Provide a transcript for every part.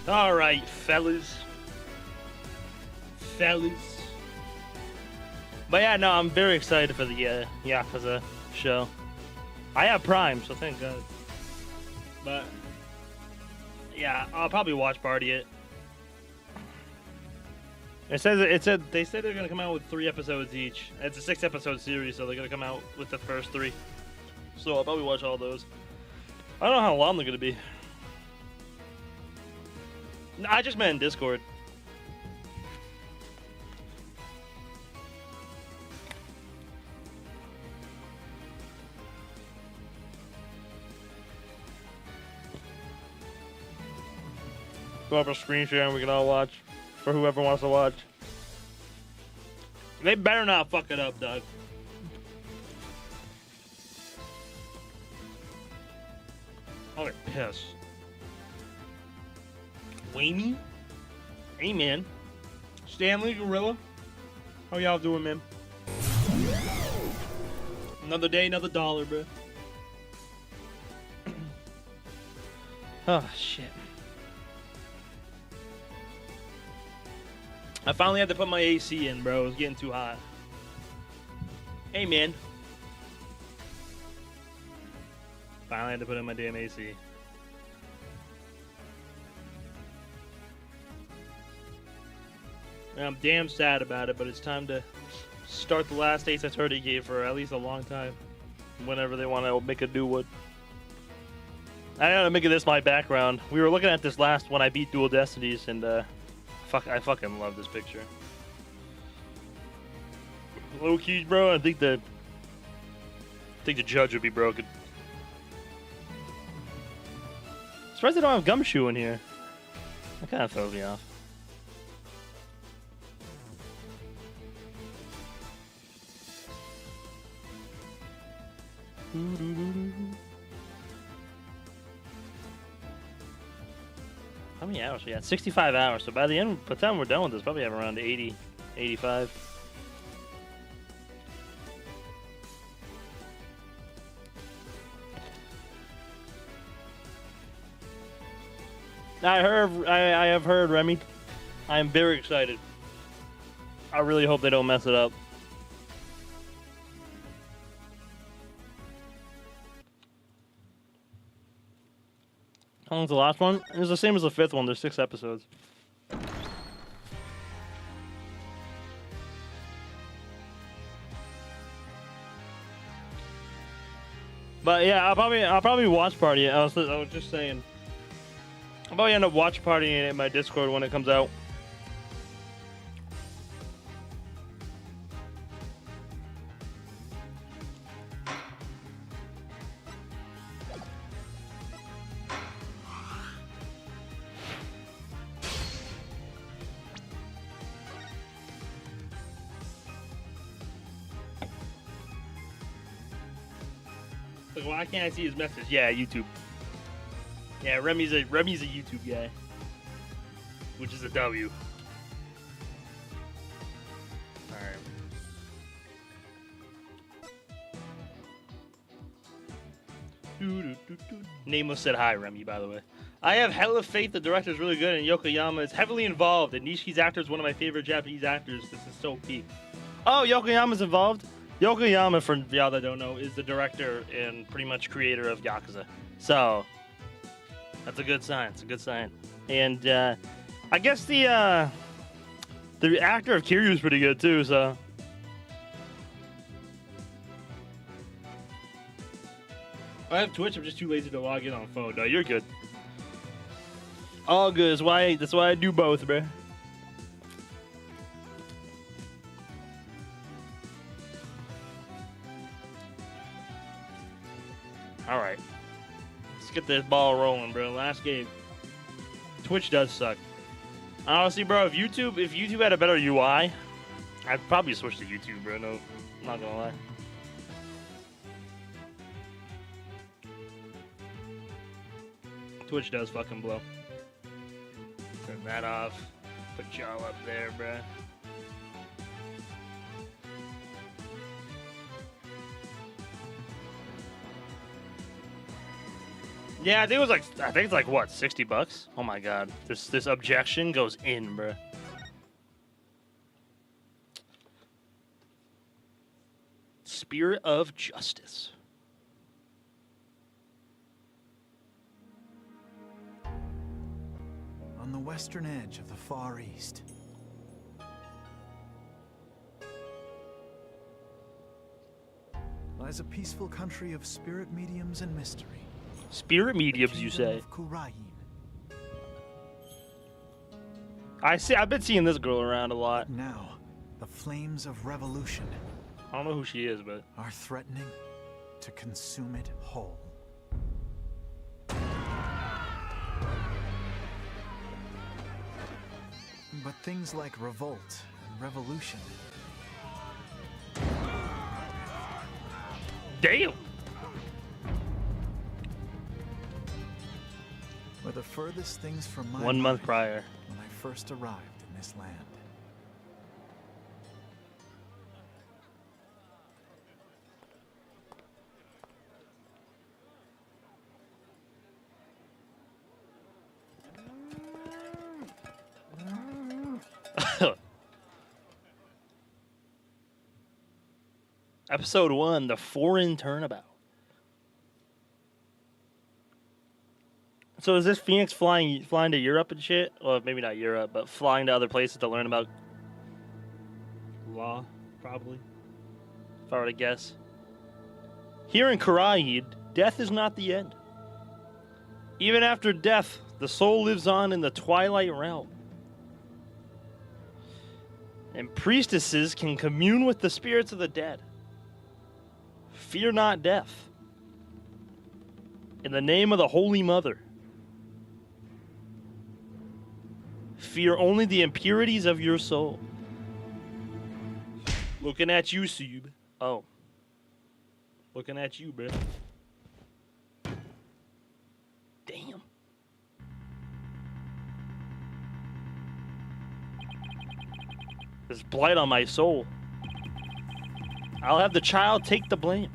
All right, fellas. But yeah, no, I'm very excited for the Yakuza show. I have Prime, so thank God. But yeah, I'll probably watch party it. It said they said they're gonna come out with 3 episodes each. It's a 6-episode series, so they're gonna come out with the first 3. So I'll probably watch all those. I don't know how long they're gonna be. No, I just meant in Discord. Go up a screen share and we can all watch. For whoever wants to watch. They better not fuck it up, Doug. Oh, they're pissed. Wayne? Hey, man. Stanley, Gorilla? How y'all doing, man? Another day, another dollar, bro. Oh, shit. I finally had to put my AC in, bro. It was getting too hot. Hey, man. Finally had to put in my damn AC. And I'm damn sad about it, but it's time to start the last Ace Attorney game for at least a long time. Whenever they want to make a new one. I gotta make this my background. We were looking at this last when I beat Dual Destinies, and I fucking love this picture. Low key, bro. I think the judge would be broken. Surprised they don't have Gumshoe in here. That kind of throws me off. How many hours we got? 65 hours. So by the time we're done with this, probably have around 80, 85. I have heard, Remy. I am very excited. I really hope they don't mess it up. How long's the last one? It was the same as the 5th one. There's 6 episodes. But yeah, I'll probably watch party it. I was just saying. I'll probably end up watch partying it in my Discord when it comes out. Like, why can't I see his message? Yeah, YouTube. Yeah, Remy's a YouTube guy, which is a W. All right. Nameless said hi, Remy. By the way, I have hella faith. The director is really good, and Yokoyama is heavily involved. And Nishiki's actor is one of my favorite Japanese actors. This is so peak. Oh, Yokoyama's involved. Yokoyama, for y'all that don't know, is the director and pretty much creator of Yakuza. So. That's a good sign. It's a good sign. And I guess the actor of Kiryu is pretty good too. So I have Twitch. I'm just too lazy to log in on phone. No, you're good. All good. That's why I do both, bro. All right. Get this ball rolling, bro. Last game. Twitch does suck. Honestly, bro, if YouTube had a better UI, I'd probably switch to YouTube, bro. No, I'm not gonna lie. Twitch does fucking blow. Turn that off. Put y'all up there, bro. Yeah, I think it was like, I think it's like what, $60? Oh my god, this objection goes in, bruh. Spirit of Justice. On the western edge of the Far East, lies a peaceful country of spirit mediums and mystery. Spirit mediums, you say? Khura'in. I've been seeing this girl around a lot. Now, the flames of revolution I don't know who she is, but are threatening to consume it whole. But things like revolt and revolution damn. were the furthest things from my 1 month mind prior. when I first arrived in this land. Episode 1, The Foreign Turnabout. So is this Phoenix flying to Europe and shit? Well, maybe not Europe, but flying to other places to learn about law, probably. If I were to guess. Here in Khura'in, death is not the end. Even after death, the soul lives on in the Twilight Realm. And priestesses can commune with the spirits of the dead. Fear not death. In the name of the Holy Mother. Fear only the impurities of your soul. Looking at you, Sub. Oh. Looking at you, bro. Damn. There's blight on my soul. I'll have the child take the blame.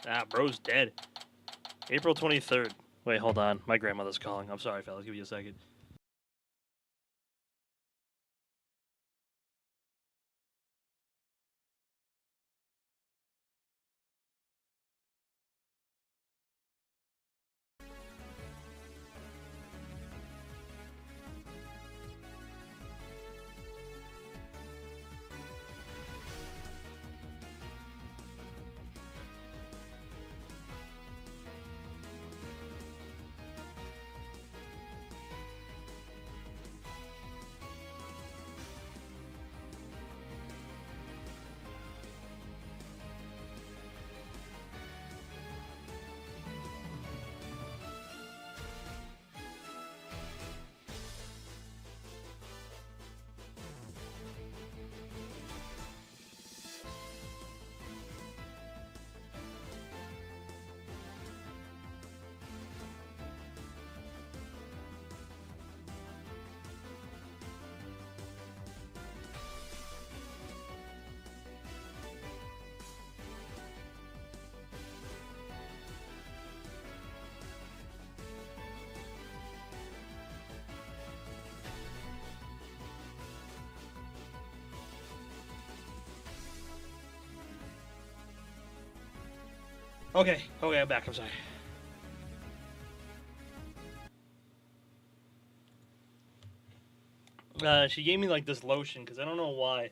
Ah, bro's dead. April 23rd. Wait, hold on. My grandmother's calling. I'm sorry, fellas. Give me a second. Okay, I'm back. I'm sorry. She gave me like this lotion because I don't know why,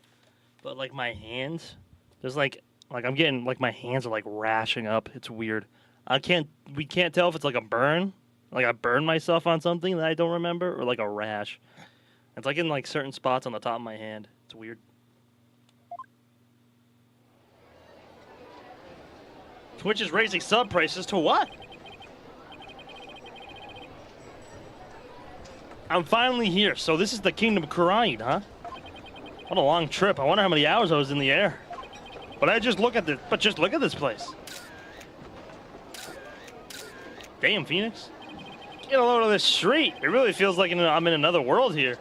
but like my hands, there's like I'm getting like my hands are like rashing up. It's weird. We can't tell if it's like a burn, like I burned myself on something that I don't remember, or like a rash. It's like in like certain spots on the top of my hand. It's weird. Twitch is raising sub prices to what? I'm finally here. So this is the Kingdom of Khura'in, huh? What a long trip. I wonder how many hours I was in the air. But just look at this place. Damn, Phoenix. Get a load of this street. It really feels like I'm in another world here.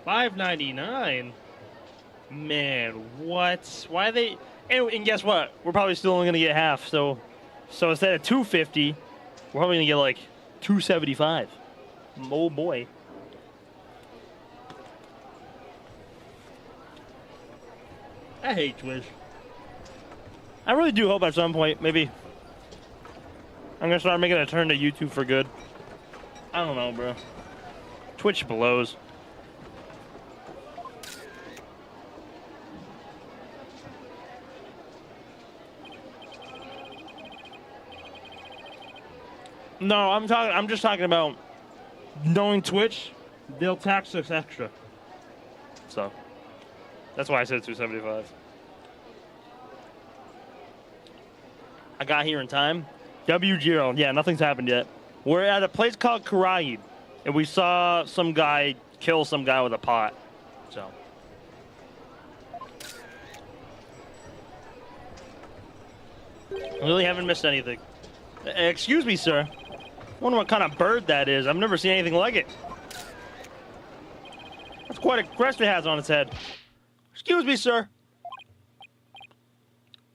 $5.99. Man, what? Why they? And guess what? We're probably still only gonna get half. So instead of $2.50, we're probably gonna get like $2.75. Oh boy. I hate Twitch. I really do hope at some point, maybe I'm gonna start making a turn to YouTube for good. I don't know, bro. Twitch blows. No, I'm just talking about knowing Twitch. They'll tax us extra. So that's why I said $2.75. I got here in time. W0. Yeah, nothing's happened yet. We're at a place called Karaid, and we saw some guy kill some guy with a pot. So. I really haven't missed anything. Excuse me, sir. I wonder what kind of bird that is. I've never seen anything like it. That's quite a crest it has on its head. Excuse me, sir.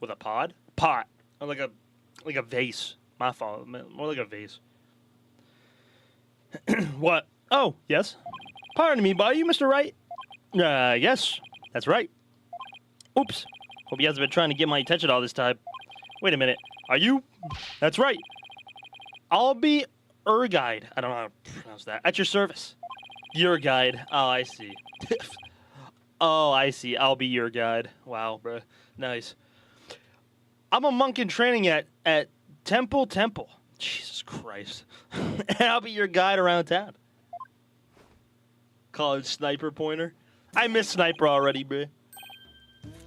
With a pod? Pot. Or like a vase. My fault. More like a vase. What? Oh, yes. Pardon me, but are you Mr. Wright? Yes. That's right. Oops. Hope he hasn't been trying to get my attention all this time. Wait a minute. Are you? That's right. I'll be your guide. I don't know how to pronounce that. At your service. Your guide. Oh, I see. Oh, I see. I'll be your guide. Wow, bro. Nice. I'm a monk in training at Temple. Jesus Christ. And I'll be your guide around town. College sniper pointer. I miss sniper already, bro.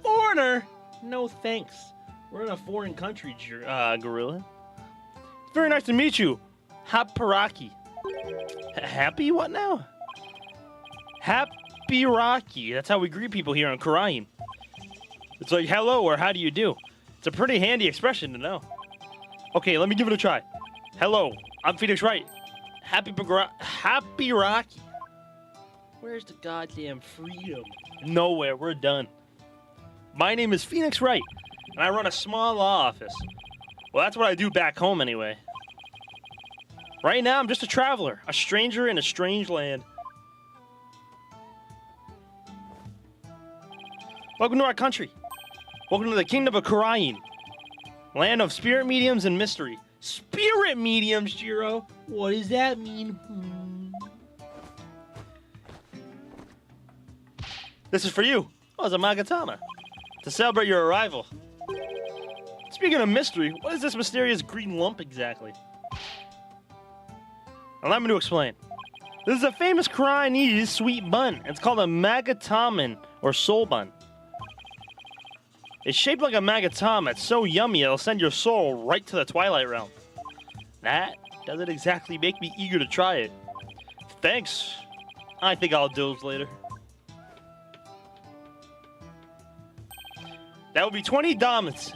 Foreigner? No thanks. We're in a foreign country, gorilla. It's very nice to meet you. Happy Happy what now? Happy Rocky. That's how we greet people here on Karain. It's like hello or how do you do? It's a pretty handy expression to know. Okay, let me give it a try. Hello, I'm Phoenix Wright. Happy Rocky. Where's the goddamn freedom? Nowhere, we're done. My name is Phoenix Wright, and I run a small law office. Well, that's what I do back home anyway. Right now, I'm just a traveler, a stranger in a strange land. Welcome to our country. Welcome to the kingdom of Karain. Land of spirit mediums and mystery. Spirit mediums, Jiro? What does that mean? This is for you. Oh, it's a Magatama. To celebrate your arrival. Speaking of mystery, what is this mysterious green lump exactly? Allow me to explain. This is a famous Karainese sweet bun. It's called a Magataman, or soul bun. It's shaped like a Magatama. It's so yummy, it'll send your soul right to the Twilight Realm. That doesn't exactly make me eager to try it. Thanks. I think I'll doze later. That would be 20 Damas.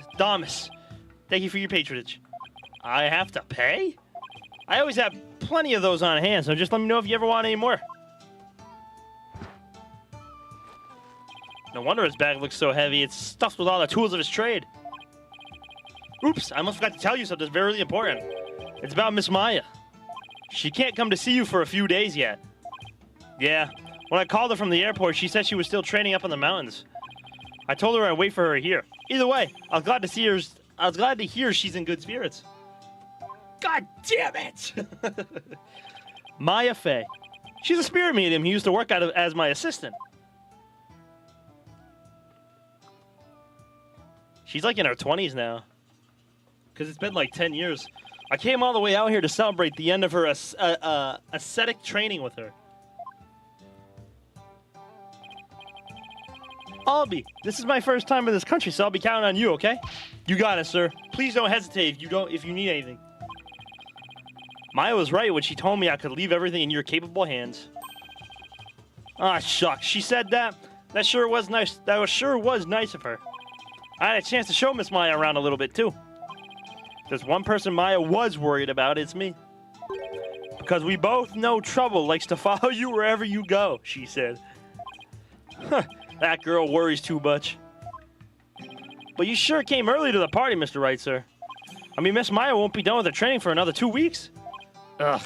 Thank you for your patronage. I have to pay? I always have plenty of those on hand, so just let me know if you ever want any more. No wonder his bag looks so heavy. It's stuffed with all the tools of his trade. Oops, I almost forgot to tell you something very important. It's about Miss Maya. She can't come to see you for a few days yet. Yeah, when I called her from the airport, she said she was still training up in the mountains. I told her I'd wait for her here. Either way, I was glad to hear she's in good spirits. God damn it! Maya Fey. She's a spirit medium who used to work as my assistant. She's like in her 20s now. Because it's been like 10 years. I came all the way out here to celebrate the end of her ascetic training with her. Albie, this is my first time in this country, so I'll be counting on you, okay? You got it, sir. Please don't hesitate if you need anything. Maya was right when she told me I could leave everything in your capable hands. Ah, shucks. She said that? That sure was nice. That sure was nice of her. I had a chance to show Miss Maya around a little bit, too. There's one person Maya was worried about, it's me. Because we both know trouble likes to follow you wherever you go, she said. That girl worries too much. But you sure came early to the party, Mr. Right, sir. I mean, Miss Maya won't be done with her training for another 2 weeks. Ugh,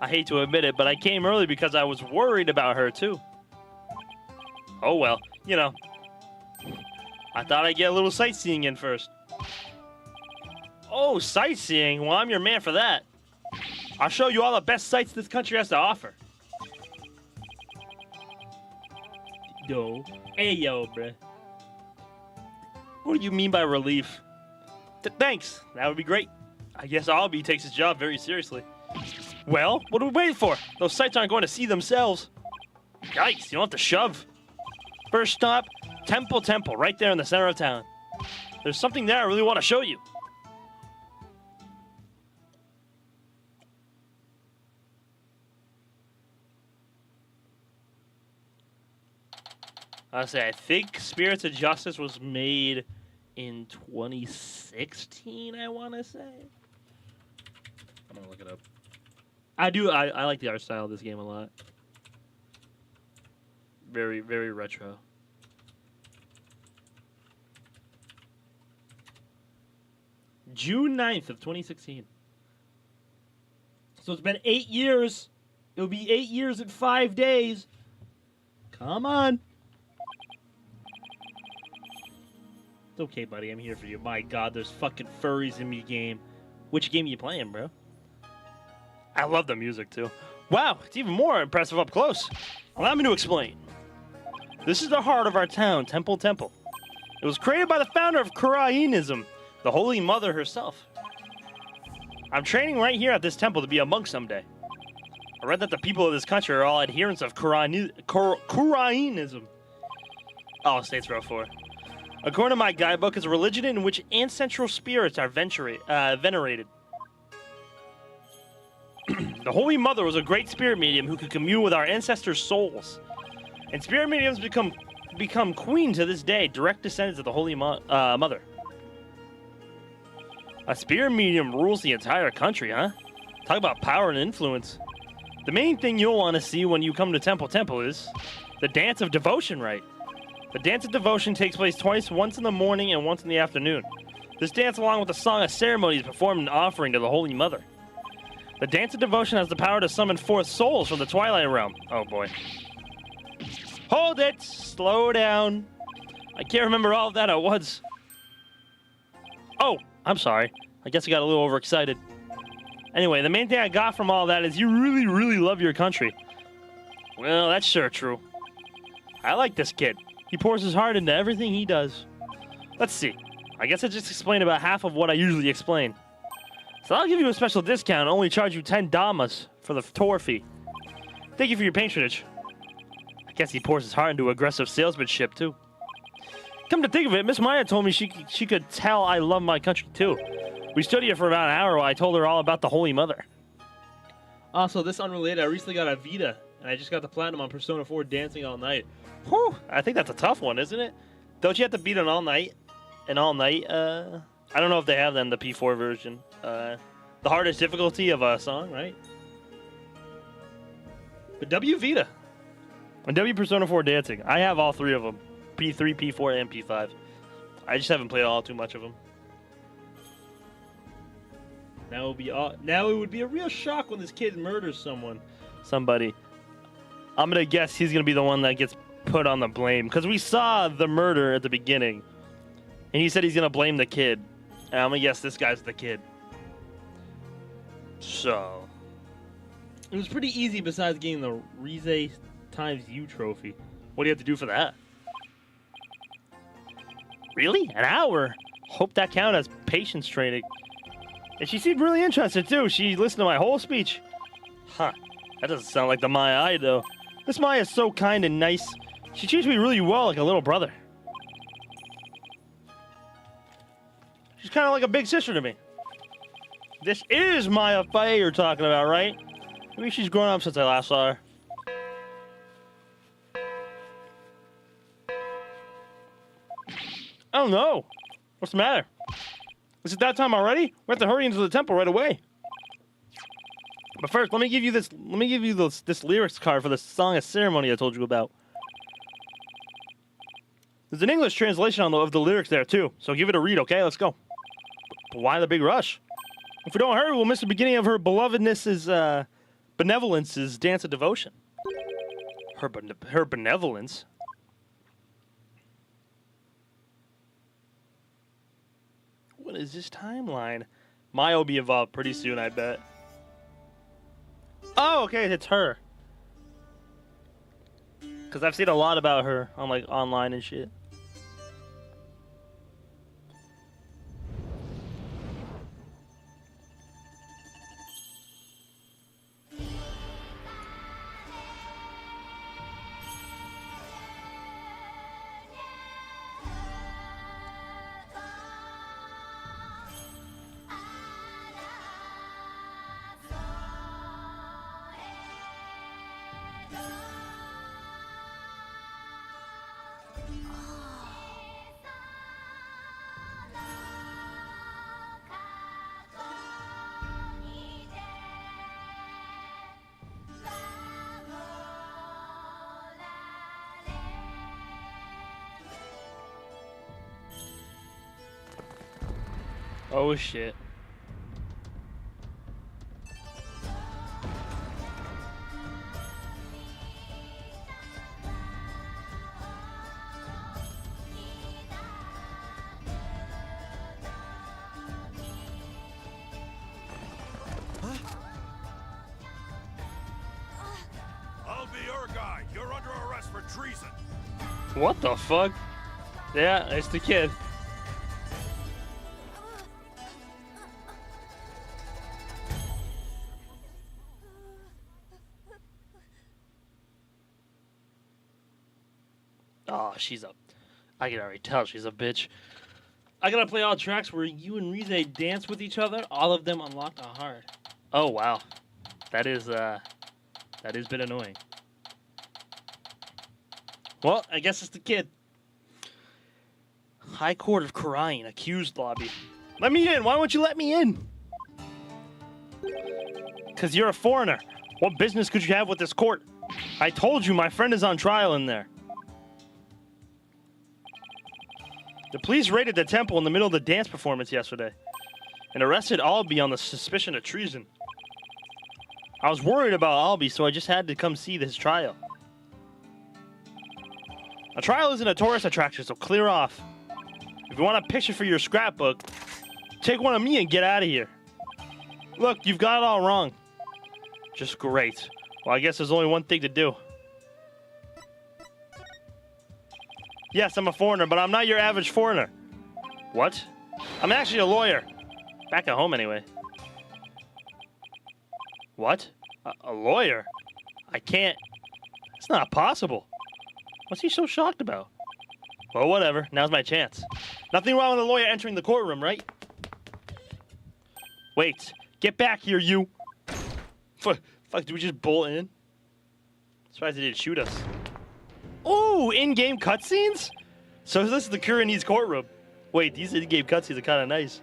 I hate to admit it, but I came early because I was worried about her, too. Oh, well, you know. I thought I'd get a little sightseeing in first. Oh, sightseeing? Well, I'm your man for that. I'll show you all the best sights this country has to offer. Yo. Hey, yo, bruh. What do you mean by relief? Thanks. That would be great. I guess Albie takes his job very seriously. Well, what are we waiting for? Those sights aren't going to see themselves. Yikes, you don't have to shove. First stop, Temple, right there in the center of town. There's something there I really want to show you. I think Spirits of Justice was made in 2016, I want to say. I'm going to look it up. I like the art style of this game a lot. Very, very retro. June 9th of 2016. So it's been 8 years. It'll be 8 years and 5 days. Come on. It's okay, buddy. I'm here for you. My God, there's fucking furries in me game. Which game are you playing, bro? I love the music, too. Wow, it's even more impressive up close. Allow me to explain. This is the heart of our town, Temple. It was created by the founder of Kurainism, the Holy Mother herself. I'm training right here at this temple to be a monk someday. I read that the people of this country are all adherents of Kurainism. Oh, States Row 4. According to my guidebook, it's a religion in which ancestral spirits are venerated. The Holy Mother was a great spirit medium who could commune with our ancestors' souls. And spirit mediums become queen to this day, direct descendants of the Holy Mother. A spirit medium rules the entire country, huh? Talk about power and influence. The main thing you'll want to see when you come to Temple is the Dance of Devotion rite. The Dance of Devotion takes place twice, once in the morning and once in the afternoon. This dance, along with the Song of Ceremony, is performed in offering to the Holy Mother. The Dance of Devotion has the power to summon forth souls from the Twilight Realm. Oh boy. Hold it! Slow down. I can't remember all of that at once. Oh, I'm sorry. I guess I got a little overexcited. Anyway, the main thing I got from all that is you really, really love your country. Well, that's sure true. I like this kid. He pours his heart into everything he does. Let's see. I guess I just explained about half of what I usually explain. So I'll give you a special discount and only charge you 10 damas for the tour fee. Thank you for your patronage. I guess he pours his heart into aggressive salesmanship, too. Come to think of it, Miss Maya told me she could tell I love my country, too. We stood here for about an hour while I told her all about the Holy Mother. Also, this unrelated, I recently got a Vita, and I just got the Platinum on Persona 4 Dancing All Night. Whew, I think that's a tough one, isn't it? Don't you have to beat an all night? I don't know if they have that in the P4 version. The hardest difficulty of a song, right? But W Vita. And W Persona 4 Dancing. I have all three of them. P3, P4, and P5. I just haven't played all too much of them. Now it would be a real shock when this kid murders somebody. I'm gonna guess he's gonna be the one that gets put on the blame, because we saw the murder at the beginning, and he said he's gonna blame the kid, and I'm gonna guess this guy's the kid. So it was pretty easy besides getting the Rize times U trophy. What do you have to do for that? Really? An hour? Hope that counted as patience training. And she seemed really interested, too. She listened to my whole speech. Huh. That doesn't sound like the Maya I know. This Maya is so kind and nice. She treats me really well, like a little brother. She's kind of like a big sister to me. This is Maya Faye you're talking about, right? Maybe she's grown up since I last saw her. I don't know. What's the matter? Is it that time already? We have to hurry into the temple right away. But first, let me give you this lyrics card for the Song of Ceremony I told you about. There's an English translation of the lyrics there, too. So give it a read, okay? Let's go. But why the big rush? If we don't hurry, we'll miss the beginning of her belovedness's, benevolence's dance of devotion. Her benevolence? What is this timeline? Maya will be involved pretty soon, I bet. Oh, okay, it's her. Because I've seen a lot about her on, like, online and shit. Oh shit. I'll be your guy. You're under arrest for treason. What the fuck? Yeah, it's the kid. Oh, she's a... I can already tell she's a bitch. I gotta play all tracks where you and Rize dance with each other. All of them unlocked a heart. Oh, wow. That is a bit annoying. Well, I guess it's the kid. High Court of Khura'in, accused lobby. Let me in. Why won't you let me in? Because you're a foreigner. What business could you have with this court? I told you my friend is on trial in there. The police raided the temple in the middle of the dance performance yesterday and arrested Albie on the suspicion of treason. I was worried about Albie, so I just had to come see this trial. A trial isn't a tourist attraction, so clear off. If you want a picture for your scrapbook, take one of me and get out of here. Look, you've got it all wrong. Just great. Well, I guess there's only one thing to do. Yes, I'm a foreigner, but I'm not your average foreigner. What? I'm actually a lawyer. Back at home, anyway. What? A lawyer? I can't... It's not possible. What's he so shocked about? Well, whatever. Now's my chance. Nothing wrong with a lawyer entering the courtroom, right? Wait. Get back here, you. Fuck, did we just bolt in? Surprised they didn't shoot us. Ooh, in-game cutscenes? So this is the Kuranese courtroom. Wait, these in-game cutscenes are kind of nice.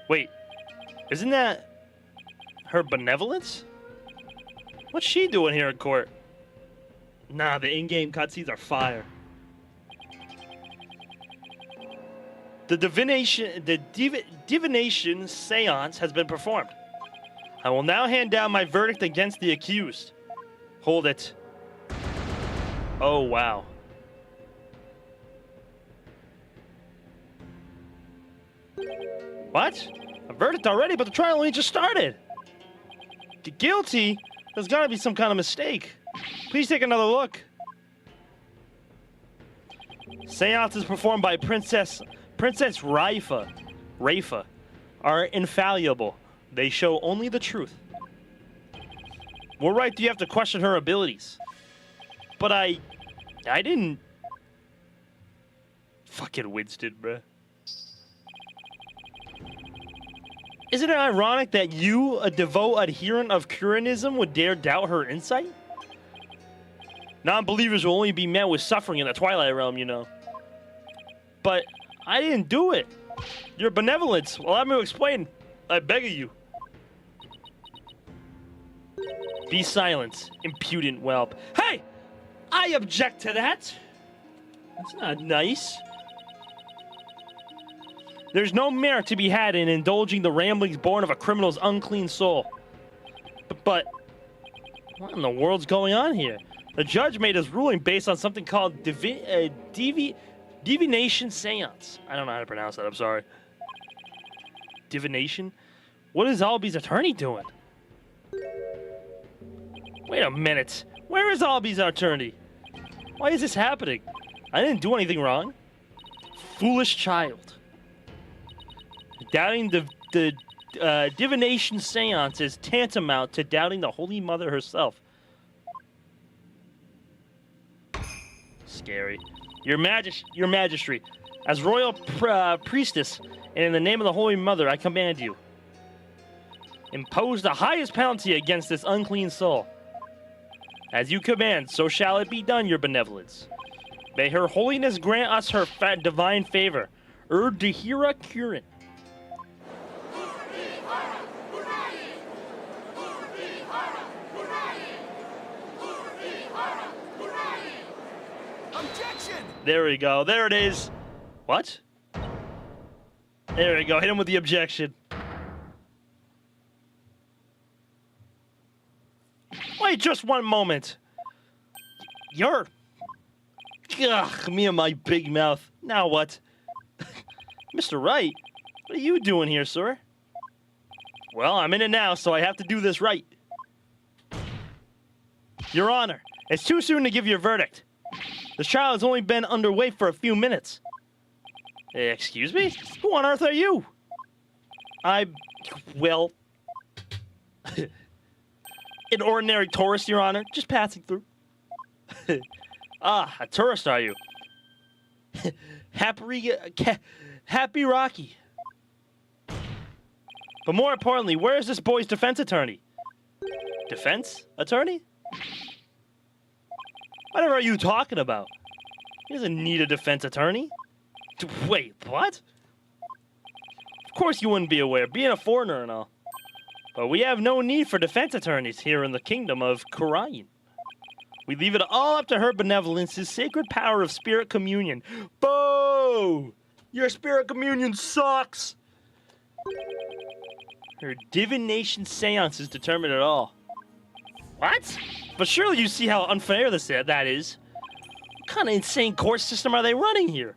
Wait, isn't that her benevolence? What's she doing here in court? Nah, the in-game cutscenes are fire. The divination seance has been performed. I will now hand down my verdict against the accused. Hold it. Oh, wow. What? A verdict already, but the trial only just started. Guilty? There's got to be some kind of mistake. Please take another look. Seance is performed by Princess Raifa are infallible. They show only the truth. What right do you have to question her abilities? But I didn't... Fucking Winston, bruh. Isn't it ironic that you, a devout adherent of Kuranism, would dare doubt her insight? Non-believers will only be met with suffering in the Twilight Realm, you know. But I didn't do it. Your benevolence. Well, let me explain. I beg of you. Be silent, impudent whelp. Hey! I object to that. That's not nice. There's no merit to be had in indulging the ramblings born of a criminal's unclean soul. But what in the world's going on here? The judge made his ruling based on something called divination seance. I don't know how to pronounce that, I'm sorry. Divination? What is Alby's attorney doing? Wait a minute. Where is Alby's attorney? Why is this happening? I didn't do anything wrong. Foolish child. Doubting the divination seance is tantamount to doubting the Holy Mother herself. Scary. Your Majesty, as royal priestess, and in the name of the Holy Mother, I command you. Impose the highest penalty against this unclean soul. As you command, so shall it be done, your benevolence. May her holiness grant us her divine favor. Dehira Kurin. Objection! There we go. There it is. What? There we go. Hit him with the objection. Wait just one moment. You're... Ugh, me and my big mouth. Now what? Mr. Wright, what are you doing here, sir? Well, I'm in it now, so I have to do this right. Your Honor, it's too soon to give your verdict. This trial has only been underway for a few minutes. Excuse me? Who on earth are you? Well... an ordinary tourist, Your Honor, just passing through. Ah, a tourist, are you? Happy Rocky. But more importantly, where is this boy's defense attorney? Defense attorney? Whatever are you talking about? He doesn't need a defense attorney. Wait, what? Of course you wouldn't be aware, being a foreigner and all. But we have no need for defense attorneys here in the kingdom of Khura'in. We leave it all up to her benevolence's sacred power of spirit communion. Boo! Your spirit communion sucks! Her divination seances determine it all. What? But surely you see how unfair that is. What kind of insane court system are they running here?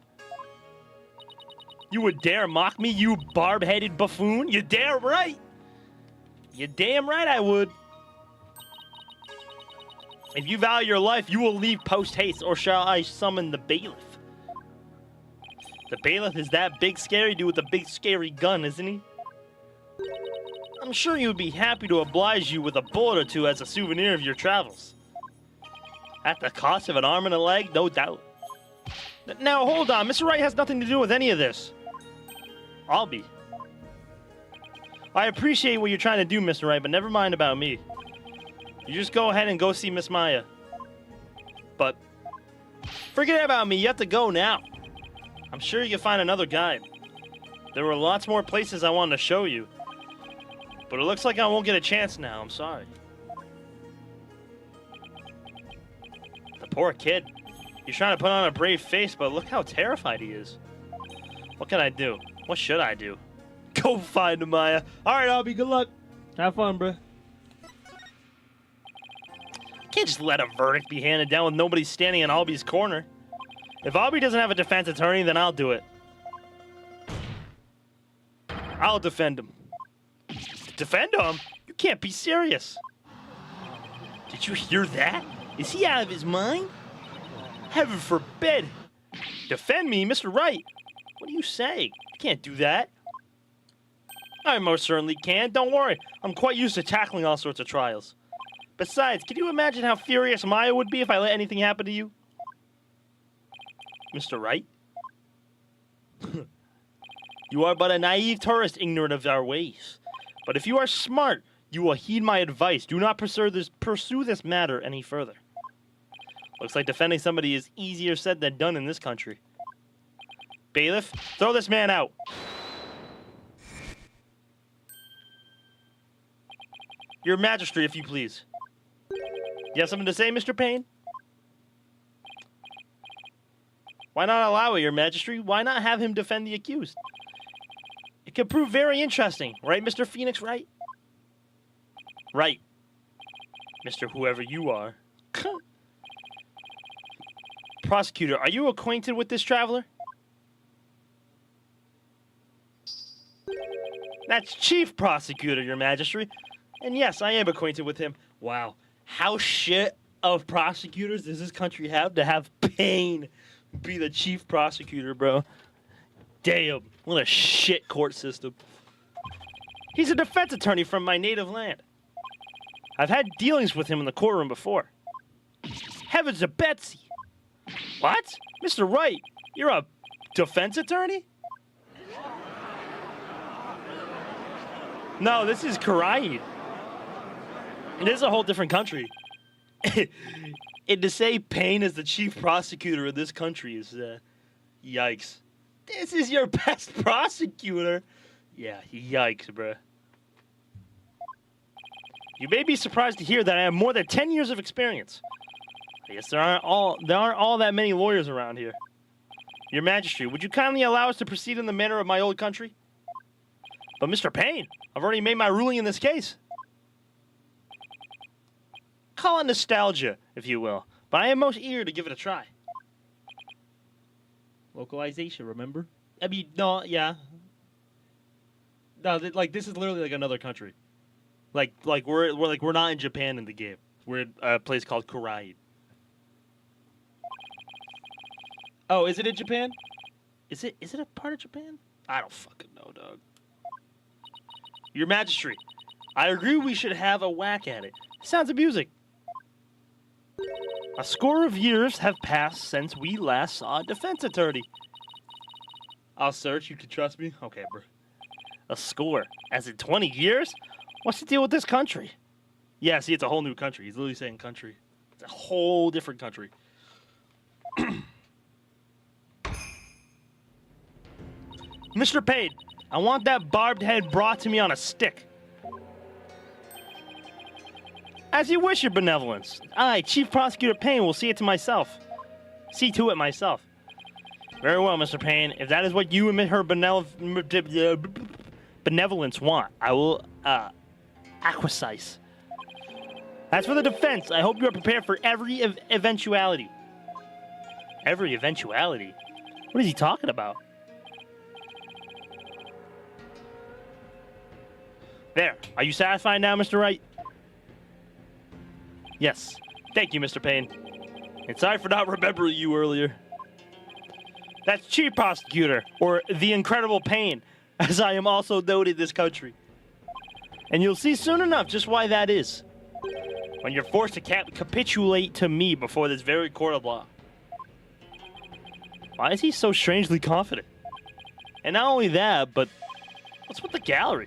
You would dare mock me, you barb-headed buffoon? You dare right! You damn right I would. If you value your life, you will leave post-haste, or shall I summon the bailiff? The bailiff is that big scary dude with a big scary gun, isn't he? I'm sure he would be happy to oblige you with a bullet or two as a souvenir of your travels. At the cost of an arm and a leg, no doubt. Now, hold on. Mr. Wright has nothing to do with any of this. Albie. I appreciate what you're trying to do, Mr. Wright, but never mind about me. You just go ahead and go see Miss Maya. But forget about me. You have to go now. I'm sure you can find another guide. There were lots more places I wanted to show you. But it looks like I won't get a chance now. I'm sorry. The poor kid. He's trying to put on a brave face, but look how terrified he is. What can I do? What should I do? Go find Maya. All right, Albie, good luck. Have fun, bro. Can't just let a verdict be handed down with nobody standing in Albie's corner. If Albie doesn't have a defense attorney, then I'll do it. I'll defend him. Defend him? You can't be serious. Did you hear that? Is he out of his mind? Heaven forbid. Defend me, Mr. Wright. What are you saying? You can't do that. I most certainly can. Don't worry. I'm quite used to tackling all sorts of trials. Besides, can you imagine how furious Maya would be if I let anything happen to you? Mr. Wright? You are but a naive tourist ignorant of our ways. But if you are smart, you will heed my advice. Do not pursue this matter any further. Looks like defending somebody is easier said than done in this country. Bailiff, throw this man out. Your Majesty, if you please. You have something to say, Mr. Payne? Why not allow it, Your Majesty? Why not have him defend the accused? It could prove very interesting, right, Mr. Phoenix, right? Right. Mr. Whoever you are. Prosecutor, are you acquainted with this traveler? That's Chief Prosecutor, Your Majesty. And yes, I am acquainted with him. Wow. How shit of prosecutors does this country have to have Payne be the Chief Prosecutor, bro? Damn. What a shit court system. He's a defense attorney from my native land. I've had dealings with him in the courtroom before. Heavens to Betsy. What? Mr. Wright, you're a defense attorney? No, this is Karaid. It is a whole different country. And to say Payne is the chief prosecutor of this country is, yikes. This is your best prosecutor? Yeah, yikes, bruh. You may be surprised to hear that I have more than 10 years of experience. I guess there aren't all that many lawyers around here. Your Majesty, would you kindly allow us to proceed in the manner of my old country? But Mr. Payne, I've already made my ruling in this case. Call it nostalgia, if you will, but I am most eager to give it a try. Localization, remember? I mean, no, yeah. No, this is literally like another country. Like we're not in Japan in the game. We're in a place called Karaid. Oh, is it in Japan? Is it a part of Japan? I don't fucking know, dog. Your Majesty, I agree we should have a whack at it. Sounds amusing. A score of years have passed since we last saw a defense attorney. I'll search. You can trust me? Okay, bro. A score? As in 20 years? What's the deal with this country? Yeah, see, it's a whole new country. He's literally saying country. It's a whole different country. Mr. Payne, I want that barbed head brought to me on a stick. As you wish, your benevolence. I, Chief Prosecutor Payne, will see to it myself. Very well, Mr. Payne. If that is what you and her benevolence want, I will acquiesce. As for the defense, I hope you are prepared for every eventuality. Every eventuality? What is he talking about? There. Are you satisfied now, Mr. Wright? Yes. Thank you, Mr. Payne. And sorry for not remembering you earlier. That's Chief Prosecutor, or the Incredible Payne, as I am also known in this country. And you'll see soon enough just why that is. When you're forced to capitulate to me before this very court of law. Why is he so strangely confident? And not only that, but what's with the gallery?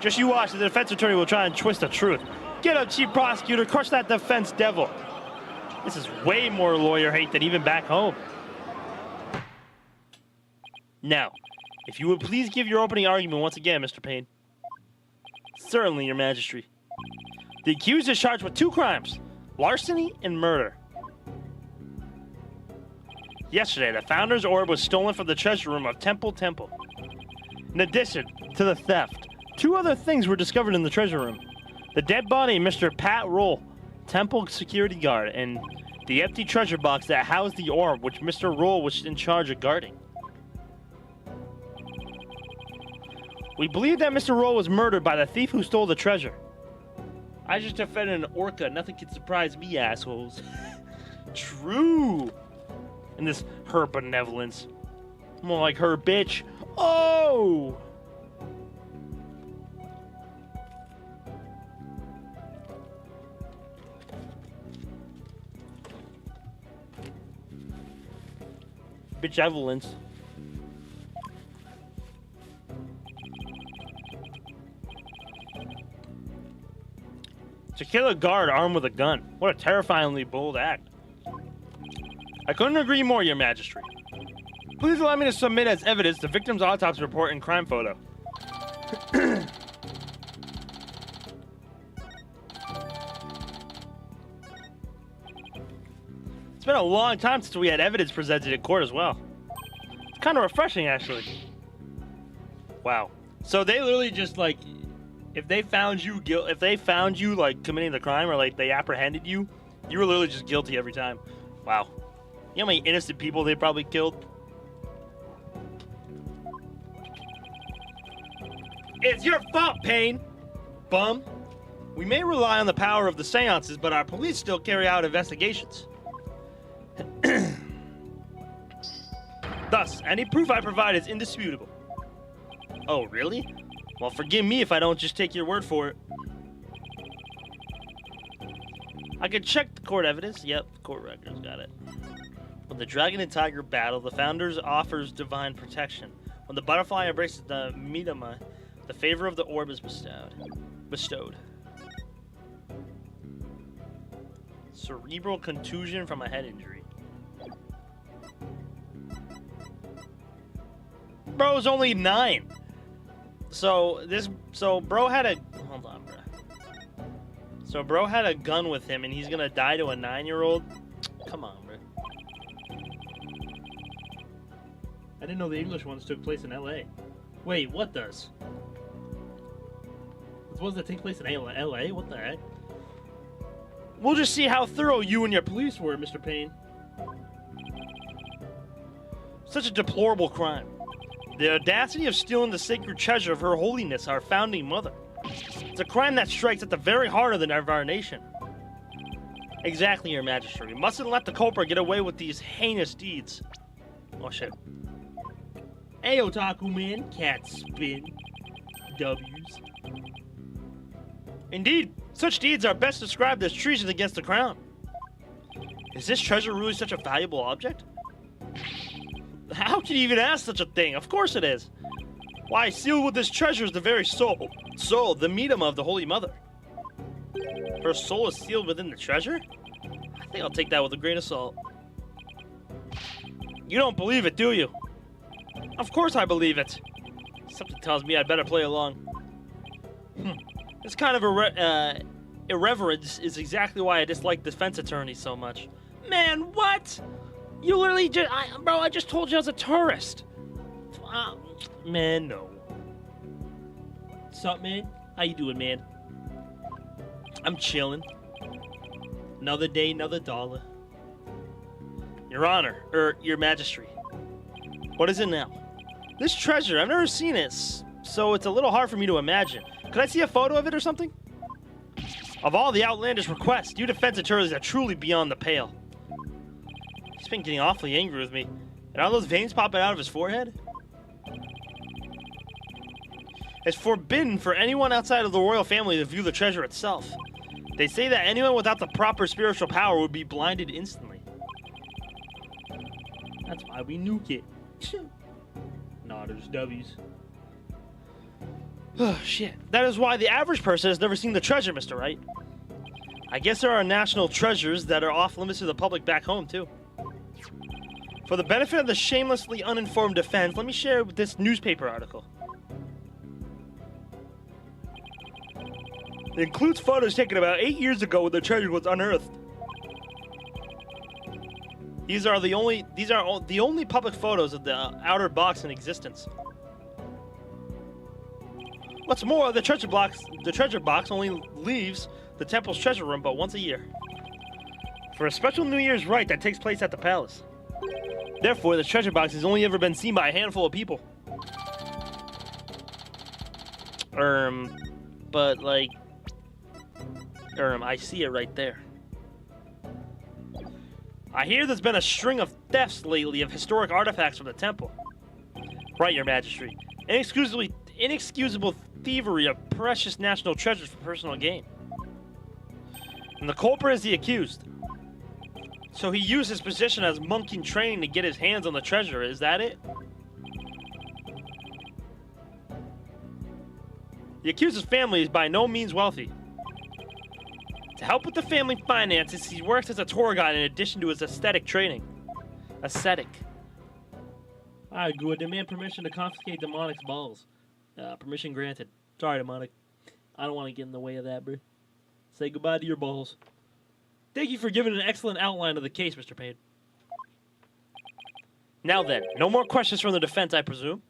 Just you watch, the defense attorney will try and twist the truth. Get up, Chief Prosecutor, crush that defense devil. This is way more lawyer hate than even back home. Now, if you would please give your opening argument once again, Mr. Payne. Certainly, Your Majesty. The accused is charged with 2 crimes, larceny and murder. Yesterday, the Founder's Orb was stolen from the treasure room of Temple. In addition to the theft, 2 other things were discovered in the treasure room. The dead body of Mr. Pat Roll, Temple security guard, and the empty treasure box that housed the orb which Mr. Roll was in charge of guarding. We believe that Mr. Roll was murdered by the thief who stole the treasure. I just defended an orca. Nothing can surprise me, assholes. True. And this her benevolence. More like her bitch. Oh! Benevolence. To kill a guard armed with a gun. What a terrifyingly bold act. I couldn't agree more, Your Majesty. Please allow me to submit as evidence the victim's autopsy report and crime photo. been a long time since we had evidence presented in court as well. It's kind of refreshing, actually. Wow. So they literally just like, if they found you like committing the crime or like they apprehended you, you were literally just guilty every time. Wow. You know how many innocent people they probably killed? It's your fault, Payne! Bum. We may rely on the power of the seances, but our police still carry out investigations. Thus, any proof I provide is indisputable. Oh, really? Well, forgive me if I don't just take your word for it. I could check the court evidence. Yep, court records, got it. When the dragon and tiger battle, the founders offers divine protection. When the butterfly embraces the Midama, the favor of the orb is bestowed. Cerebral contusion from a head injury. Bro's only 9. So bro had a hold on, bro. So bro had a gun with him, and he's gonna die to a 9-year-old. Come on, bro. I didn't know the English ones took place in L.A. Wait, what does? The ones that take place in L.A. What the heck? We'll just see how thorough you and your police were, Mr. Payne. Such a deplorable crime. The audacity of stealing the sacred treasure of Her Holiness, our founding mother. It's a crime that strikes at the very heart of our nation. Exactly, Your Majesty. We mustn't let the culprit get away with these heinous deeds. Oh, shit. Hey, Otaku Man. Cat spin. W's. Indeed, such deeds are best described as treason against the crown. Is this treasure really such a valuable object? How can you even ask such a thing? Of course it is. Why, sealed with this treasure is the very soul, the Midama of the Holy Mother. Her soul is sealed within the treasure? I think I'll take that with a grain of salt. You don't believe it, do you? Of course I believe it. Something tells me I'd better play along. This kind of irreverence is exactly why I dislike defense attorneys so much. Man, what? You literally just... Bro, I just told you I was a tourist. Man, no. What's up, man? How you doing, man? I'm chilling. Another day, another dollar. Your Honor, Your Majesty. What is it now? This treasure, I've never seen it, so it's a little hard for me to imagine. Could I see a photo of it or something? Of all the outlandish requests, you defense attorneys are truly beyond the pale. He's been getting awfully angry with me. And are those veins popping out of his forehead? It's forbidden for anyone outside of the royal family to view the treasure itself. They say that anyone without the proper spiritual power would be blinded instantly. That's why we nuke it. Nah, there's W's. Oh, shit. That is why the average person has never seen the treasure, Mr. Wright. I guess there are national treasures that are off limits to the public back home, too. For the benefit of the shamelessly uninformed defense, let me share this newspaper article. It includes photos taken about 8 years ago when the treasure was unearthed. These are the only public photos of the outer box in existence. What's more, the treasure box only leaves the temple's treasure room but once a year. For a special New Year's rite that takes place at the palace. Therefore, the treasure box has only ever been seen by a handful of people. But like, I see it right there. I hear there's been a string of thefts lately of historic artifacts from the temple. Right, Your Majesty. Inexcusable thievery of precious national treasures for personal gain. And the culprit is the accused. So he used his position as monk in training to get his hands on the treasure, is that it? The accused's family is by no means wealthy. To help with the family finances, he works as a tour guide in addition to his aesthetic training. Ascetic. Alright, good. Demand permission to confiscate Demonic's balls. Permission granted. Sorry, Demonic. I don't want to get in the way of that, bro. Say goodbye to your balls. Thank you for giving an excellent outline of the case, Mr. Payne. Now then, no more questions from the defense, I presume?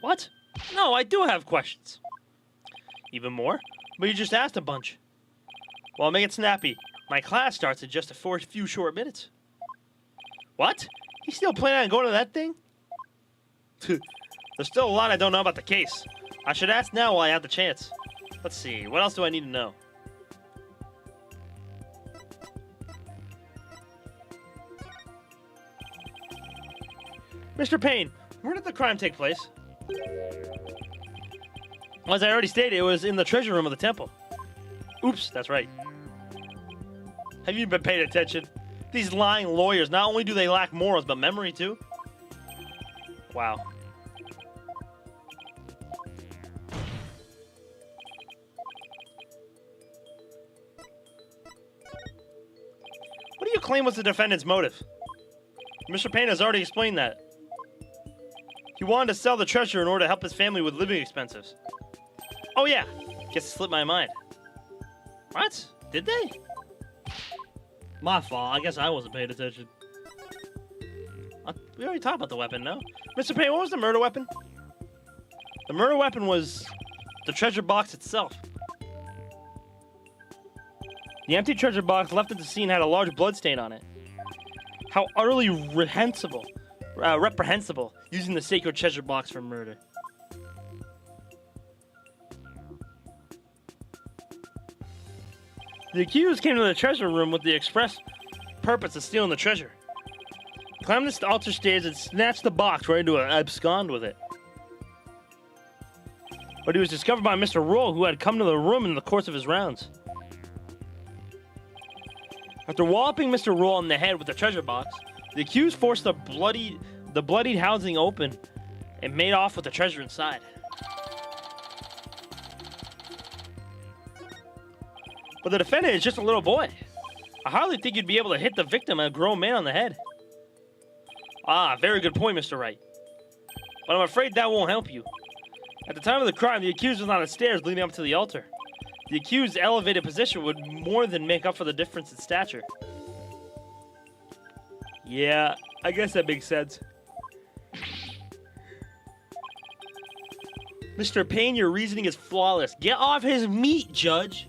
What? No, I do have questions. Even more? But you just asked a bunch. Well, I'll make it snappy. My class starts in just a few short minutes. What? You still planning on going to that thing? There's still a lot I don't know about the case. I should ask now while I have the chance. Let's see, what else do I need to know? Mr. Payne, where did the crime take place? As I already stated, it was in the treasure room of the temple. Oops, that's right. Have you been paying attention? These lying lawyers, not only do they lack morals, but memory too. Wow. What do you claim was the defendant's motive? Mr. Payne has already explained that. He wanted to sell the treasure in order to help his family with living expenses. Oh yeah, guess it slipped my mind. What? Did they? My fault. I guess I wasn't paying attention. We already talked about the weapon, no? Mr. Payne, what was the murder weapon? The murder weapon was the treasure box itself. The empty treasure box left at the scene had a large blood stain on it. How utterly reprehensible using the sacred treasure box for murder. The accused came to the treasure room with the express purpose of stealing the treasure. Climbed the altar stairs and snatched the box, ready to abscond with it. But he was discovered by Mr. Roll, who had come to the room in the course of his rounds. After walloping Mr. Roll on the head with the treasure box, the accused forced the bloodied housing open and made off with the treasure inside. But the defendant is just a little boy. I hardly think you'd be able to hit the victim, a grown man, on the head. Ah, very good point, Mr. Wright. But I'm afraid that won't help you. At the time of the crime, the accused was on the stairs leading up to the altar. The accused's elevated position would more than make up for the difference in stature. Yeah, I guess that makes sense. Mr. Payne, your reasoning is flawless. Get off his meat, Judge.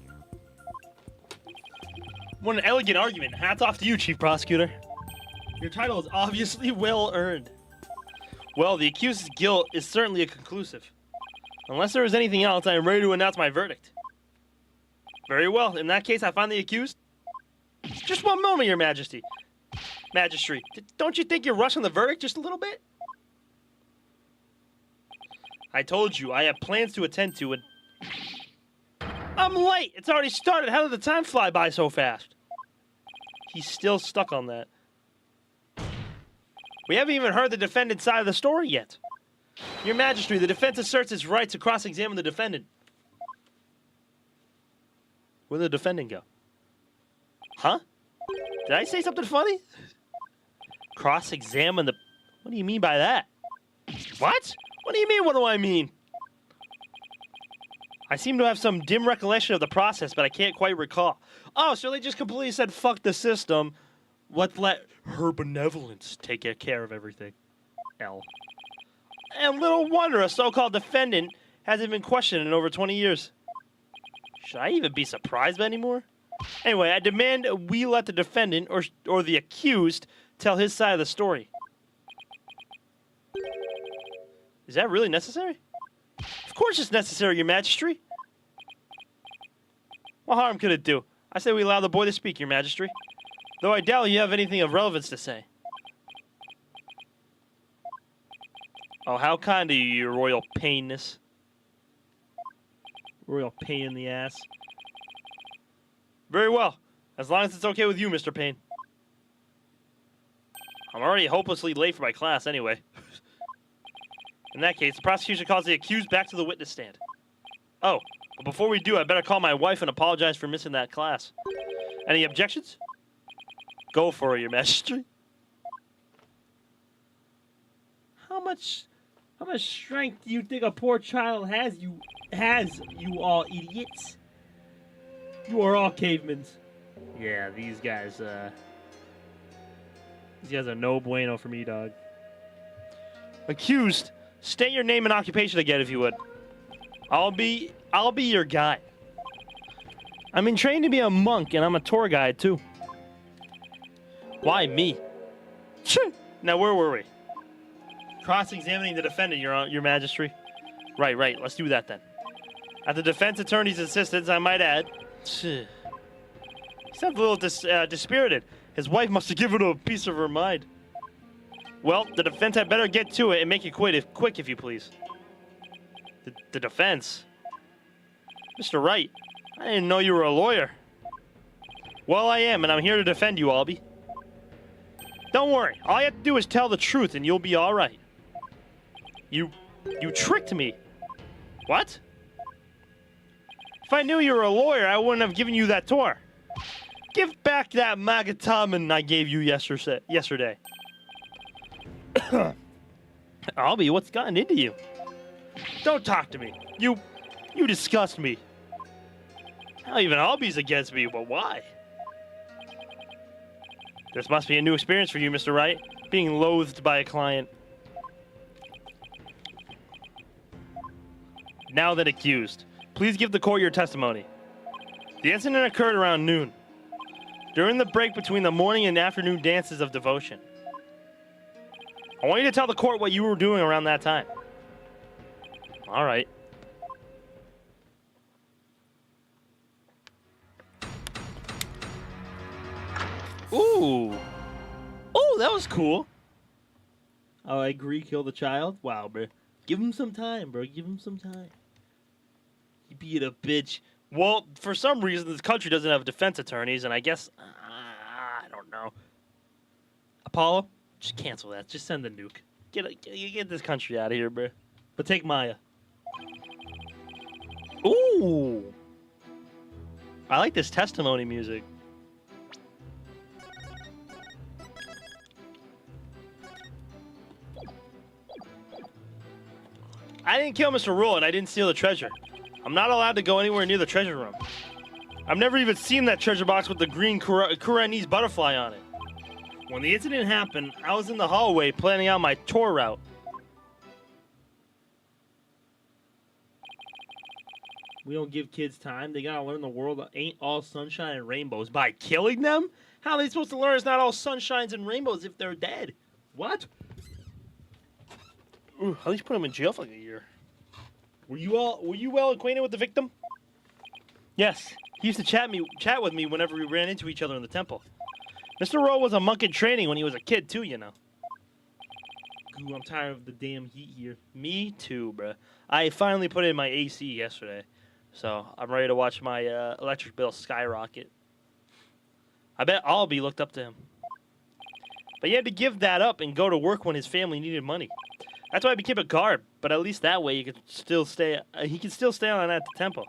What an elegant argument. Hats off to you, Chief Prosecutor. Your title is obviously well earned. Well, the accused's guilt is certainly a conclusive. Unless there is anything else, I am ready to announce my verdict. Very well. In that case, I find the accused... Just one moment, Your Majesty. Magistrate, don't you think you're rushing the verdict just a little bit? I told you, I have plans to attend to and... I'm late! It's already started! How did the time fly by so fast? He's still stuck on that. We haven't even heard the defendant's side of the story yet. Your Majesty, the defense asserts its right to cross-examine the defendant. Where did the defendant go? Huh? Did I say something funny? Cross-examine the... What do you mean by that? What? What do you mean, what do I mean? I seem to have some dim recollection of the process, but I can't quite recall. Oh, so they just completely said, fuck the system. Let's let her benevolence take care of everything. L. And little wonder a so-called defendant hasn't been questioned in over 20 years. Should I even be surprised anymore? Anyway, I demand we let the defendant, or the accused, tell his side of the story. Is that really necessary? Of course it's necessary, Your Majesty. What harm could it do? I say we allow the boy to speak, Your Majesty. Though I doubt you have anything of relevance to say. Oh, how kind of you, Your Royal Painness. Royal pain in the ass. Very well. As long as it's okay with you, Mr. Payne. I'm already hopelessly late for my class anyway. In that case, the prosecution calls the accused back to the witness stand. Oh, but before we do, I better call my wife and apologize for missing that class. Any objections? Go for it, Your Majesty. How much strength do you think a poor child has, you all idiots? You are all cavemans. Yeah, these guys are no bueno for me, dog. Accused, state your name and occupation again if you would. I'll be your guide. I'm in training to be a monk and I'm a tour guide too. Why me? Now where were we? Cross-examining the defendant, your majesty. Right. Let's do that then. At the defense attorney's insistence, I might add. He sounds a little dispirited. His wife must have given him a piece of her mind. Well, the defense had better get to it and make it quick if you please. The defense? Mr. Wright, I didn't know you were a lawyer. Well, I am, and I'm here to defend you, Albie. Don't worry. All you have to do is tell the truth, and you'll be all right. You tricked me. What? If I knew you were a lawyer, I wouldn't have given you that tour. Give back that Magataman I gave you yesterday. Albie, what's gotten into you? Don't talk to me. You disgust me. Hell, even Albie's against me, but why? This must be a new experience for you, Mr. Wright, being loathed by a client. Now then, accused, please give the court your testimony. The incident occurred around noon, during the break between the morning and afternoon dances of devotion. I want you to tell the court what you were doing around that time. All right. Ooh. Oh, that was cool. Oh, I agree, kill the child? Wow, bro. Give him some time, bro. Give him some time. He beat a bitch. Well, for some reason, this country doesn't have defense attorneys, and I guess... I don't know. Apollo, just cancel that. Just send the nuke. Get this country out of here, bro. But take Maya. Ooh. I like this testimony music. I didn't kill Mr. Rule and I didn't steal the treasure. I'm not allowed to go anywhere near the treasure room. I've never even seen that treasure box with the green Kuranese butterfly on it. When the incident happened, I was in the hallway planning out my tour route. We don't give kids time. They gotta learn the world ain't all sunshine and rainbows by killing them? How are they supposed to learn it's not all sunshines and rainbows if they're dead? What? Ooh, at least put him in jail for like a year. Were you well acquainted with the victim? Yes. He used to chat with me whenever we ran into each other in the temple. Mr. Rowe was a monk in training when he was a kid too, you know. Ooh, I'm tired of the damn heat here. Me too, bruh. I finally put in my AC yesterday, so I'm ready to watch my electric bill skyrocket. I bet Albie looked up to him. But he had to give that up and go to work when his family needed money. That's why I became a guard, but at least that way he could still stay on at the temple.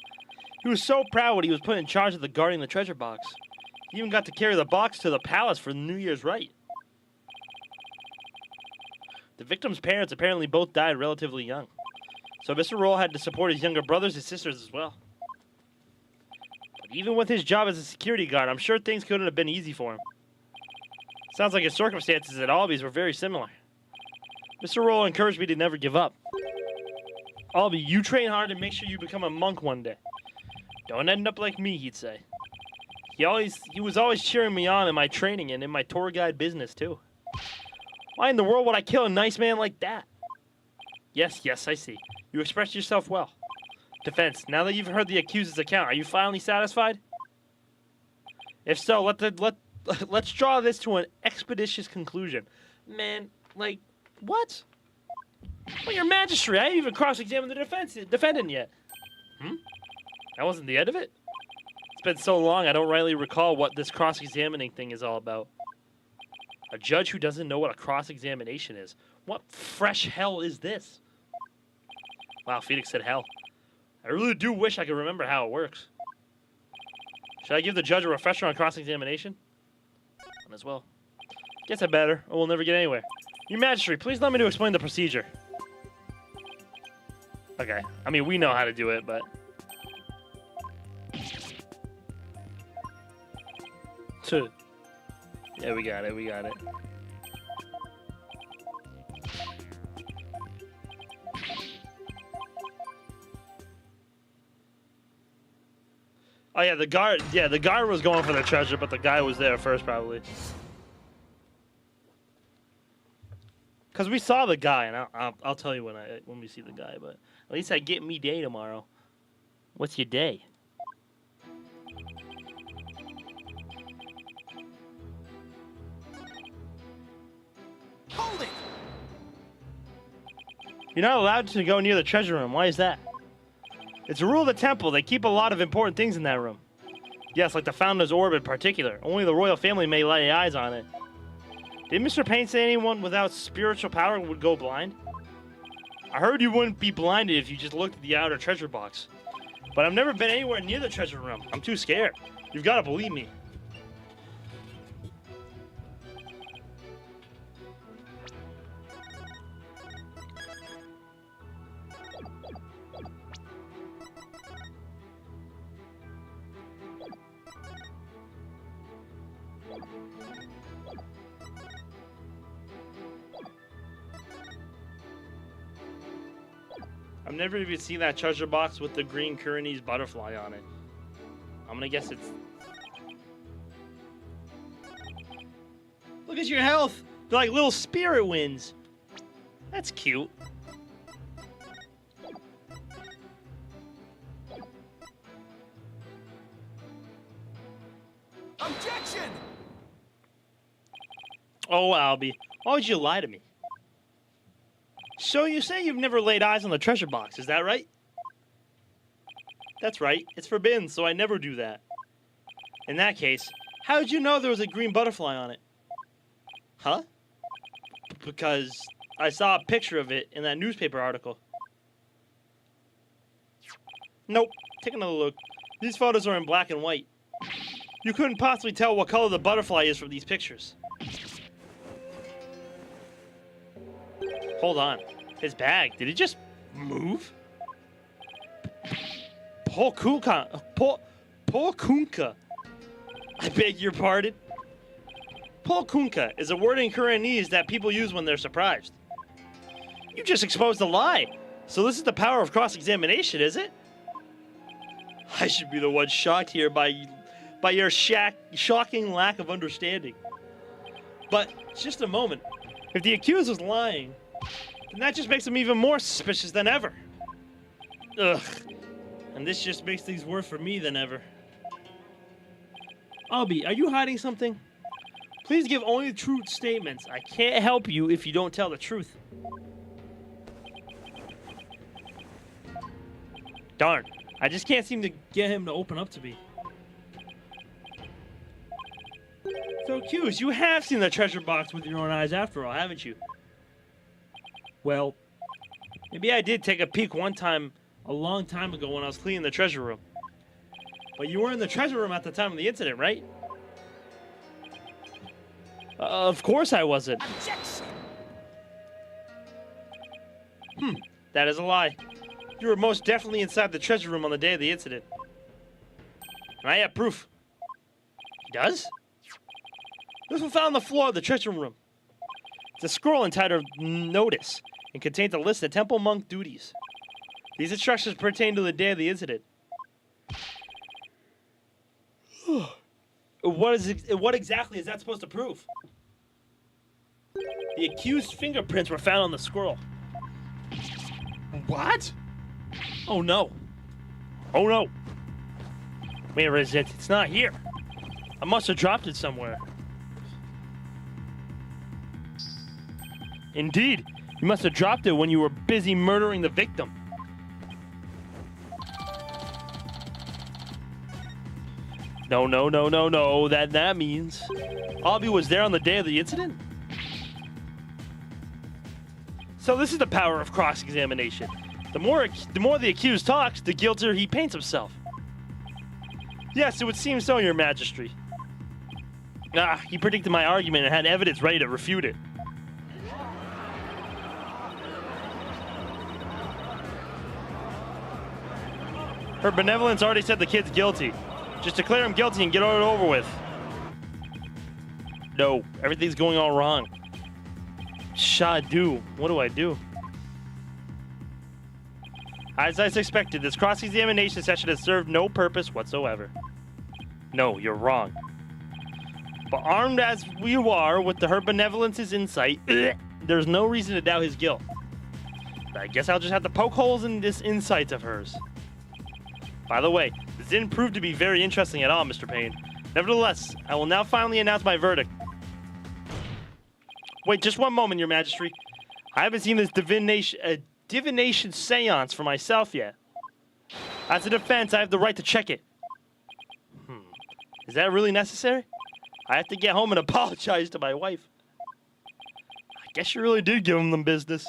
He was so proud when he was put in charge of the guarding the treasure box. He even got to carry the box to the palace for New Year's rite. The victim's parents apparently both died relatively young, so Mr. Roll had to support his younger brothers and sisters as well. But even with his job as a security guard, I'm sure things couldn't have been easy for him. Sounds like his circumstances at Albie's were very similar. Mr. Roll encouraged me to never give up. Albie, you train hard and make sure you become a monk one day. Don't end up like me, he'd say. He was always cheering me on in my training and in my tour guide business, too. Why in the world would I kill a nice man like that? Yes, I see. You expressed yourself well. Defense, now that you've heard the accused's account, are you finally satisfied? If so, let's draw this to an expeditious conclusion. Man, like, what? Well, your magistrate, I haven't even cross-examined the defendant yet. That wasn't the end of it? It's been so long, I don't rightly recall what this cross-examining thing is all about. A judge who doesn't know what a cross-examination is. What fresh hell is this? Wow, Phoenix said hell. I really do wish I could remember how it works. Should I give the judge a refresher on cross-examination? Might as well. Guess I better, or we'll never get anywhere. Your Majesty, please allow me to explain the procedure. Okay. I mean, we know how to do it, but... to... Yeah, we got it. We got it. Oh yeah, the guard. Yeah, the guard was going for the treasure, but the guy was there first, probably. Cause we saw the guy, and I'll tell you when we see the guy. But at least I get me day tomorrow. What's your day? Hold it! You're not allowed to go near the treasure room. Why is that? It's a rule of the temple. They keep a lot of important things in that room. Yes, like the Founder's Orb in particular. Only the royal family may lay eyes on it. Did Mr. Payne say anyone without spiritual power would go blind? I heard you wouldn't be blinded if you just looked at the outer treasure box. But I've never been anywhere near the treasure room. I'm too scared. You've got to believe me. I've never even seen that treasure box with the green Kuranese butterfly on it. I'm gonna guess it's... Look at your health! They're like little spirit winds. That's cute. Objection! Oh, Albie. Why would you lie to me? So you say you've never laid eyes on the treasure box, is that right? That's right. It's forbidden, so I never do that. In that case, how did you know there was a green butterfly on it? Huh? Because I saw a picture of it in that newspaper article. Nope. Take another look. These photos are in black and white. You couldn't possibly tell what color the butterfly is from these pictures. Hold on. His bag, did it just move? Paul Kunka. I beg your pardon? Paul Kunka is a word in Kuranese that people use when they're surprised. You just exposed a lie. So this is the power of cross-examination, is it? I should be the one shocked here by your shocking lack of understanding. But just a moment. If the accused was lying, then that just makes him even more suspicious than ever. Ugh. And this just makes things worse for me than ever. Albie, are you hiding something? Please give only the true statements. I can't help you if you don't tell the truth. Darn. I just can't seem to get him to open up to me. So, accused, you have seen the treasure box with your own eyes after all, haven't you? Well, maybe I did take a peek one time, a long time ago when I was cleaning the treasure room. But you were in the treasure room at the time of the incident, right? Of course I wasn't. Objection! That is a lie. You were most definitely inside the treasure room on the day of the incident. And I have proof. He does? This was found on the floor of the treasure room. It's a scroll entitled Notice and contains a list of temple monk duties. These instructions pertain to the day of the incident. What exactly is that supposed to prove? The accused's fingerprints were found on the scroll. What? Oh no. Oh no. Where is it? It's not here. I must have dropped it somewhere. Indeed. You must have dropped it when you were busy murdering the victim. No. That means Albie was there on the day of the incident? So this is the power of cross-examination. The more the accused talks, the guiltier he paints himself. Yes, it would seem so, Your Majesty. He predicted my argument and had evidence ready to refute it. Her benevolence already said the kid's guilty. Just declare him guilty and get it over with. No, everything's going all wrong. Shadu, what do I do? As I suspected, this cross-examination session has served no purpose whatsoever. No, you're wrong. But armed as we are with her benevolence's insight, there's no reason to doubt his guilt. I guess I'll just have to poke holes in this insight of hers. By the way, this didn't prove to be very interesting at all, Mr. Payne. Nevertheless, I will now finally announce my verdict. Wait, just one moment, Your Majesty. I haven't seen this divination seance for myself yet. As a defense, I have the right to check it. Is that really necessary? I have to get home and apologize to my wife. I guess you really did give him the business.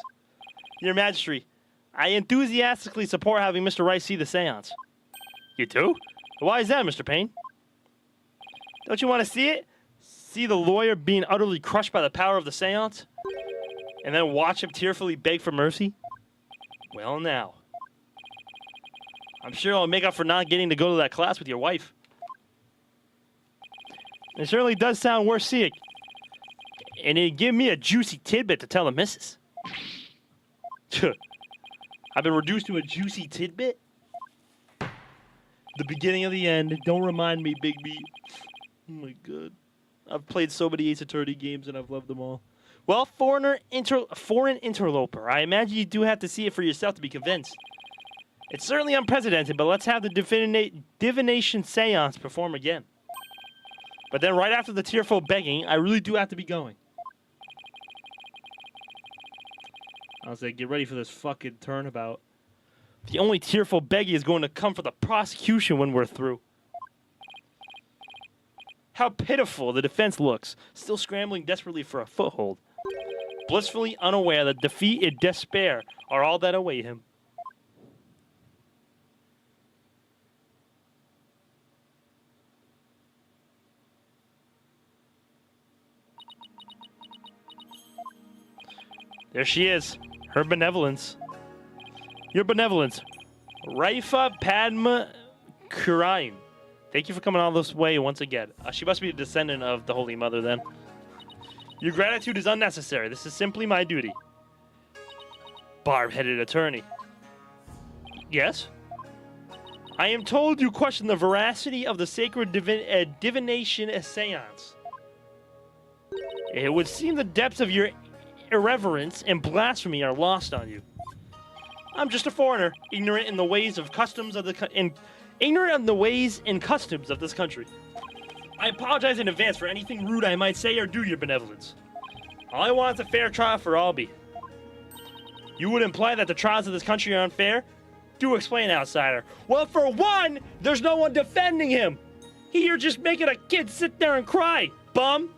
Your Majesty, I enthusiastically support having Mr. Rice see the seance. You do? Why is that, Mr. Payne? Don't you want to see it? See the lawyer being utterly crushed by the power of the seance? And then watch him tearfully beg for mercy? Well, now. I'm sure I'll make up for not getting to go to that class with your wife. It certainly does sound worth seeing. And it'd give me a juicy tidbit to tell the missus. I've been reduced to a juicy tidbit? The beginning of the end. Don't remind me, Big B. Oh my god. I've played so many Ace Attorney games and I've loved them all. Well, foreign interloper, I imagine you do have to see it for yourself to be convinced. It's certainly unprecedented, but let's have the divination seance perform again. But then right after the tearful begging, I really do have to be going. I was like, get ready for this fucking turnabout. The only tearful begging is going to come for the prosecution when we're through. How pitiful the defense looks, still scrambling desperately for a foothold. Blissfully unaware that defeat and despair are all that await him. There she is, her benevolence. Your benevolence, Raifa Padma Kuraim. Thank you for coming all this way once again. She must be a descendant of the Holy Mother then. Your gratitude is unnecessary. This is simply my duty. Barb-headed attorney. Yes? I am told you question the veracity of the sacred divination seance. It would seem the depths of your irreverence and blasphemy are lost on you. I'm just a foreigner, ignorant in the ways of customs of ignorant of the ways and customs of this country. I apologize in advance for anything rude I might say or do, your benevolence. All I want is a fair trial for Albie. You would imply that the trials of this country are unfair? Do explain, outsider. Well, for one, there's no one defending him. You're just making a kid sit there and cry, bum.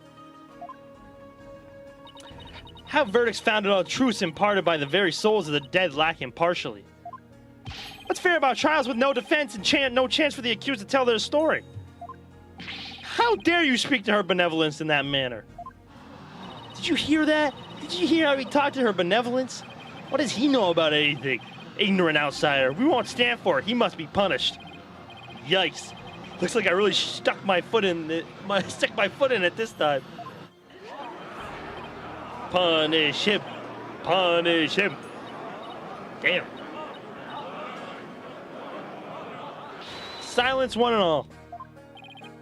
How verdicts founded on truths imparted by the very souls of the dead lack impartially? What's fair about trials with no defense and no chance for the accused to tell their story? How dare you speak to her benevolence in that manner? Did you hear that? Did you hear how he talked to her benevolence? What does he know about anything? Ignorant outsider. We won't stand for it. He must be punished. Yikes. Looks like I really stuck my foot in it. Stick my foot in it this time. Punish him. Punish him. Damn. Silence one and all.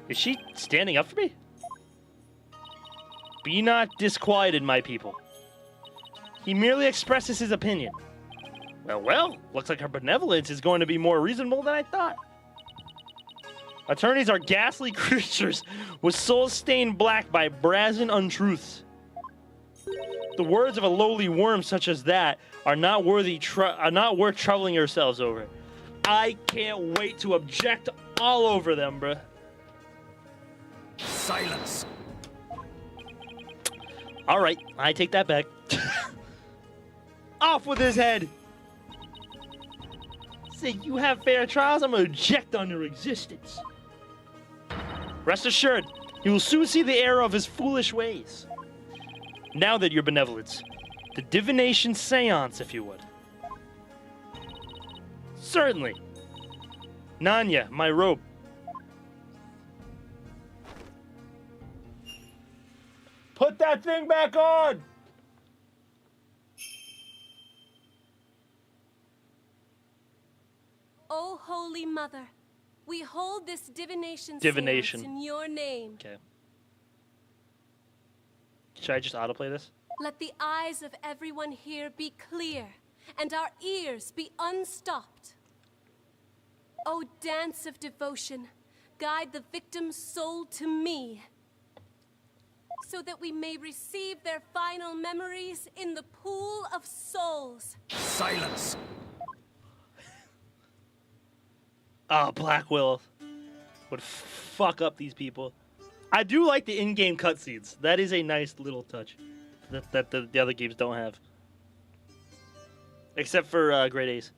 Is she standing up for me? Be not disquieted, my people. He merely expresses his opinion. Well, looks like her benevolence is going to be more reasonable than I thought. Attorneys are ghastly creatures with souls stained black by brazen untruths. The words of a lowly worm such as that are not worth troubling yourselves over. I can't wait to object all over them, bruh. Silence. All right, I take that back. Off with his head. Say you have fair trials, I'm gonna object on your existence. Rest assured, you will soon see the error of his foolish ways. Now that your benevolence, the divination seance, if you would. Certainly. Nanya, my robe. that thing back on! O Holy Mother, we hold this divination Divination. seance in your name. Okay. Should I just autoplay this? Let the eyes of everyone here be clear, and our ears be unstopped. O dance of devotion, guide the victim's soul to me, so that we may receive their final memories in the pool of souls. Silence! Oh, Black Will would fuck up these people. I do like the in-game cutscenes. That is a nice little touch that the other games don't have. Except for Great Ace.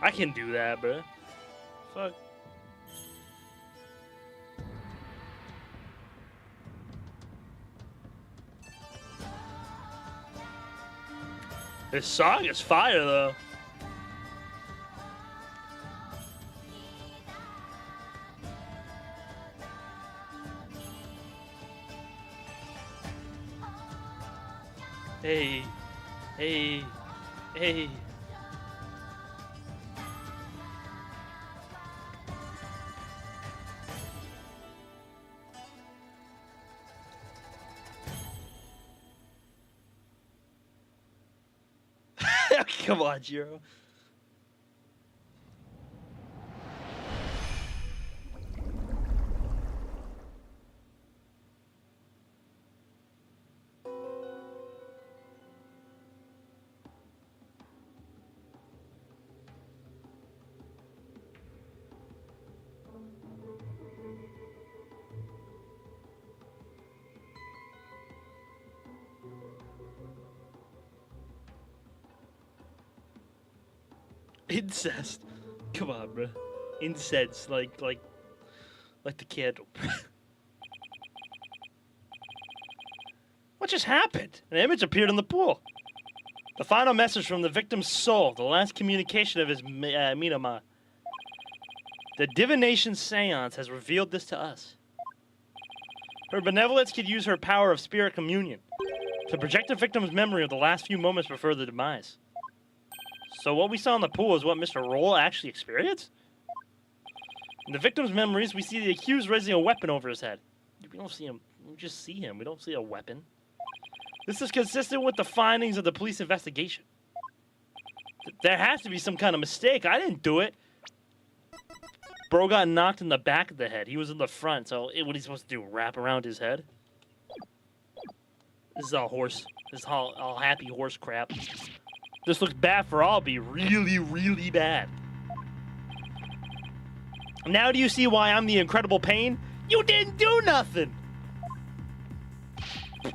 I can do that, bro. Fuck. This song is fire, though. Hey, hey, hey. Come on, Jiro. Incest. Come on, bro. Incense, like the candle. What just happened? An image appeared in the pool. The final message from the victim's soul, the last communication of his Minama. The divination seance has revealed this to us. Her benevolence could use her power of spirit communion to project the victim's memory of the last few moments before the demise. So what we saw in the pool is what Mr. Roll actually experienced? In the victim's memories, we see the accused raising a weapon over his head. We don't see him. We just see him. We don't see a weapon. This is consistent with the findings of the police investigation. There has to be some kind of mistake. I didn't do it. Bro got knocked in the back of the head. He was in the front, so what he's supposed to do? Wrap around his head? This is all horse. This is all happy horse crap. This looks bad for all, be really, really bad. Now do you see why I'm the Incredible Pain? You didn't do nothing!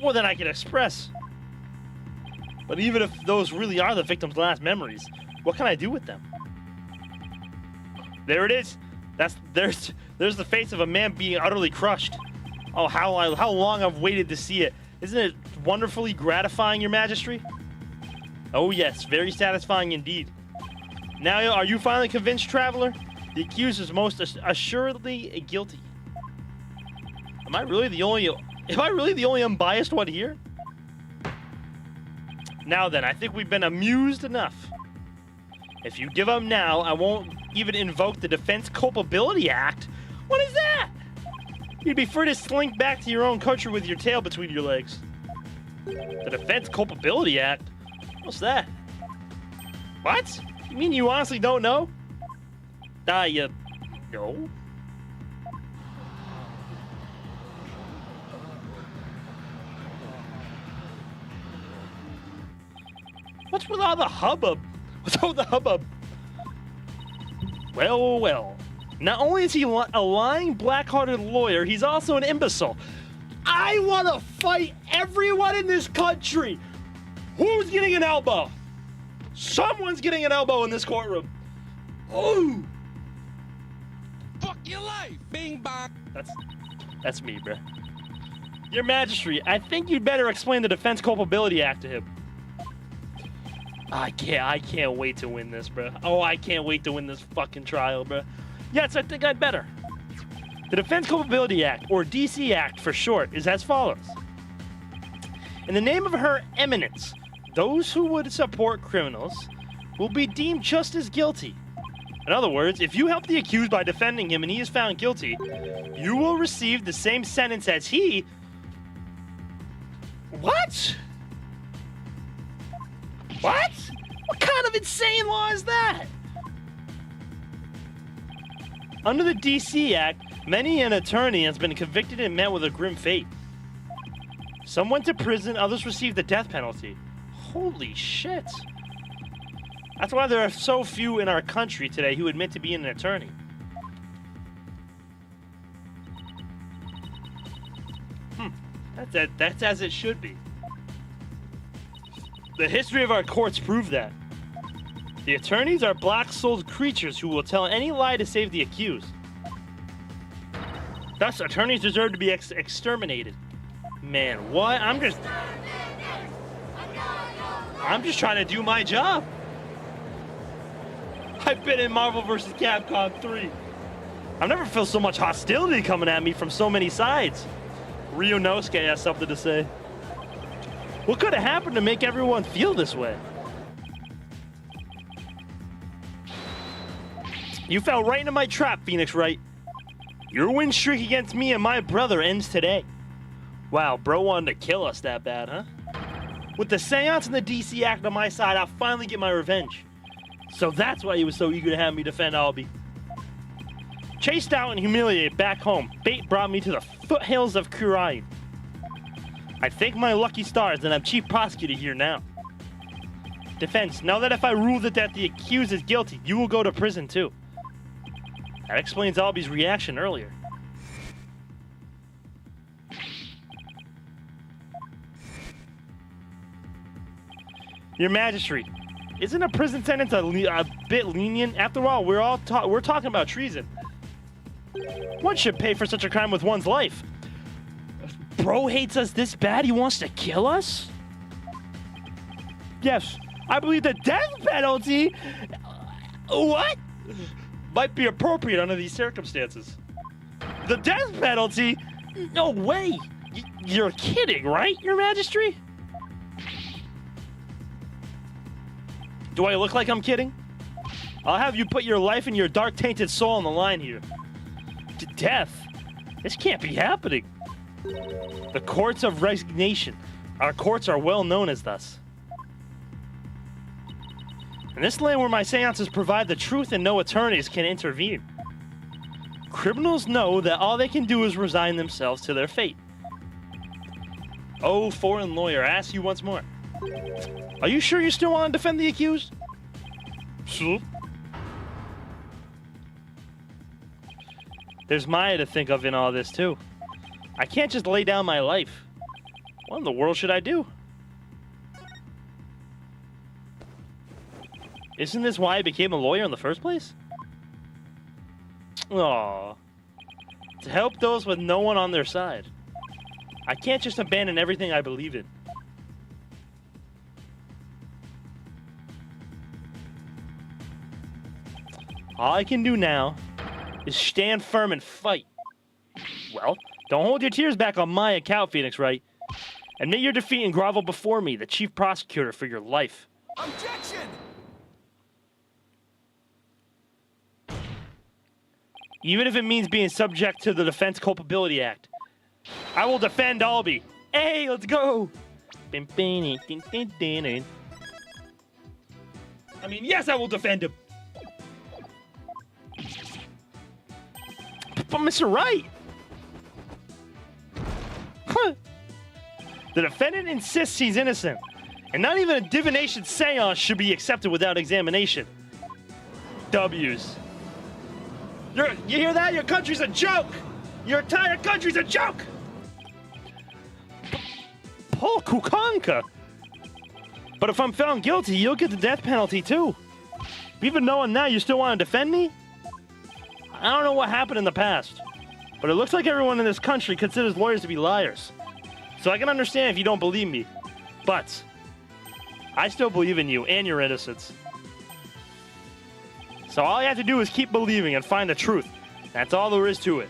More than I can express. But even if those really are the victim's last memories, what can I do with them? There it is. There's the face of a man being utterly crushed. Oh, how long I've waited to see it. Isn't it wonderfully gratifying, Your Majesty? Oh yes, very satisfying indeed. Now, are you finally convinced, traveler? The accused is most assuredly guilty. Am I really the only unbiased one here? Now then, I think we've been amused enough. If you give up now, I won't even invoke the Defense Culpability Act. What is that? You'd be free to slink back to your own country with your tail between your legs. The Defense Culpability Act? What's that? What? You mean you honestly don't know? You know? What's with all the hubbub? So the hubbub. Well, well, well. Not only is he a lying, black-hearted lawyer, he's also an imbecile. I want to fight everyone in this country. Who's getting an elbow? Someone's getting an elbow in this courtroom. Ooh. Fuck your life, bing bong. That's me, bruh. Your Majesty, I think you'd better explain the Defense Culpability Act to him. I can't wait to win this, bruh. Oh, I can't wait to win this fucking trial, bruh. Yes, I think I'd better. The Defense Culpability Act, or DC Act for short, is as follows. In the name of Her Eminence, those who would support criminals will be deemed just as guilty. In other words, if you help the accused by defending him and he is found guilty, you will receive the same sentence as he. What? What? What kind of insane law is that? Under the DC Act, many an attorney has been convicted and met with a grim fate. Some went to prison, others received the death penalty. Holy shit. That's why there are so few in our country today who admit to being an attorney. That's as it should be. The history of our courts prove that. The attorneys are black-souled creatures who will tell any lie to save the accused. Thus, attorneys deserve to be exterminated. Man, what? I'm just trying to do my job. I've been in Marvel vs. Capcom 3. I've never felt so much hostility coming at me from so many sides. Ryunosuke has something to say. What could have happened to make everyone feel this way? You fell right into my trap, Phoenix Wright. Your win streak against me and my brother ends today. Wow, bro wanted to kill us that bad, huh? With the Seance and the DC Act on my side, I'll finally get my revenge. So that's why he was so eager to have me defend Albie. Chased out and humiliated back home, fate brought me to the foothills of Kurain. I thank my lucky stars that I'm chief prosecutor here now. Defense, know that if I rule that the accused is guilty, you will go to prison too. That explains Albie's reaction earlier. Your Majesty, isn't a prison sentence a bit lenient? After all, we're talking about treason. One should pay for such a crime with one's life. Bro hates us this bad, he wants to kill us? Yes, I believe the death penalty. What? Might be appropriate under these circumstances. The death penalty? No way. You're kidding, right, Your Majesty? Do I look like I'm kidding? I'll have you put your life and your dark tainted soul on the line here. To death? This can't be happening. The courts of resignation. Our courts are well known as thus. In this land where my seances provide the truth and no attorneys can intervene, criminals know that all they can do is resign themselves to their fate. Oh, foreign lawyer, I ask you once more. Are you sure you still want to defend the accused? Sure. There's Maya to think of in all this, too. I can't just lay down my life. What in the world should I do? Isn't this why I became a lawyer in the first place? Aww. To help those with no one on their side. I can't just abandon everything I believe in. All I can do now is stand firm and fight. Well, don't hold your tears back on my account, Phoenix Wright. Admit your defeat and grovel before me, the chief prosecutor, for your life. Objection! Even if it means being subject to the Defense Culpability Act. I will defend Albie. Hey, let's go! I mean, yes, I will defend him. But Mr. Wright! Huh. The defendant insists he's innocent. And not even a divination seance should be accepted without examination. W's. You hear that? Your country's a joke! Your entire country's a joke! Paul Kukanka! But if I'm found guilty, you'll get the death penalty too. Even knowing that, you still want to defend me? I don't know what happened in the past, but it looks like everyone in this country considers lawyers to be liars. So I can understand if you don't believe me, but I still believe in you and your innocence. So all you have to do is keep believing and find the truth. That's all there is to it.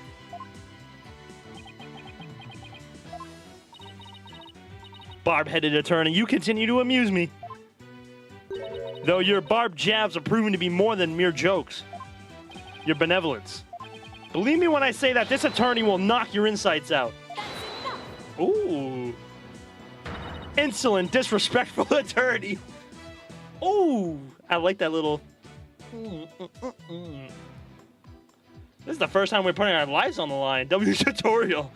Barb-headed attorney, you continue to amuse me. Though your barbed jabs are proven to be more than mere jokes. Your benevolence. Believe me when I say that this attorney will knock your insides out. Ooh. Insolent, disrespectful attorney. Ooh. I like that little... This is the first time we're putting our lives on the line. W tutorial.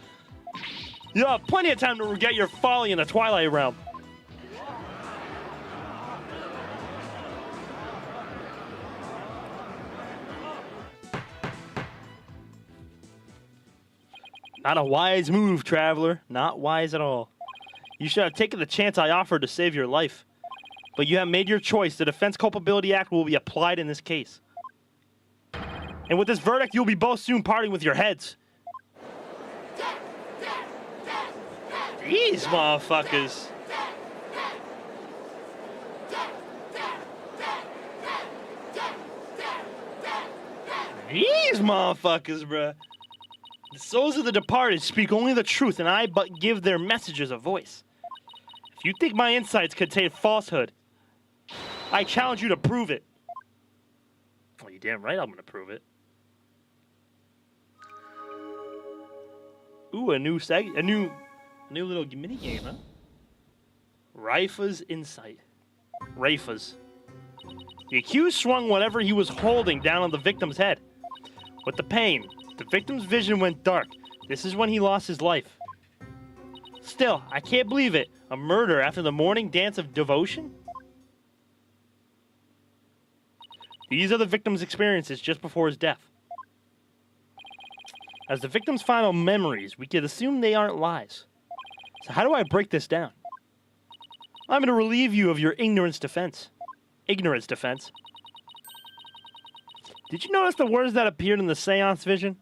You'll have plenty of time to regret your folly in the Twilight Realm. Not a wise move, traveler. Not wise at all. You should have taken the chance I offered to save your life. But you have made your choice. The Defense Culpability Act will be applied in this case. And with this verdict, you'll be both soon parting with your heads. These motherfuckers. These motherfuckers, bruh. The souls of the departed speak only the truth, and I but give their messages a voice. If you think my insights contain falsehood, I challenge you to prove it. Well, you damn right I'm gonna prove it. Ooh, a new little mini game, huh? Raifa's insight. Raifa's. The accused swung whatever he was holding down on the victim's head. With the pain, the victim's vision went dark. This is when he lost his life. Still, I can't believe it. A murder after the morning dance of devotion? These are the victim's experiences just before his death. As the victim's final memories, we can assume they aren't lies. So how do I break this down? I'm going to relieve you of your ignorance defense. Ignorance defense. Did you notice the words that appeared in the seance vision?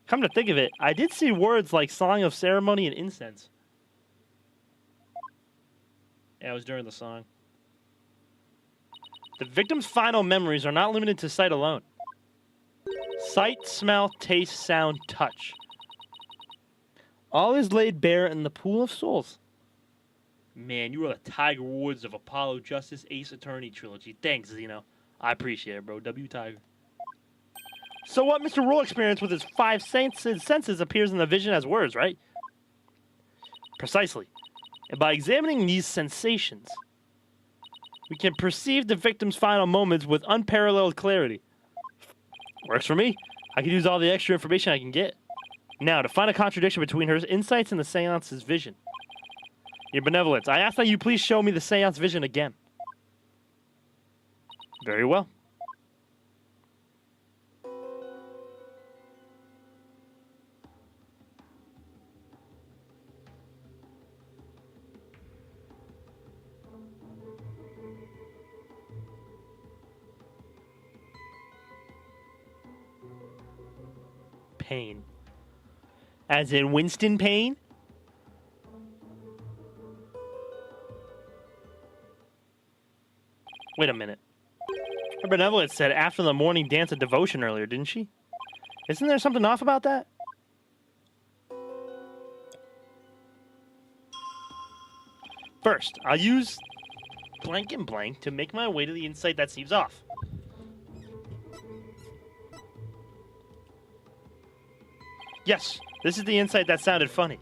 Come to think of it, I did see words like song of ceremony and incense. Yeah, it was during the song. The victim's final memories are not limited to sight alone. Sight, smell, taste, sound, touch. All is laid bare in the pool of souls. Man, you are the Tiger Woods of Apollo Justice Ace Attorney trilogy. Thanks, Zeno. I appreciate it, bro. W Tiger. So what Mr. Roll experienced with his five senses appears in the vision as words, right? Precisely. And by examining these sensations, we can perceive the victim's final moments with unparalleled clarity. Works for me. I can use all the extra information I can get. Now, to find a contradiction between her insights and the seance's vision. Your benevolence, I ask that you please show me the seance vision again. Very well. Pain. As in Winston Payne? Wait a minute. Her benevolence said after the morning dance of devotion earlier, didn't she? Isn't there something off about that? First, I'll use blank and blank to make my way to the insight that seems off. Yes, this is the insight that sounded funny.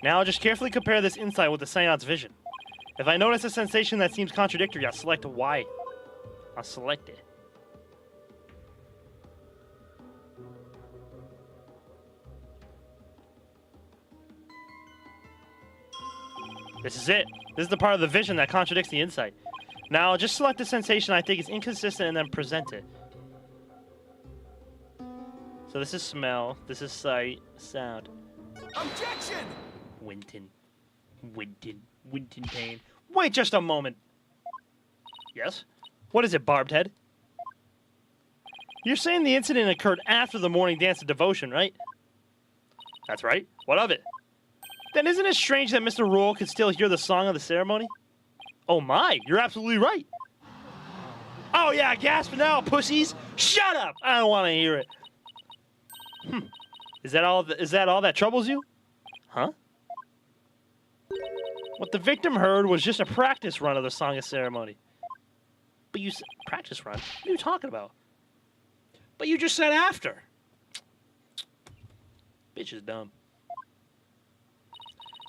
Now I'll just carefully compare this insight with the seance vision. If I notice a sensation that seems contradictory, I'll select Y. I'll select it. This is it. This is the part of the vision that contradicts the insight. Now, just select the sensation I think is inconsistent and then present it. So this is smell, this is sight, sound. Objection! Winton pain. Wait just a moment. Yes? What is it, Barbed Head? You're saying the incident occurred after the morning dance of devotion, right? That's right. What of it? Then isn't it strange that Mr. Royal could still hear the song of the ceremony? Oh my, you're absolutely right. Oh yeah, gasp now, pussies! Shut up! I don't want to hear it. Is that all that troubles you? Huh? What the victim heard was just a practice run of the Song of Ceremony. But you said practice run? What are you talking about? But you just said after. Bitch is dumb.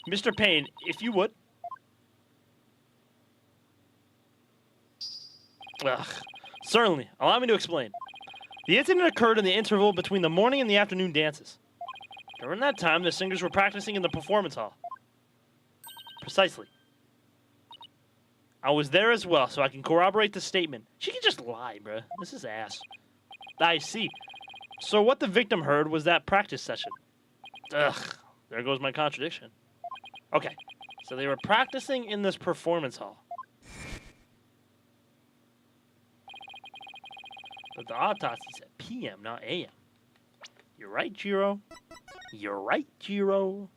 Mr. Payne, if you would. Ugh. Certainly. Allow me to explain. The incident occurred in the interval between the morning and the afternoon dances. During that time, the singers were practicing in the performance hall. Precisely. I was there as well, so I can corroborate the statement. She can just lie, bruh. This is ass. I see. So what the victim heard was that practice session. Ugh. There goes my contradiction. Okay. So they were practicing in this performance hall. But the autopsy said PM, not AM. You're right, Jiro. You're right, Jiro.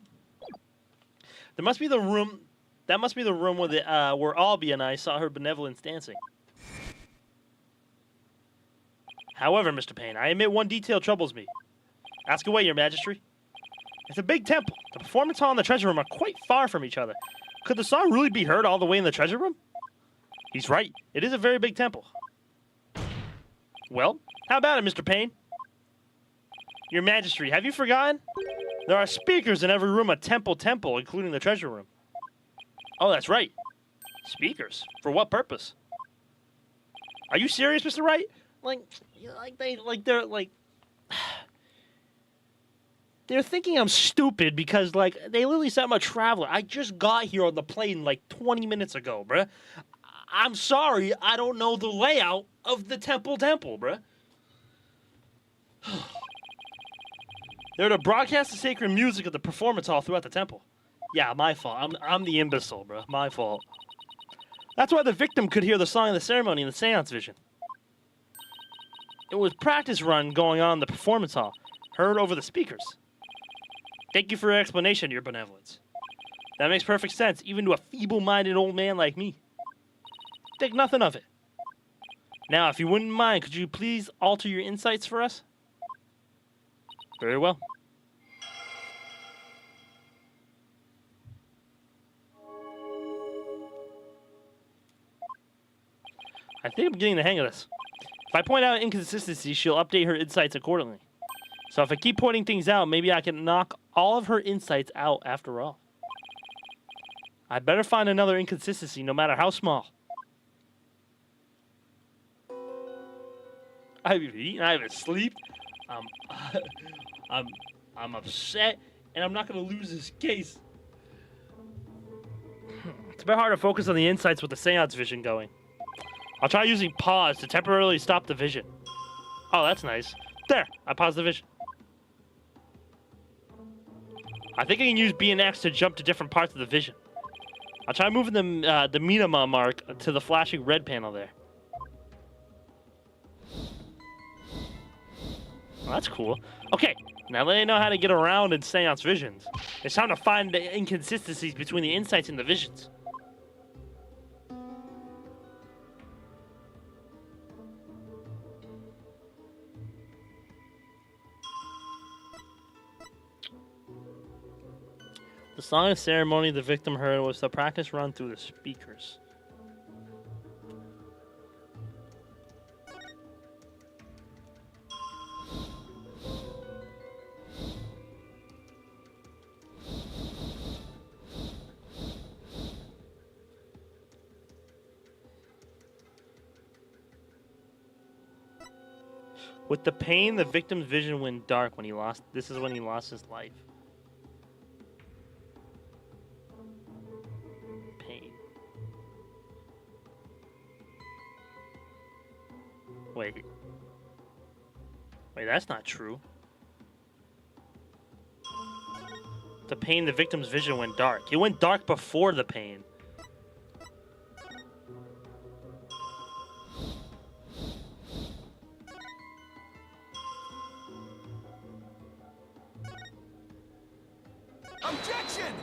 There must be the room. That must be the room where where Albie and I saw her benevolence dancing. However, Mr. Payne, I admit one detail troubles me. Ask away, Your Majesty. It's a big temple. The performance hall and the treasure room are quite far from each other. Could the song really be heard all the way in the treasure room? He's right. It is a very big temple. Well, how about it, Mr. Payne? Your Majesty, have you forgotten? There are speakers in every room at Temple, including the treasure room. Oh, that's right. Speakers? For what purpose? Are you serious, Mr. Wright? They're thinking I'm stupid because, they literally said I'm a traveler. I just got here on the plane 20 minutes ago, bruh. I'm sorry, I don't know the layout of the temple, bruh. They're to broadcast the sacred music of the performance hall throughout the temple. Yeah, my fault. I'm the imbecile, bruh. My fault. That's why the victim could hear the song of the ceremony in the seance vision. It was practice run going on in the performance hall, heard over the speakers. Thank you for your explanation, Your Benevolence. That makes perfect sense, even to a feeble-minded old man like me. Think nothing of it. Now, if you wouldn't mind, could you please alter your insights for us? Very well. I think I'm getting the hang of this. If I point out inconsistencies, she'll update her insights accordingly. So if I keep pointing things out, maybe I can knock all of her insights out after all. I'd better find another inconsistency, no matter how small. I haven't eaten, I haven't slept. I'm upset, and I'm not going to lose this case. It's a bit hard to focus on the insights with the seance vision going. I'll try using pause to temporarily stop the vision. Oh, that's nice. There, I paused the vision. I think I can use B and X to jump to different parts of the vision. I'll try moving the minima mark to the flashing red panel there. Well, that's cool. Okay, now that I know how to get around in seance visions, it's time to find the inconsistencies between the insights and the visions. The song of ceremony the victim heard was the practice run through the speakers. With the pain, the victim's vision went dark when he lost. This is when he lost his life. Wait. Wait, that's not true. The pain, the victim's vision went dark. It went dark before the pain. Objection!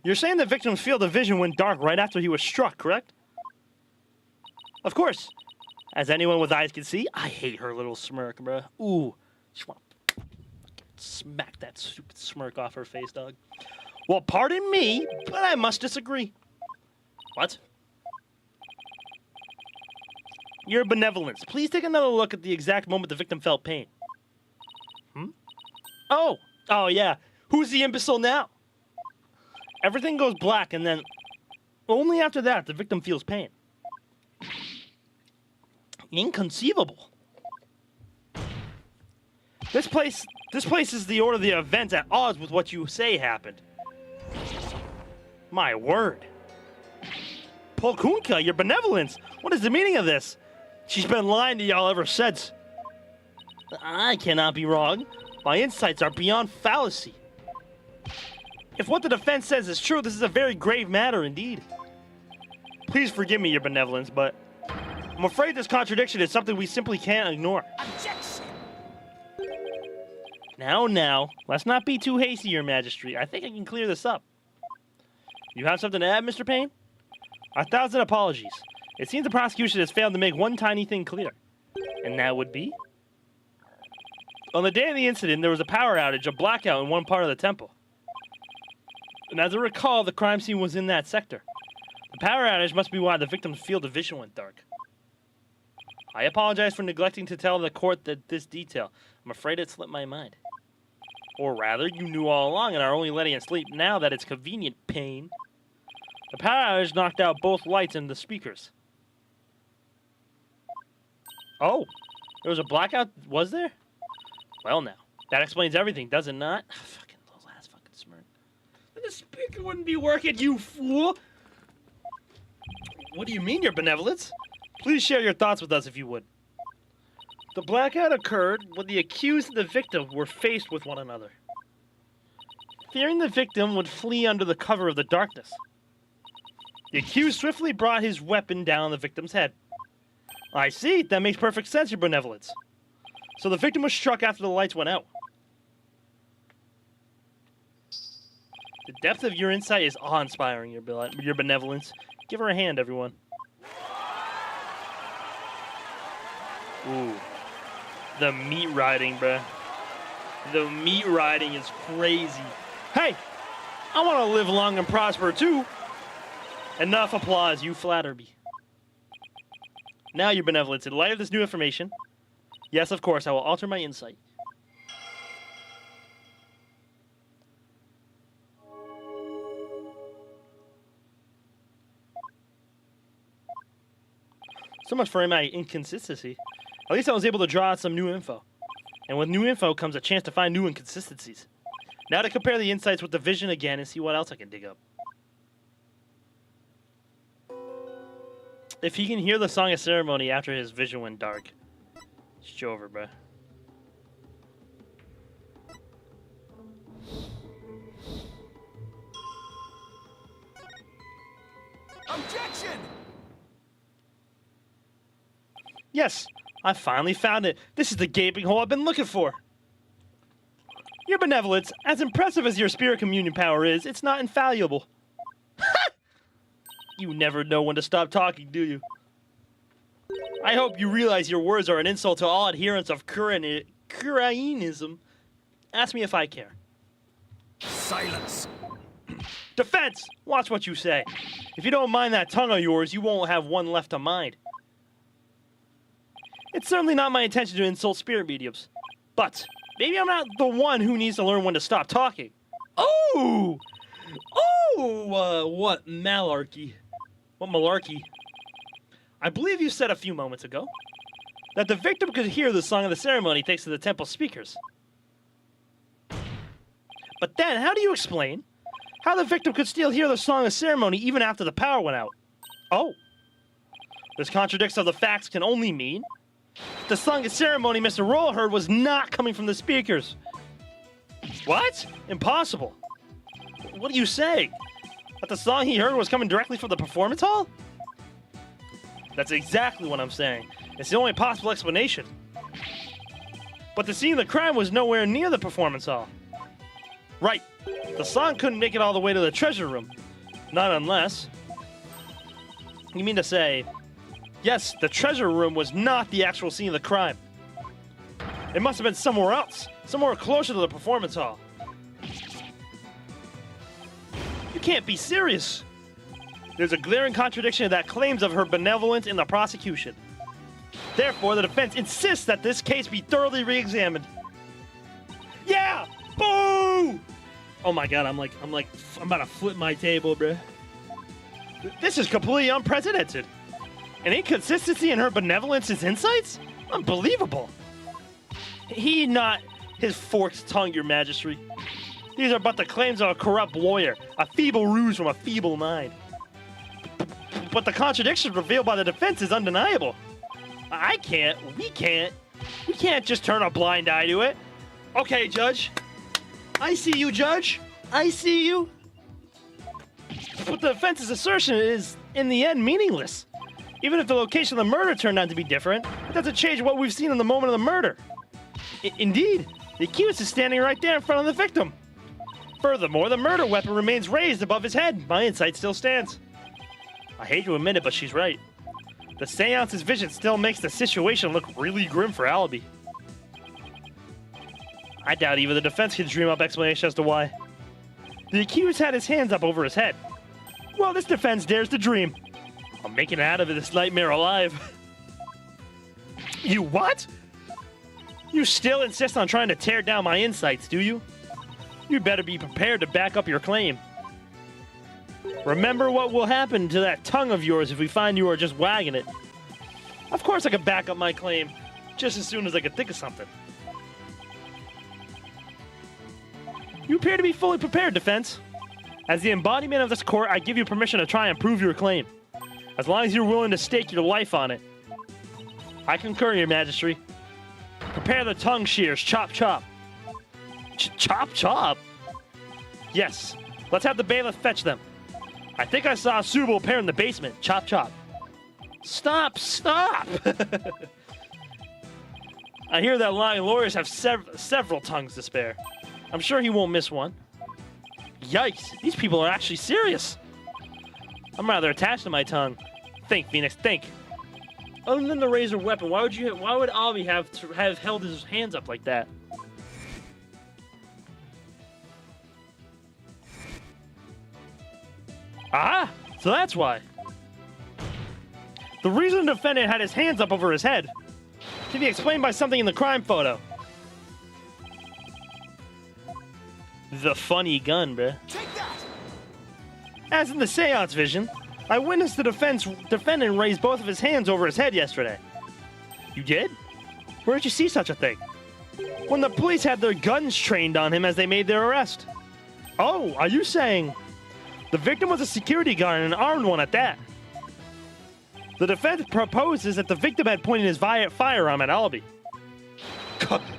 You're saying the victim's field of vision went dark right after he was struck, correct? Of course. As anyone with eyes can see, I hate her little smirk, bruh. Ooh. Just want to smack that stupid smirk off her face, dog. Well, pardon me, but I must disagree. What? Your benevolence. Please take another look at the exact moment the victim felt pain. Oh! Oh, yeah. Who's the imbecile now? Everything goes black, and then only after that the victim feels pain. Inconceivable. This place is the order of the events at odds with what you say happened. My word. Polkunka, your benevolence. What is the meaning of this? She's been lying to y'all ever since. I cannot be wrong. My insights are beyond fallacy. If what the defense says is true, this is a very grave matter indeed. Please forgive me, your benevolence, but I'm afraid this contradiction is something we simply can't ignore. Objection! Now, let's not be too hasty, your majesty. I think I can clear this up. You have something to add, Mr. Payne? 1,000 apologies. It seems the prosecution has failed to make one tiny thing clear. And that would be? On the day of the incident, there was a power outage, a blackout in one part of the temple. And as I recall, the crime scene was in that sector. The power outage must be why the victim's field of vision went dark. I apologize for neglecting to tell the court this detail. I'm afraid it slipped my mind. Or rather, you knew all along and are only letting it sleep now that it's convenient, Payne. The power outage knocked out both lights and the speakers. Oh, there was a blackout, was there? Well now, that explains everything, does it not? Fucking little ass fucking smirk. The speaker wouldn't be working, you fool! What do you mean, your benevolence? Please share your thoughts with us if you would. The blackout occurred when the accused and the victim were faced with one another. Fearing the victim would flee under the cover of the darkness, the accused swiftly brought his weapon down on the victim's head. I see, that makes perfect sense, your benevolence. So the victim was struck after the lights went out. The depth of your insight is awe-inspiring, your benevolence. Give her a hand, everyone. Ooh. The meat riding, bruh. The meat riding is crazy. Hey! I want to live long and prosper, too. Enough applause, you flatter me. Now, your benevolence, in light of this new information, yes, of course, I will alter my insight. So much for my inconsistency. At least I was able to draw out some new info. And with new info comes a chance to find new inconsistencies. Now to compare the insights with the vision again and see what else I can dig up. If he can hear the Song of Ceremony after his vision went dark. It's over, bruh. Objection! Yes, I finally found it. This is the gaping hole I've been looking for. Your benevolence, as impressive as your spirit communion power is, it's not infallible. You never know when to stop talking, do you? I hope you realize your words are an insult to all adherents of Kuraism. Ask me if I care. Silence! Defense! Watch what you say. If you don't mind that tongue of yours, you won't have one left to mind. It's certainly not my intention to insult spirit mediums. But maybe I'm not the one who needs to learn when to stop talking. Oh! Oh, what malarkey. What malarkey. I believe you said a few moments ago that the victim could hear the Song of the Ceremony thanks to the temple speakers. But then, how do you explain how the victim could still hear the Song of Ceremony even after the power went out? Oh. This contradicts how the facts can only mean the song and ceremony Mr. Roll heard was not coming from the speakers. What? Impossible. What are you saying? That the song he heard was coming directly from the performance hall? That's exactly what I'm saying. It's the only possible explanation. But the scene of the crime was nowhere near the performance hall. Right. The song couldn't make it all the way to the treasure room. Not unless... You mean to say... Yes, the treasure room was not the actual scene of the crime. It must have been somewhere else. Somewhere closer to the performance hall. You can't be serious. There's a glaring contradiction in that claims of her benevolence in the prosecution. Therefore, the defense insists that this case be thoroughly re-examined. Yeah! Boo! Oh my god, I'm about to flip my table, bruh. This is completely unprecedented. An inconsistency in her benevolence's insights? Unbelievable. Heed not his forked tongue, your majesty. These are but the claims of a corrupt lawyer, a feeble ruse from a feeble mind. But the contradiction revealed by the defense is undeniable. We can't just turn a blind eye to it. Okay, Judge. I see you, Judge. I see you. But the defense's assertion is, in the end, meaningless. Even if the location of the murder turned out to be different, it doesn't change what we've seen in the moment of the murder. Indeed, the accused is standing right there in front of the victim. Furthermore, the murder weapon remains raised above his head. My insight still stands. I hate to admit it, but she's right. The seance's vision still makes the situation look really grim for Alibi. I doubt even the defense can dream up explanation as to why. The accused had his hands up over his head. Well, this defense dares to dream. I'm making it out of this nightmare alive. You what? You still insist on trying to tear down my insights, do you? You better be prepared to back up your claim. Remember what will happen to that tongue of yours if we find you are just wagging it. Of course I can back up my claim just as soon as I can think of something. You appear to be fully prepared, defense. As the embodiment of this court, I give you permission to try and prove your claim. As long as you're willing to stake your life on it. I concur, your majesty. Prepare the tongue shears. Chop, chop. Chop, chop? Yes. Let's have the bailiff fetch them. I think I saw a suitable pair in the basement. Chop, chop. Stop, stop! I hear that lying lawyers have several tongues to spare. I'm sure he won't miss one. Yikes, these people are actually serious. I'm rather attached to my tongue. Think, Phoenix, think. Other than the razor weapon, why would Albie have held his hands up like that? Ah, so that's why. The reason the defendant had his hands up over his head can be explained by something in the crime photo. The funny gun, bruh. Take that! As in the seance vision, I witnessed the defendant raise both of his hands over his head yesterday. You did? Where did you see such a thing? When the police had their guns trained on him as they made their arrest. Oh, are you saying the victim was a security guard and an armed one at that? The defense proposes that the victim had pointed his firearm at Albie.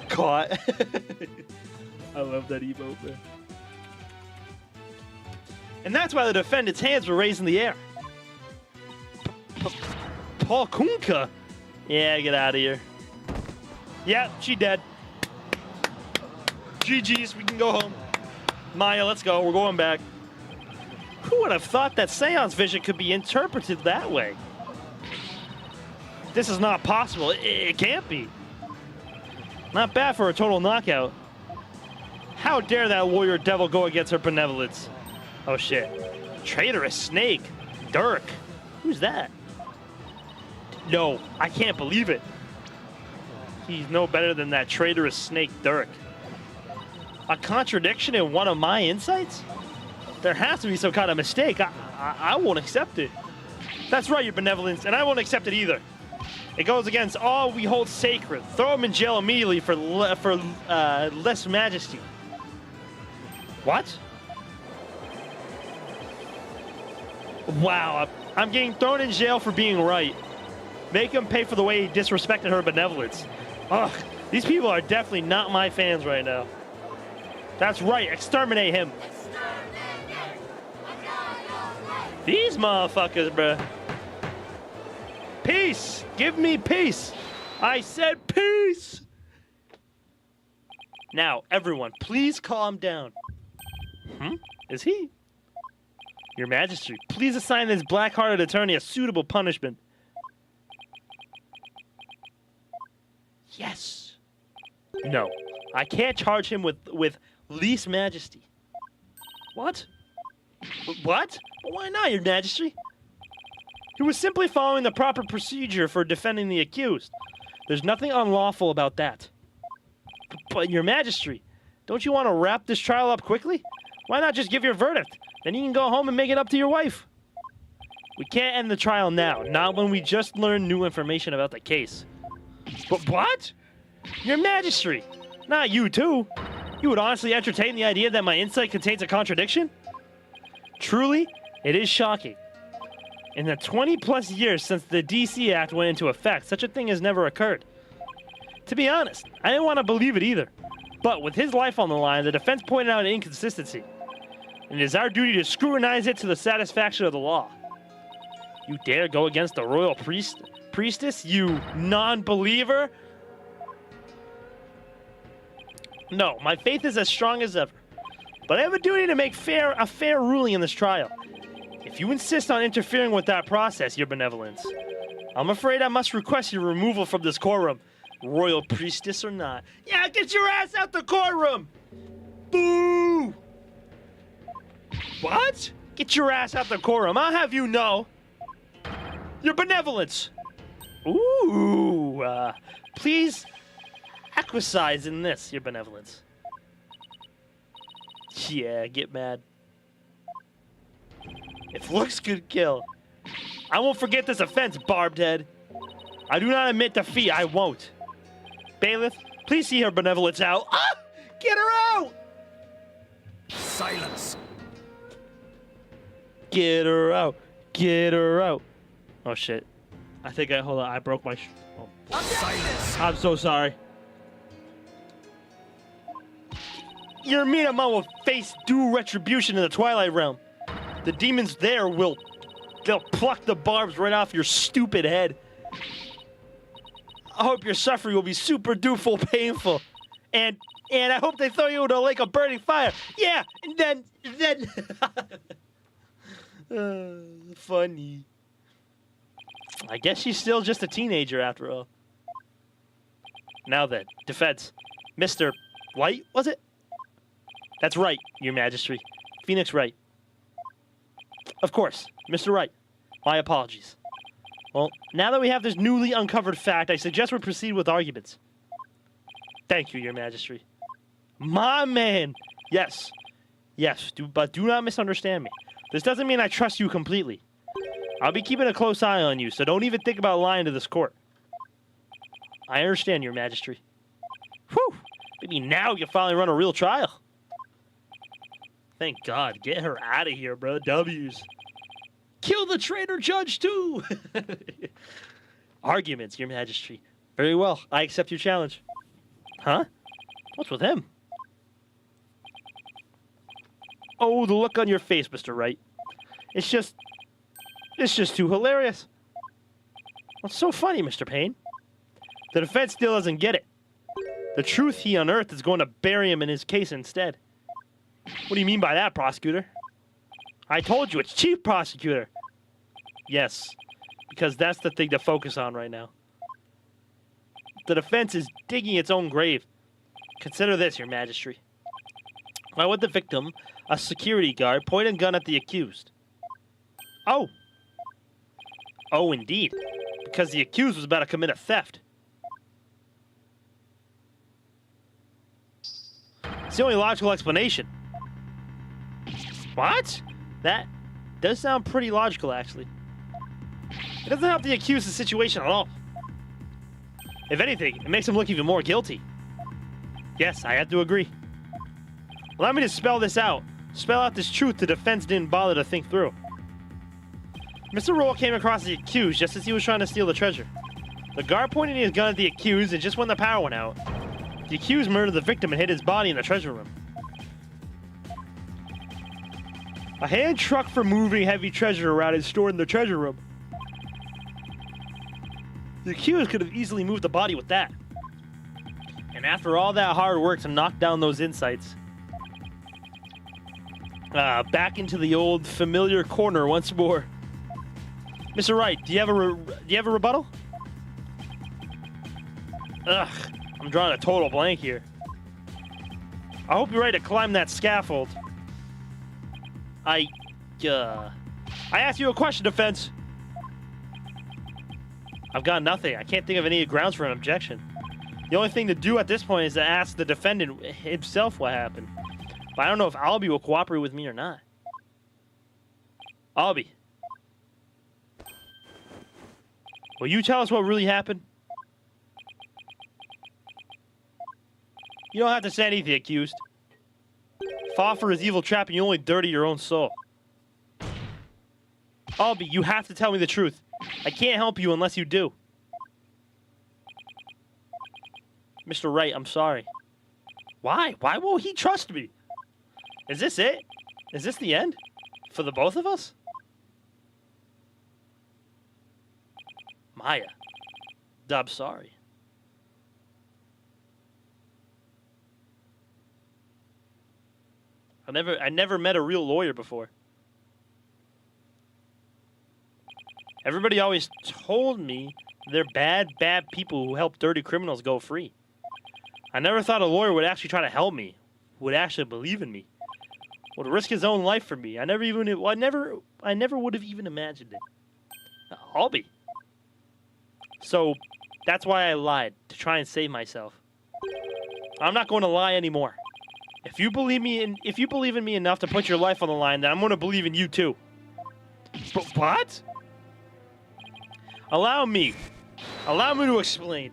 Caught. I love that emote, man. And that's why the defendant's hands were raised in the air. Paul Kunka? Yeah, get out of here. Yeah, she dead. GG's, we can go home. Maya, let's go. We're going back. Who would have thought that seance vision could be interpreted that way? This is not possible. It can't be. Not bad for a total knockout. How dare that warrior devil go against her benevolence? Oh shit. Traitorous snake. Dirk. Who's that? No, I can't believe it. He's no better than that traitorous snake Dirk. A contradiction in one of my insights? There has to be some kind of mistake. I won't accept it. That's right, your benevolence, and I won't accept it either. It goes against all we hold sacred. Throw him in jail immediately for less majesty. What? Wow, I'm getting thrown in jail for being right. Make him pay for the way he disrespected her benevolence. Ugh, these people are definitely not my fans right now. That's right, exterminate him. These motherfuckers, bruh. Peace! Give me peace! I said peace! Now, everyone, please calm down. Is he? Your Majesty, please assign this black-hearted attorney a suitable punishment. Yes. No, I can't charge him with lese majesty. What? What? Why not, Your Majesty? He was simply following the proper procedure for defending the accused. There's nothing unlawful about that. But Your Majesty, don't you want to wrap this trial up quickly? Why not just give your verdict? Then you can go home and make it up to your wife. We can't end the trial now, not when we just learned new information about the case. But what? Your Majesty, not you too. You would honestly entertain the idea that my insight contains a contradiction? Truly, it is shocking. In the 20-plus years since the DC Act went into effect, such a thing has never occurred. To be honest, I didn't want to believe it either. But with his life on the line, the defense pointed out an inconsistency. And it is our duty to scrutinize it to the satisfaction of the law. You dare go against the royal priestess, you non-believer? No, my faith is as strong as ever. But I have a duty to make a fair ruling in this trial. If you insist on interfering with that process, Your Benevolence, I'm afraid I must request your removal from this courtroom, royal priestess or not. Yeah, get your ass out the courtroom! Boo! What? Get your ass out the courtroom. I'll have you know. Your Benevolence. Ooh, please acquiesce in this, Your Benevolence. Yeah, get mad. If looks could kill, I won't forget this offense, barbed head. I do not admit defeat. I won't. Bailiff, please see Her Benevolence out. Ah! Get her out! Silence. Get her out. Get her out. Oh, shit. I think hold on. I broke my... Oh. Silence. I'm so sorry. Your Minamon will face due retribution in the Twilight Realm. The demons there they'll pluck the barbs right off your stupid head. I hope your suffering will be super duper painful. And I hope they throw you into a lake of burning fire. Yeah, and then funny. I guess she's still just a teenager after all. Now then, defense. Mr. White, was it? That's right, Your Majesty. Phoenix Wright. Of course, Mr. Wright. My apologies. Well, now that we have this newly uncovered fact, I suggest we proceed with arguments. Thank you, Your Majesty. My man! Yes. Yes, but do not misunderstand me. This doesn't mean I trust you completely. I'll be keeping a close eye on you, so don't even think about lying to this court. I understand, Your Majesty. Whew! Maybe now you'll finally run a real trial. Thank God. Get her out of here, bro. W's. Kill the traitor judge, too! Arguments, Your Majesty. Very well. I accept your challenge. Huh? What's with him? Oh, the look on your face, Mr. Wright. It's just too hilarious. What's so funny, Mr. Payne? The defense still doesn't get it. The truth he unearthed is going to bury him in his case instead. What do you mean by that, prosecutor? I told you, it's Chief Prosecutor. Yes, because that's the thing to focus on right now. The defense is digging its own grave. Consider this, Your Majesty. Why would the victim, a security guard, point a gun at the accused? Oh. Oh, indeed. Because the accused was about to commit a theft. It's the only logical explanation. What? That does sound pretty logical, actually. It doesn't help the accused's situation at all. If anything, it makes him look even more guilty. Yes, I have to agree. Allow me to spell this out. Spell out this truth the defense didn't bother to think through. Mr. Roll came across the accused just as he was trying to steal the treasure. The guard pointed his gun at the accused, and just when the power went out, the accused murdered the victim and hid his body in the treasure room. A hand truck for moving heavy treasure around is stored in the treasure room. The accused could have easily moved the body with that. And after all that hard work to knock down those insights, back into the old familiar corner once more. Mr. Wright, do you have a rebuttal? Ugh, I'm drawing a total blank here. I hope you're ready to climb that scaffold. I asked you a question, defense. I've got nothing. I can't think of any grounds for an objection. The only thing to do at this point is to ask the defendant himself what happened. But I don't know if Albie will cooperate with me or not. Albie, will you tell us what really happened? You don't have to say anything, accused. Fall for his evil trap and you only dirty your own soul. Albie, you have to tell me the truth. I can't help you unless you do. Mr. Wright, I'm sorry. Why? Why won't he trust me? Is this it? Is this the end? For the both of us? Maya. I'm sorry. I never met a real lawyer before. Everybody always told me they're bad people who help dirty criminals go free. I never thought a lawyer would actually try to help me, would actually believe in me, would risk his own life for me. I never would have even imagined it. Albie. So that's why I lied, to try and save myself. I'm not going to lie anymore. If you believe in me enough to put your life on the line, then I'm going to believe in you too. But what? Allow me to explain.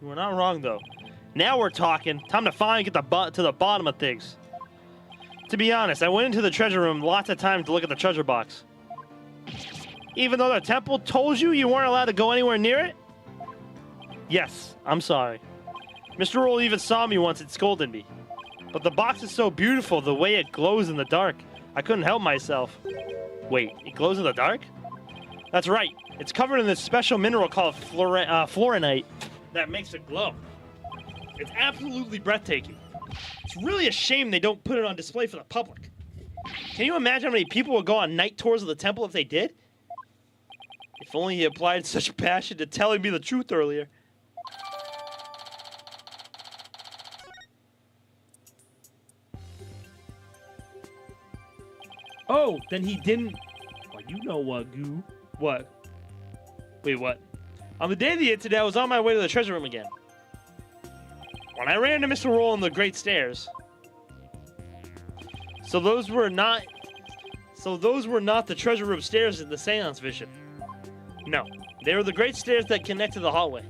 You were not wrong, though. Now we're talking. Time to finally get to the bottom of things. To be honest, I went into the treasure room lots of times to look at the treasure box. Even though the temple told you weren't allowed to go anywhere near it? Yes, I'm sorry. Mr. Roll even saw me once and scolded me. But the box is so beautiful, the way it glows in the dark. I couldn't help myself. Wait, it glows in the dark? That's right. It's covered in this special mineral called fluorinite that makes it glow. It's absolutely breathtaking. It's really a shame they don't put it on display for the public. Can you imagine how many people would go on night tours of the temple if they did? If only he applied such passion to telling me the truth earlier. Oh, then he didn't... Well, you know what, Goo. What? Wait, what? On the day of the incident, I was on my way to the treasure room again. When I ran into Mr. Roll on the Great Stairs... So those were not the treasure room stairs in the seance vision. No, they were the great stairs that connect to the hallway.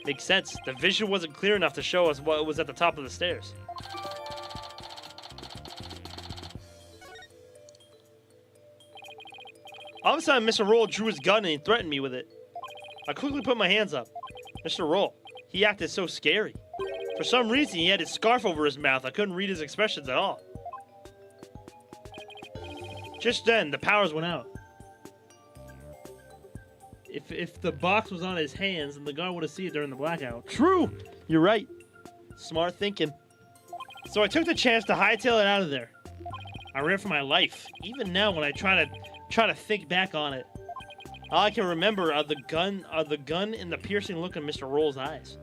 Makes sense. The vision wasn't clear enough to show us what was at the top of the stairs. All of a sudden, Mr. Roll drew his gun and he threatened me with it. I quickly put my hands up. Mr. Roll, he acted so scary. For some reason, he had his scarf over his mouth. I couldn't read his expressions at all. Just then, the powers went out. If the box was on his hands, then the guard would have seen it during the blackout. True! You're right. Smart thinking. So I took the chance to hightail it out of there. I ran for my life. Even now, when I try to think back on it, all I can remember are the gun and the piercing look in Mr. Roll's eyes.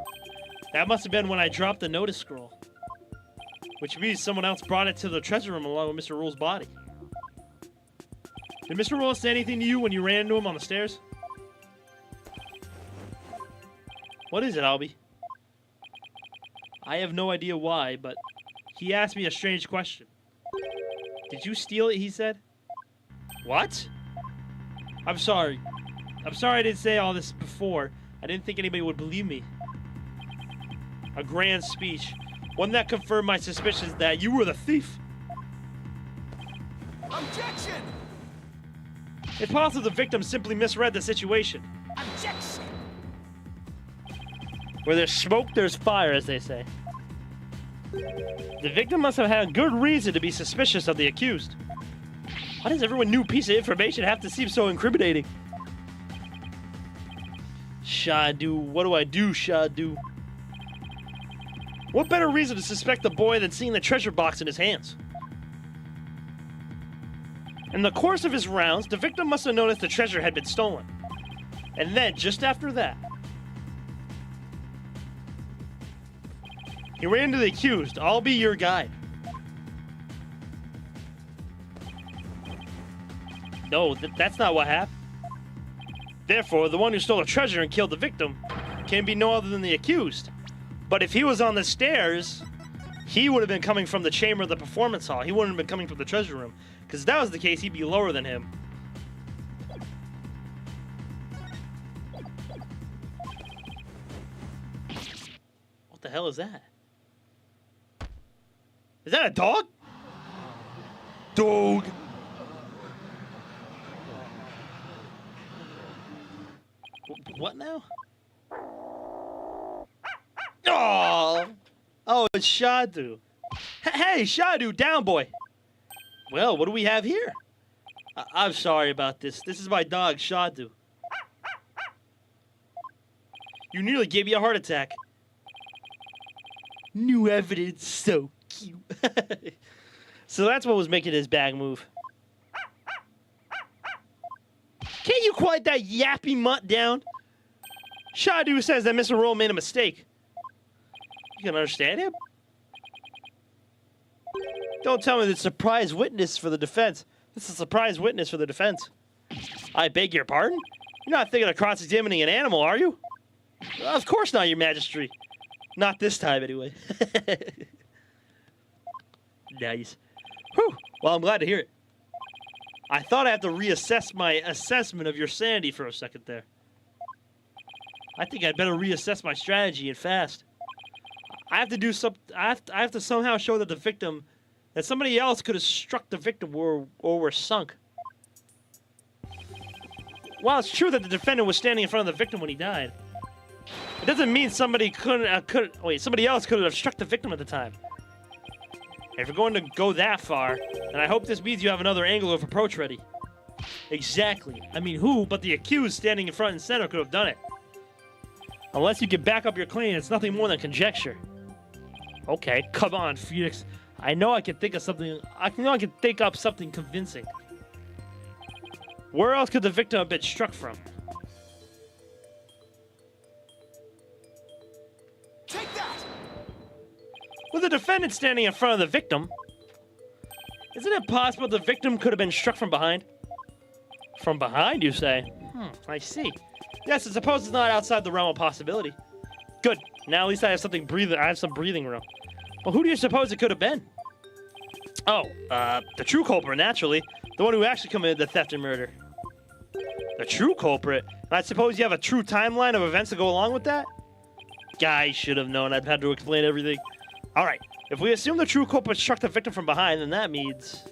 That must have been when I dropped the notice scroll. Which means someone else brought it to the treasure room along with Mr. Roll's body. Did Mr. Roll say anything to you when you ran into him on the stairs? What is it, Albie? I have no idea why, but he asked me a strange question. Did you steal it, he said? What? I'm sorry. I'm sorry I didn't say all this before. I didn't think anybody would believe me. A grand speech. One that confirmed my suspicions that you were the thief. Objection! It's possible the victim simply misread the situation. Objection! Where there's smoke, there's fire, as they say. The victim must have had good reason to be suspicious of the accused. Why does every new piece of information have to seem so incriminating? Shadu, what do I do, Shadu? What better reason to suspect the boy than seeing the treasure box in his hands? In the course of his rounds, the victim must have noticed the treasure had been stolen. And then, just after that, he ran into the accused. I'll be your guide. No, that's not what happened. Therefore, the one who stole the treasure and killed the victim can be no other than the accused. But if he was on the stairs, he would have been coming from the chamber of the performance hall. He wouldn't have been coming from the treasure room. Because if that was the case, he'd be lower than him. What the hell is that? Is that a dog? Dog. What now? Oh, it's Shadu. Hey, Shadu, down boy. Well, what do we have here? I'm sorry about this. This is my dog, Shadu. You nearly gave me a heart attack. New evidence, so cute. So that's what was making his bag move. Can't you quiet that yappy mutt down? Shadu says that Mr. Roll made a mistake. You can understand him? Don't tell me the surprise witness for the defense. This is a surprise witness for the defense. I beg your pardon? You're not thinking of cross-examining an animal, are you? Of course not, Your Majesty. Not this time, anyway. Nice. Whew. Well, I'm glad to hear it. I thought I had to reassess my assessment of your sanity for a second there. I think I'd better reassess my strategy and fast. I have to do some. I have to somehow show that the victim, that somebody else could have struck the victim or were sunk. While it's true that the defendant was standing in front of the victim when he died, it doesn't mean somebody somebody else could have struck the victim at the time. If you're going to go that far, then I hope this means you have another angle of approach ready. Exactly. I mean, who but the accused standing in front and center could have done it? Unless you can back up your claim, it's nothing more than conjecture. Okay, come on, Phoenix. I know I can think of something. I can think up something convincing. Where else could the victim have been struck from? Take that! With the defendant standing in front of the victim, isn't it possible the victim could have been struck from behind? From behind, you say? I see. Yes, I suppose it's not outside the realm of possibility. Good. Now at least I have something breathing. I have some breathing room. Well, who do you suppose it could have been? Oh, the true culprit, naturally. The one who actually committed the theft and murder. The true culprit? And I suppose you have a true timeline of events to go along with that? Guy should have known I'd had to explain everything. Alright, if we assume the true culprit struck the victim from behind, then that means...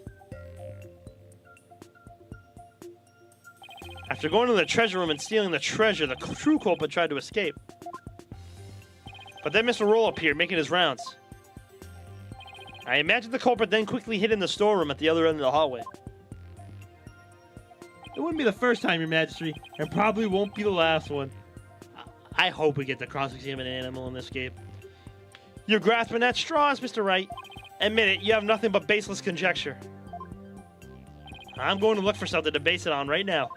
After going to the treasure room and stealing the treasure, the true culprit tried to escape. But then Mr. Roll appeared, making his rounds. I imagine the culprit then quickly hid in the storeroom at the other end of the hallway. It wouldn't be the first time, Your Majesty, and probably won't be the last one. I hope we get to cross-examine an animal in this game. You're grasping at straws, Mr. Wright. Admit it, you have nothing but baseless conjecture. I'm going to look for something to base it on right now.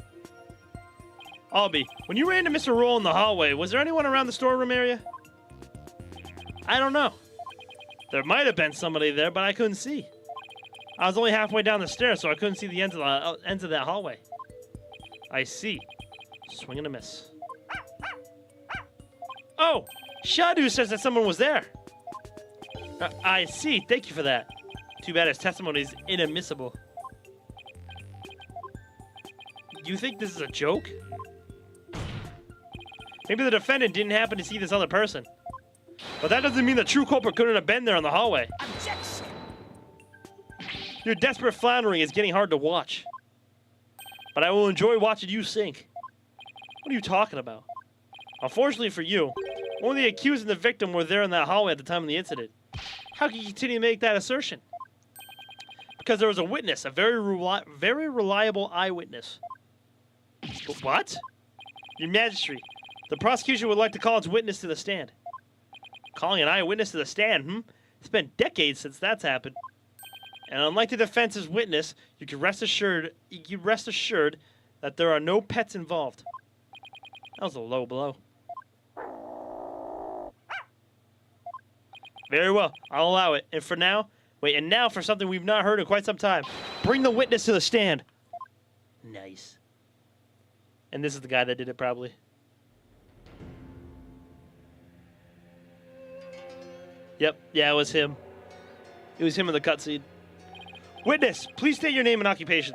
Albie, when you ran into Mr. Roll in the hallway, was there anyone around the storeroom area? I don't know. There might have been somebody there, but I couldn't see. I was only halfway down the stairs, so I couldn't see the ends of that hallway. I see. Swing and a miss. Oh! Shadu says that someone was there. I see. Thank you for that. Too bad his testimony is inadmissible. Do you think this is a joke? Maybe the defendant didn't happen to see this other person. But that doesn't mean the true culprit couldn't have been there in the hallway. Objection! Your desperate floundering is getting hard to watch. but I will enjoy watching you sink. What are you talking about? Unfortunately for you, only the accused and the victim were there in that hallway at the time of the incident. How can you continue to make that assertion? Because there was a witness, a very reliable eyewitness. But what? Your Majesty, the prosecution would like to call its witness to the stand. Calling an eyewitness to the stand, It's been decades since that's happened. And unlike the defense's witness, you can rest assured that there are no pets involved. That was a low blow. Very well, I'll allow it. And for now, and now for something we've not heard in quite some time. Bring the witness to the stand. Nice. And this is the guy that did it, probably. Yep, yeah, it was him. It was him in the cutscene. Witness, please state your name and occupation.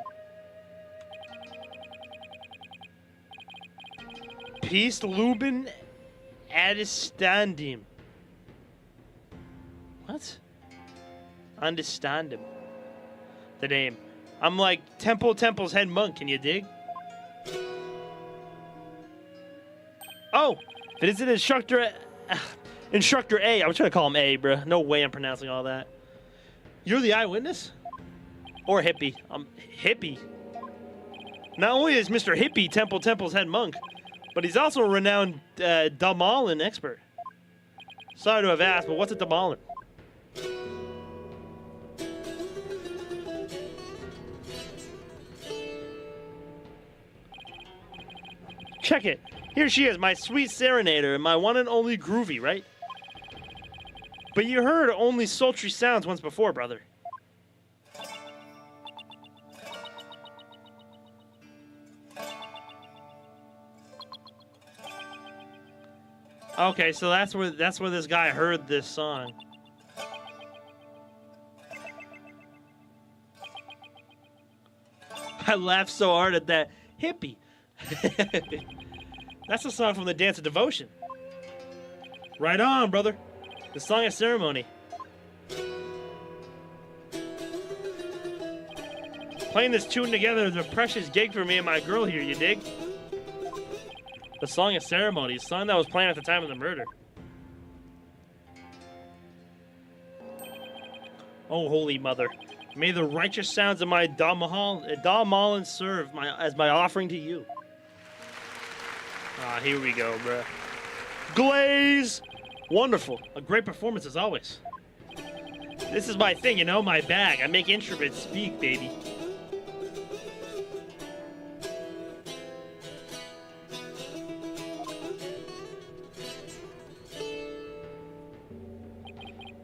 Peace Lubin Adistandim. What? Understand him. The name. I'm like Temple's head monk, can you dig? Oh, it is an instructor. Instructor A. I was trying to call him A, bruh. No way I'm pronouncing all that. You're the eyewitness? Or hippie. Hippie. Not only is Mr. Hippie Temple's head monk, but he's also a renowned Damalan expert. Sorry to have asked, but what's a Damalan? Check it. Here she is, my sweet serenader and my one and only Groovy, right? But you heard only sultry sounds once before, brother. Okay, so that's where this guy heard this song. I laughed so hard at that. Hippie. That's a song from the Dance of Devotion. Right on, brother. The Song of Ceremony. Playing this tune together is a precious gig for me and my girl here, you dig? The Song of Ceremony, a song that was playing at the time of the murder. Oh, Holy Mother. May the righteous sounds of my Damalan serve as my offering to you. Ah, here we go, bruh. Glaze! Wonderful. A great performance as always. This is my thing, you know, my bag. I make instruments speak, baby.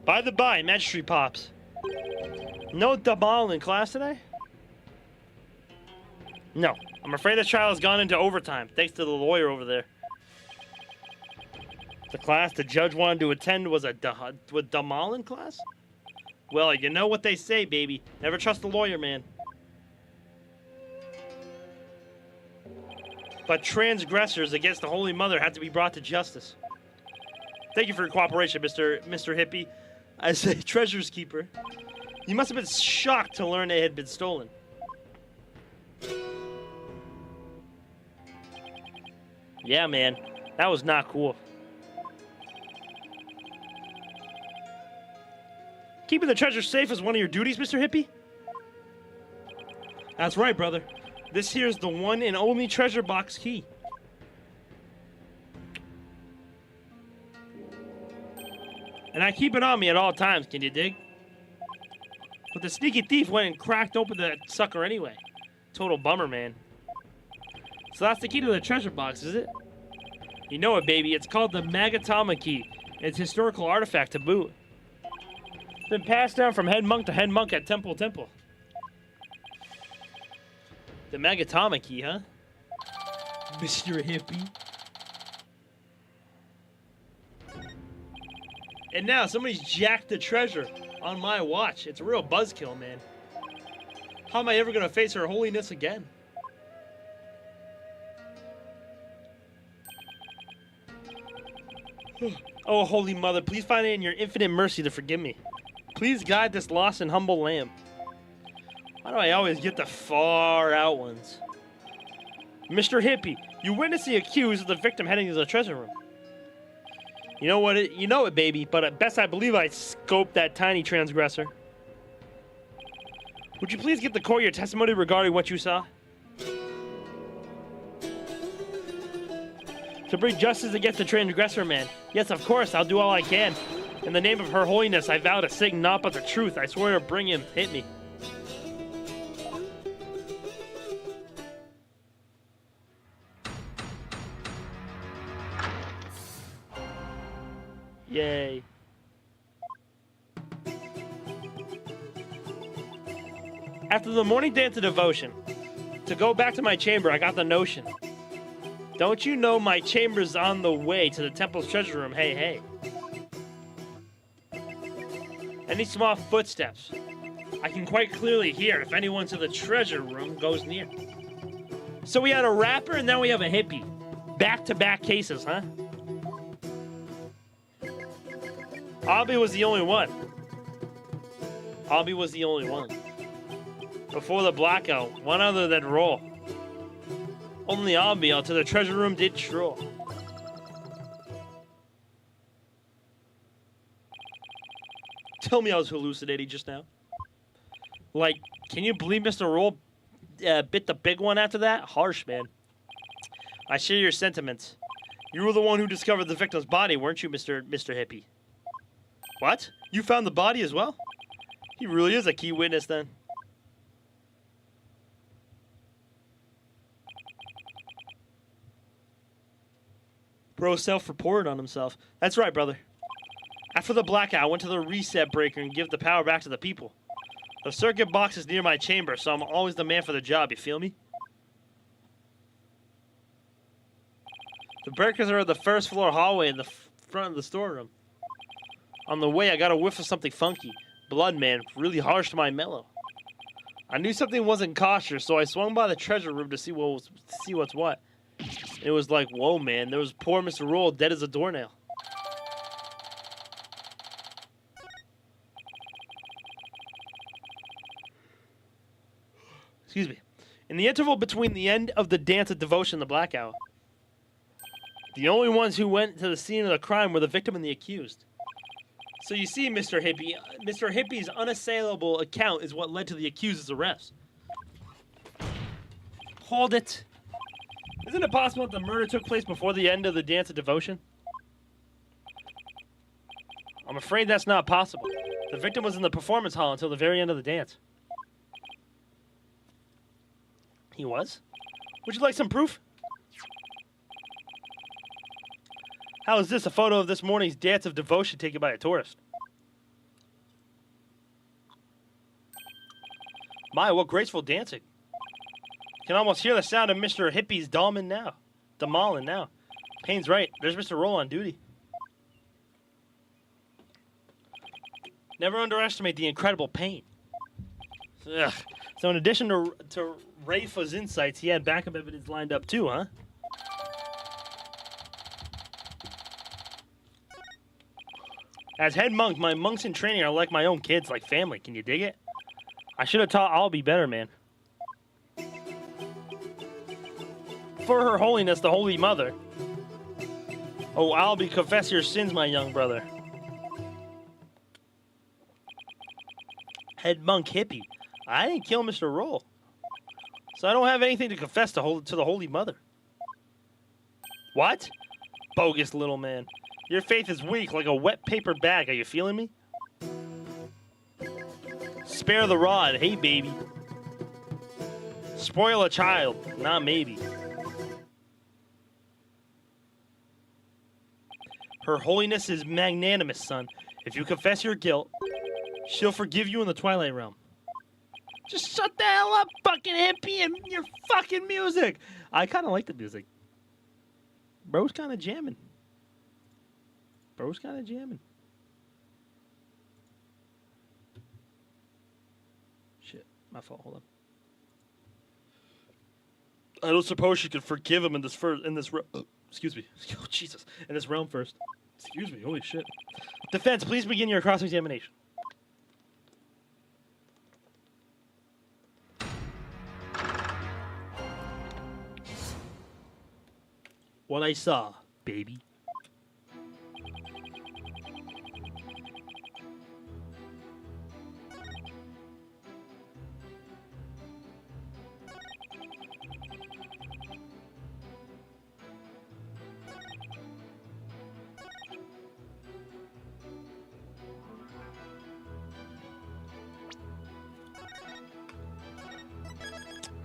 By the by, Magistrate Pops. No Damalan in class today? No. I'm afraid the trial has gone into overtime, thanks to the lawyer over there. The class the judge wanted to attend was a Damalan class? Well, you know what they say, baby. Never trust the lawyer, man. But transgressors against the Holy Mother have to be brought to justice. Thank you for your cooperation, Mr. Hippie. As a treasures keeper, you must have been shocked to learn it had been stolen. Yeah, man. That was not cool. Keeping the treasure safe is one of your duties, Mr. Hippie? That's right, brother. This here's the one and only treasure box key. And I keep it on me at all times, can you dig? But the sneaky thief went and cracked open that sucker anyway. Total bummer, man. So that's the key to the treasure box, is it? You know it, baby. It's called the Magatama key. It's a historical artifact to boot. It's been passed down from head monk to head monk at Temple. The Magatama key, huh? Mr. Hippie. And now somebody's jacked the treasure on my watch. It's a real buzzkill, man. How am I ever going to face her holiness again? Oh, Holy Mother, please find it in your infinite mercy to forgive me. Please guide this lost and humble lamb. Why do I always get the far out ones? Mr. Hippie, you witnessed the accused of the victim heading to the treasure room. You know what? You know it, baby, but at best I believe I scoped that tiny transgressor. Would you please give the court your testimony regarding what you saw? To bring justice against the transgressor, man. Yes, of course, I'll do all I can. In the name of Her Holiness, I vow to sing naught but the truth. I swear to bring him. Hit me. Yay. After the morning dance of devotion, to go back to my chamber, I got the notion. Don't you know my chamber's on the way to the temple's treasure room? Hey, hey. Any small footsteps, I can quite clearly hear if anyone to the treasure room goes near. So we had a rapper and now we have a hippie. Back-to-back cases, huh? Albie was the only one. Albie was the only one. Before the blackout, one other than Roll. Only Albie out to the treasure room did stroll. Tell me I was hallucinating just now. Like, can you believe Mr. Roll bit the big one after that? Harsh, man. I share your sentiments. You were the one who discovered the victim's body, weren't you, Mr. Hippie? What? You found the body as well? He really is a key witness, then. Bro self-reported on himself. That's right, brother. After the blackout, I went to the reset breaker and give the power back to the people. The circuit box is near my chamber, so I'm always the man for the job, you feel me? The breakers are in the first floor hallway in the front of the storeroom. On the way, I got a whiff of something funky. Blood, man, really harsh to my mellow. I knew something wasn't kosher, so I swung by the treasure room to see what's what. It was like, whoa, man, there was poor Mr. Roll dead as a doornail. Excuse me. In the interval between the end of the dance of devotion and the blackout, the only ones who went to the scene of the crime were the victim and the accused. So you see, Mr. Hippie, Mr. Hippie's unassailable account is what led to the accused's arrest. Hold it. Isn't it possible that the murder took place before the end of the dance of devotion? I'm afraid that's not possible. The victim was in the performance hall until the very end of the dance. He was? Would you like some proof? How is this a photo of this morning's dance of devotion taken by a tourist? My, what graceful dancing. Can almost hear the sound of Mr. Hippie's Dahlman now. Payne's right. There's Mr. Roll on duty. Never underestimate the incredible Payne. Ugh. So in addition to Rafa's insights, he had backup evidence lined up too, huh? As head monk, my monks in training are like my own kids, like family. Can you dig it? I should have taught Albie better, man. For Her Holiness, the Holy Mother. Oh, Albie, confess your sins, my young brother. Head monk Hippie. I didn't kill Mr. Roll. So I don't have anything to confess to the Holy Mother. What? Bogus little man. Your faith is weak like a wet paper bag. Are you feeling me? Spare the rod. Hey, baby. Spoil a child. Not maybe. Her Holiness is magnanimous, son. If you confess your guilt, she'll forgive you in the Twilight Realm. Just shut the hell up, fucking hippie, and your fucking music. I kind of like the music. Bro's kind of jamming. Shit, my fault. Hold on. I don't suppose she could forgive him in this excuse me. Oh, Jesus. In this realm first. Excuse me. Holy shit. Defense, please begin your cross-examination. what I saw, baby.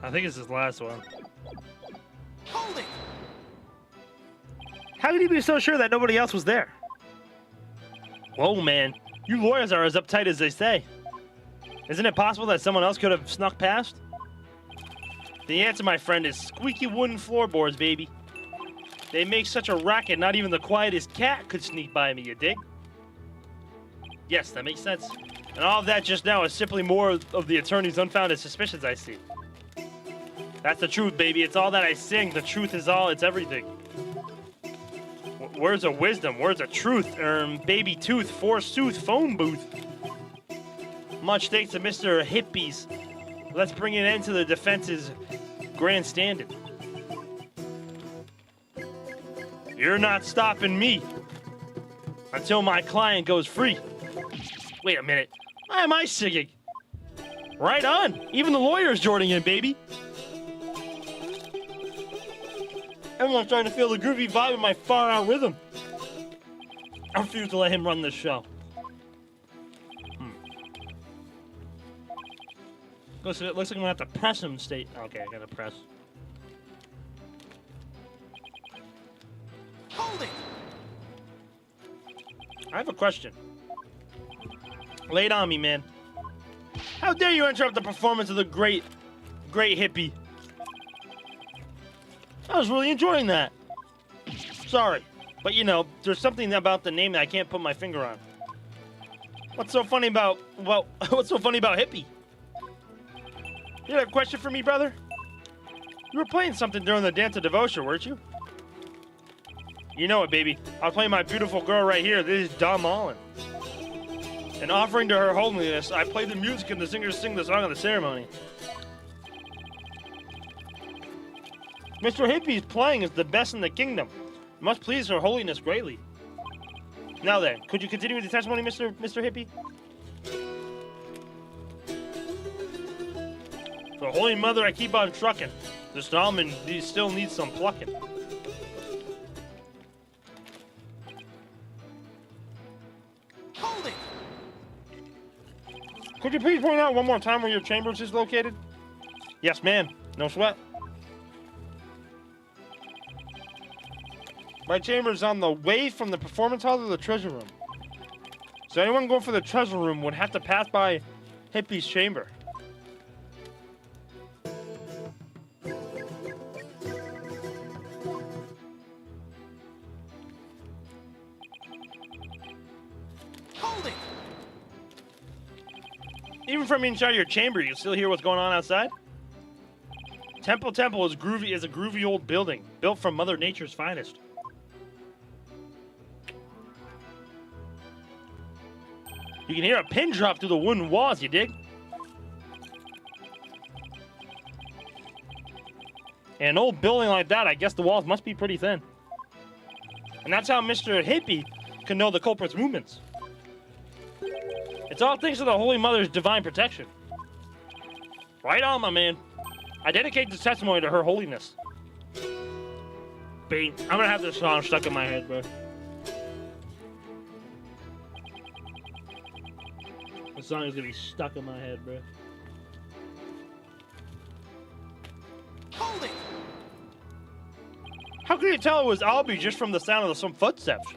I think it's his last one. Hold it! How could he be so sure that nobody else was there? Whoa, man. You lawyers are as uptight as they say. Isn't it possible that someone else could have snuck past? The answer, my friend, is squeaky wooden floorboards, baby. They make such a racket, not even the quietest cat could sneak by me, you dig? Yes, that makes sense. And all of that just now is simply more of the attorney's unfounded suspicions, I see. That's the truth, baby. It's all that I sing. The truth is all. It's everything. Words of wisdom. Words of truth. Baby tooth. Forsooth. Phone booth. Much thanks to Mr. Hippies. Let's bring an end to the defense's grandstanding. You're not stopping me until my client goes free. Wait a minute. Why am I singing? Right on. Even the lawyer's joining in, baby. Everyone's trying to feel the groovy vibe of my far-out rhythm. I refuse to let him run this show. Looks like I'm gonna have to press him. Okay, I gotta press. Hold it! I have a question. Lay it on me, man. How dare you interrupt the performance of the great hippie? I was really enjoying that. Sorry, but you know, there's something about the name that I can't put my finger on. What's so funny about, well, what's so funny about hippie? You had a question for me, brother? You were playing something during the dance of devotion, weren't you? You know it, baby. I'll play my beautiful girl right here. This is Dom Allen. In offering to her holiness, I play the music and the singers sing the song of the ceremony. Mr. Hippie's playing is the best in the kingdom. It must please her holiness greatly. Now then, could you continue with the testimony, Mr. Hippie? The Holy Mother, I keep on trucking. This almond still needs some plucking. Hold it! Could you please point out one more time where your chambers is located? Yes, ma'am. No sweat. My chamber is on the way from the performance hall to the treasure room. So anyone going for the treasure room would have to pass by Hippie's chamber. Hold it! Even from inside your chamber, you can still hear what's going on outside. Temple is groovy. Is a groovy old building built from Mother Nature's finest. You can hear a pin drop through the wooden walls, you dig? And an old building like that, I guess the walls must be pretty thin. And that's how Mr. Hippie can know the culprit's movements. It's all thanks to the Holy Mother's divine protection. Right on, my man. I dedicate this testimony to her holiness. Bing. I'm gonna have this song stuck in my head, bro. This song is gonna be stuck in my head, bro. Hold it! How could you tell it was Albie just from the sound of some footsteps?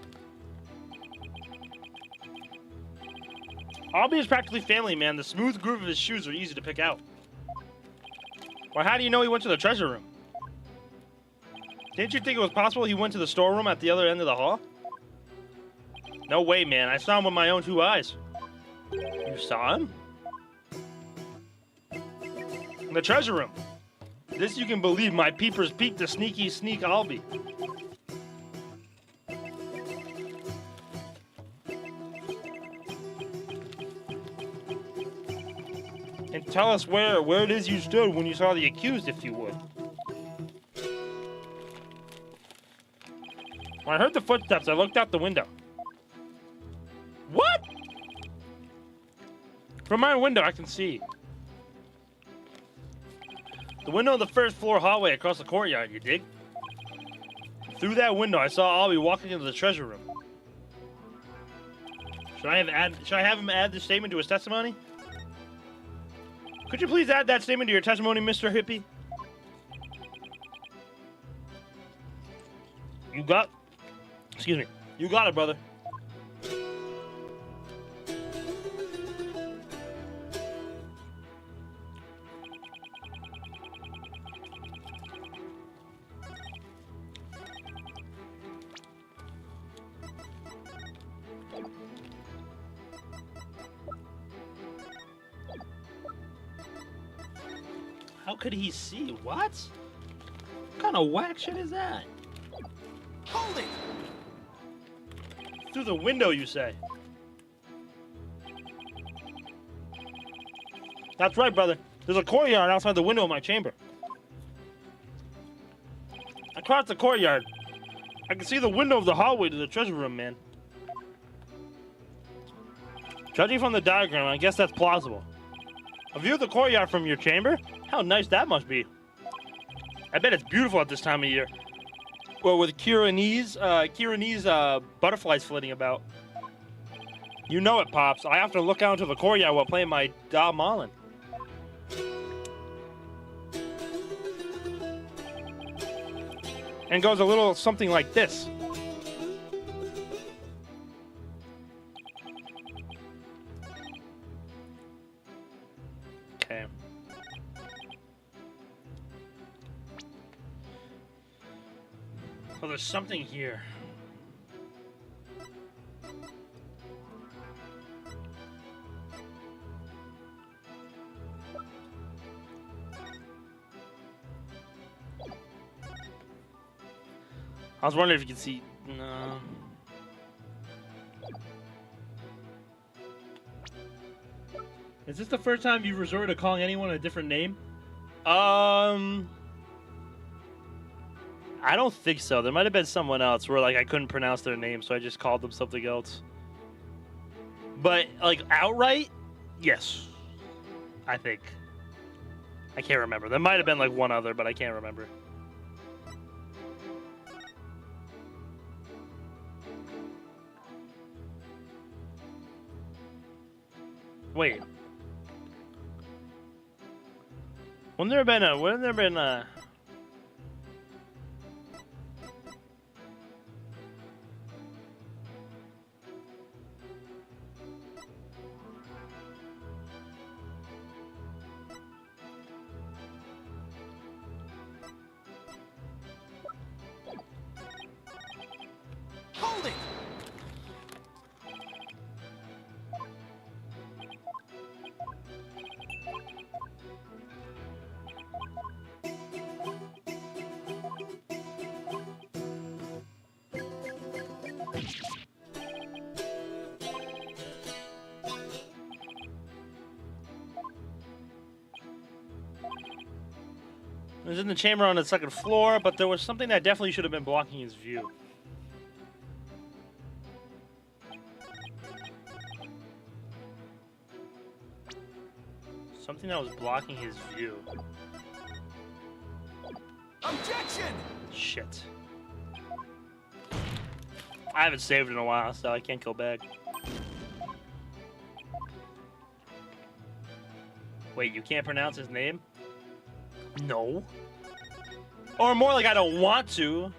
Albie is practically family, man. The smooth groove of his shoes are easy to pick out. Well, how do you know he went to the treasure room? Didn't you think it was possible he went to the storeroom at the other end of the hall? No way, man. I saw him with my own two eyes. You saw him? In the treasure room. This you can believe, my peepers peeked the sneaky sneak Albie. And tell us where it is you stood when you saw the accused, if you would. When I heard the footsteps, I looked out the window. What? From my window, I can see. The window of the first floor hallway across the courtyard, you dig? Through that window, I saw Albie walking into the treasure room. Should I have him add this statement to his testimony? Could you please add that statement to your testimony, Mr. Hippie? Excuse me. You got it, brother. How could he see? What? What kind of whack shit is that? Hold it! Through the window, you say? That's right, brother. There's a courtyard outside the window of my chamber. Across the courtyard, I can see the window of the hallway to the treasure room, man. Judging from the diagram, I guess that's plausible. A view of the courtyard from your chamber? How nice that must be. I bet it's beautiful at this time of year. Well, with Kiranese butterflies flitting about. You know it, Pops. I have to look out into the courtyard while playing my Da Marlin. And it goes a little something like this. Okay. So there's something here. I was wondering if you could see. No. Is this the first time you've resorted to calling anyone a different name? I don't think so. There might have been someone else where like I couldn't pronounce their name, so I just called them something else. But like outright, yes. I think. I can't remember. There might have been like one other, but I can't remember. Wait. Wouldn't there have been a Hold it! It was in the chamber on the second floor, but there was something that definitely should have been blocking his view. Something that was blocking his view. Objection! Shit. I haven't saved in a while, so I can't go back. Wait, you can't pronounce his name? No. Or more like I don't want to.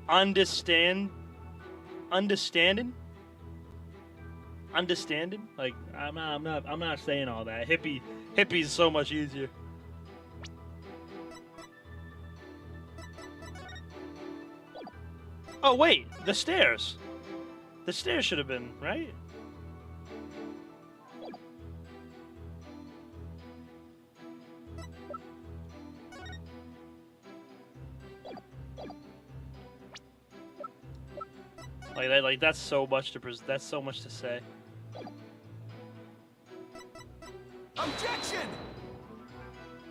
Understanding? Understanding? Like I'm not saying all that. Hippie's so much easier. Oh wait, the stairs. The stairs should have been, right? Like that's so much to say. Objection!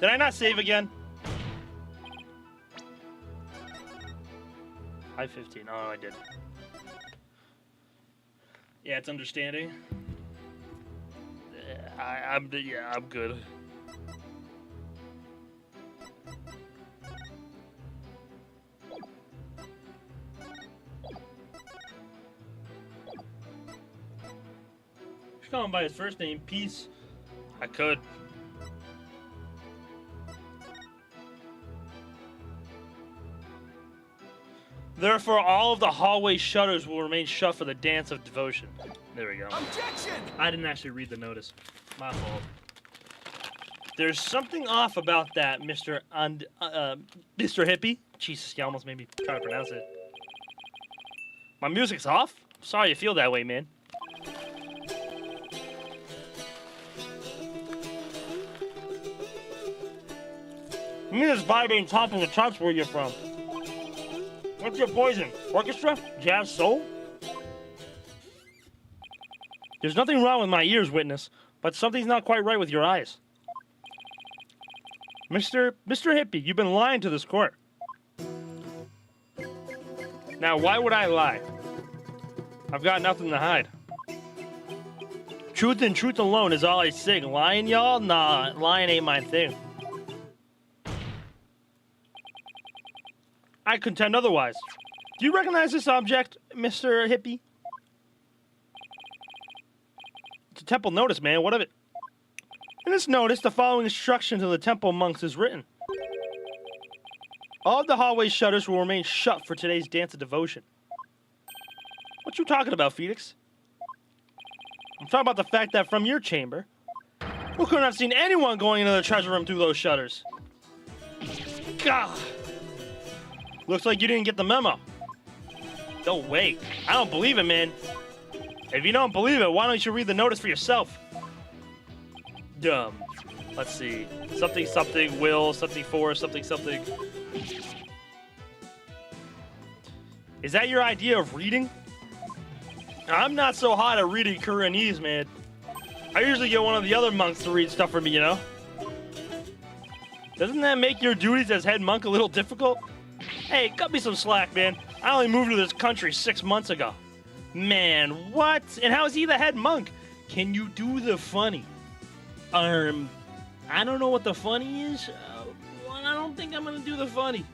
Did I not save again? High 15. Oh, I did. Yeah, it's understanding. I'm good. Just call him by his first name, Peace. I could. Therefore, all of the hallway shutters will remain shut for the dance of devotion. There we go. Objection! I didn't actually read the notice. My fault. There's something off about that, Mr. Hippie. Jesus, you almost made me try to pronounce it. My music's off? Sorry you feel that way, man. You need this vibrating top of the charts where you're from. What's your poison? Orchestra? Jazz soul? There's nothing wrong with my ears, witness, but something's not quite right with your eyes. Mr. Hippie, you've been lying to this court. Now, why would I lie? I've got nothing to hide. Truth and truth alone is all I sing. Lying, y'all? Nah, lying ain't my thing. I contend otherwise. Do you recognize this object, Mr. Hippie? It's a temple notice, man. What of it? In this notice, the following instruction to the temple monks is written. All of the hallway shutters will remain shut for today's dance of devotion. What you talking about, Phoenix? I'm talking about the fact that from your chamber, we couldn't have seen anyone going into the treasure room through those shutters. God. Looks like you didn't get the memo. No way. I don't believe it, man. If you don't believe it, why don't you read the notice for yourself? Dumb. Let's see. Something, something, will, something for, something, something. Is that your idea of reading? I'm not so hot at reading Quranese, man. I usually get one of the other monks to read stuff for me, you know? Doesn't that make your duties as head monk a little difficult? Hey, cut me some slack, man. I only moved to this country 6 months ago. Man, what? And how is he the head monk? Can you do the funny? I don't know what the funny is. Well, I don't think I'm gonna do the funny.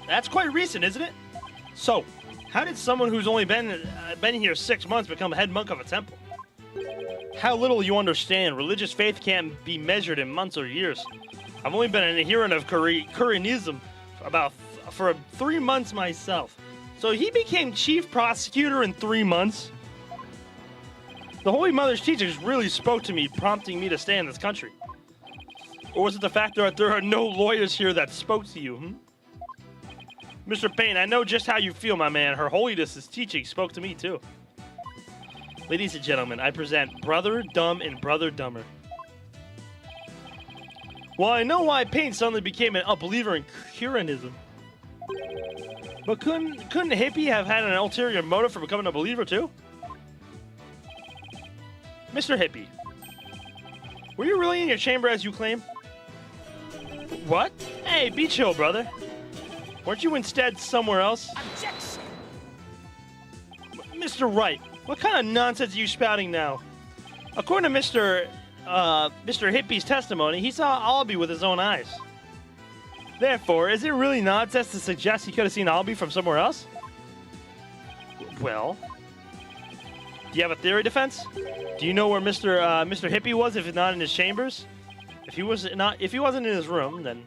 That's quite recent, isn't it? So, how did someone who's only been here 6 months become head monk of a temple? How little you understand. Religious faith can't be measured in months or years. I've only been an adherent of Quranism for 3 months myself. So he became chief prosecutor in 3 months? The Holy Mother's teachings really spoke to me, prompting me to stay in this country. Or was it the fact that there are no lawyers here that spoke to you, Mr. Payne, I know just how you feel, my man. Her Holiness's teaching spoke to me, too. Ladies and gentlemen, I present Brother Dumb and Brother Dumber. Well, I know why Payne suddenly became an unbeliever in Quranism. But couldn't Hippie have had an ulterior motive for becoming a believer, too? Mr. Hippie, were you really in your chamber as you claim? What? Hey, be chill, brother. Weren't you instead somewhere else? Objection! Mr. Wright, what kind of nonsense are you spouting now? According to Mr. Hippie's testimony, he saw Albie with his own eyes. Therefore, is it really nonsense to suggest he could have seen Albie from somewhere else? Well, do you have a theory, defense? Do you know where Mr. Hippie was if not in his chambers? If he wasn't in his room, then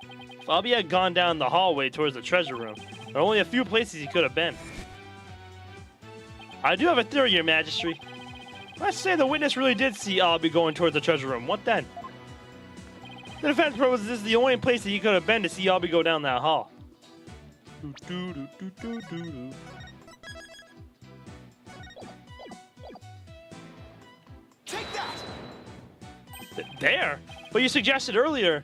if Albie had gone down the hallway towards the treasure room, there are only a few places he could have been. I do have a theory, Your Majesty. Let's say the witness really did see Albie going towards the treasure room. What then? The defense proposes this is the only place that he could have been to see Albie go down that hall. Take that! There? But you suggested earlier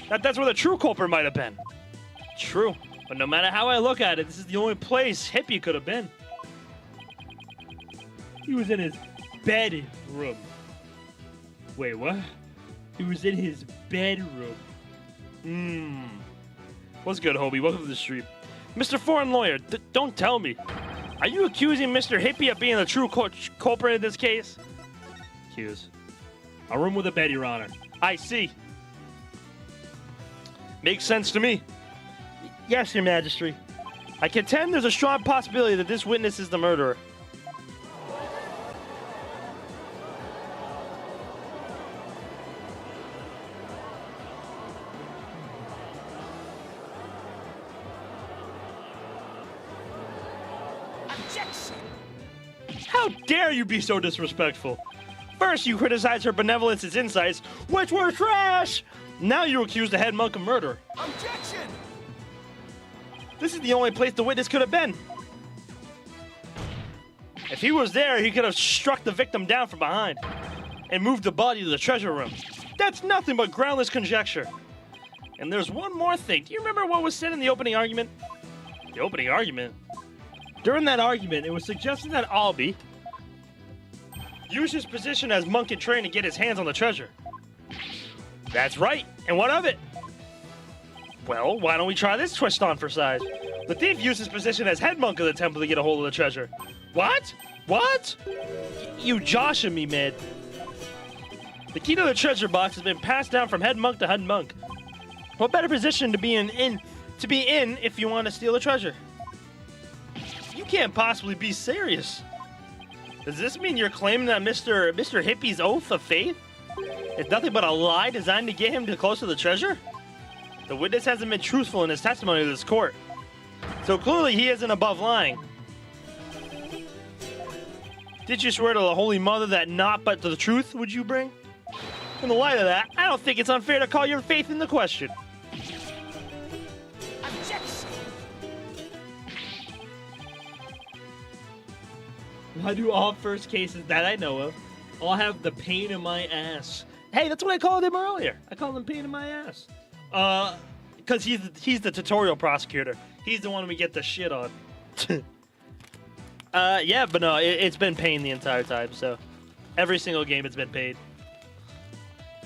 that that's where the true culprit might have been. True. But no matter how I look at it, this is the only place Hippie could have been. He was in his bedroom. Wait, what? He was in his bedroom. What's good, Hobie? Welcome to the stream. Mr. Foreign Lawyer, don't tell me. Are you accusing Mr. Hippie of being the true culprit in this case? Accuse. A room with a bed, Your Honor. I see. Makes sense to me. Yes, Your Majesty. I contend there's a strong possibility that this witness is the murderer. How dare you be so disrespectful? First, you criticize her benevolence's insights, which were trash! Now you accuse the head monk of murder. Objection! This is the only place the witness could have been. If he was there, he could have struck the victim down from behind and moved the body to the treasure room. That's nothing but groundless conjecture. And there's one more thing. Do you remember what was said in the opening argument? The opening argument? During that argument, it was suggested that Albie use his position as monk in train to get his hands on the treasure. That's right. And what of it? Well, why don't we try this twist on for size? The thief used his position as head monk of the temple to get a hold of the treasure. What? What? You joshing me, man. The key to the treasure box has been passed down from head monk to head monk. What better position to be in if you want to steal the treasure? You can't possibly be serious. Does this mean you're claiming that Mr. Hippie's oath of faith is nothing but a lie designed to get him close to the treasure? The witness hasn't been truthful in his testimony to this court, so clearly he isn't above lying. Did you swear to the Holy Mother that naught but the truth would you bring? In the light of that, I don't think it's unfair to call your faith into question. Why do all first cases that I know of all have the pain in my ass? Hey, that's what I called him earlier. I called him pain in my ass. Because he's the tutorial prosecutor. He's the one we get the shit on. Yeah, but no, it's been pain the entire time, so every single game it's been pain.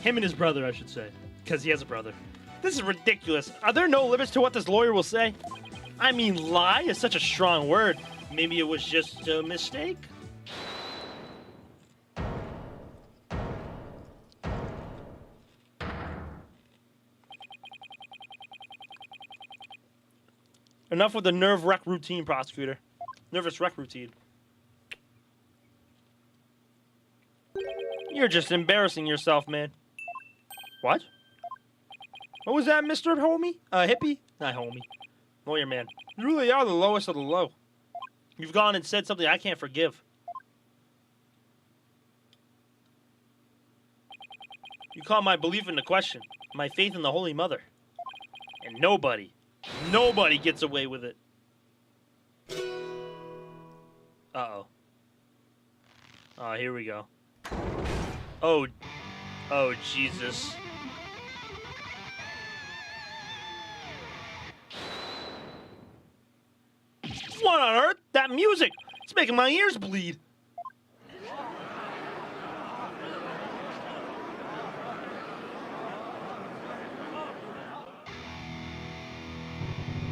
Him and his brother, I should say, because he has a brother. This is ridiculous. Are there no limits to what this lawyer will say? I mean, lie is such a strong word. Maybe it was just a mistake? Enough with the nerve wreck routine, prosecutor. Nervous wreck routine. You're just embarrassing yourself, man. What? What was that, Mr. Homie? Hippie? Not homie. Lawyer man. You really are the lowest of the low. You've gone and said something I can't forgive. You call my belief into question, my faith in the Holy Mother. And nobody gets away with it. Uh-oh. Oh, here we go. Oh, Jesus. What on earth? That music! It's making my ears bleed.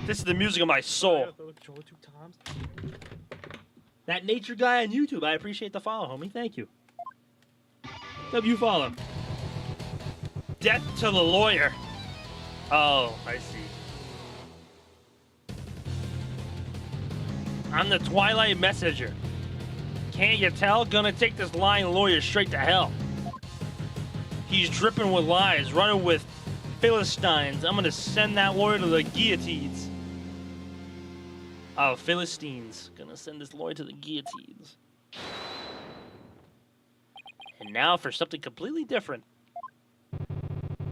This is the music of my soul. That nature guy on YouTube, I appreciate the follow, homie. Thank you. W follow. Death to the lawyer. Oh, I see. I'm the Twilight Messenger. Can't you tell? Gonna take this lying lawyer straight to hell. He's dripping with lies, running with Philistines. I'm gonna send that lawyer to the guillotines. Oh, Philistines. Gonna send this lawyer to the guillotines. And now for something completely different.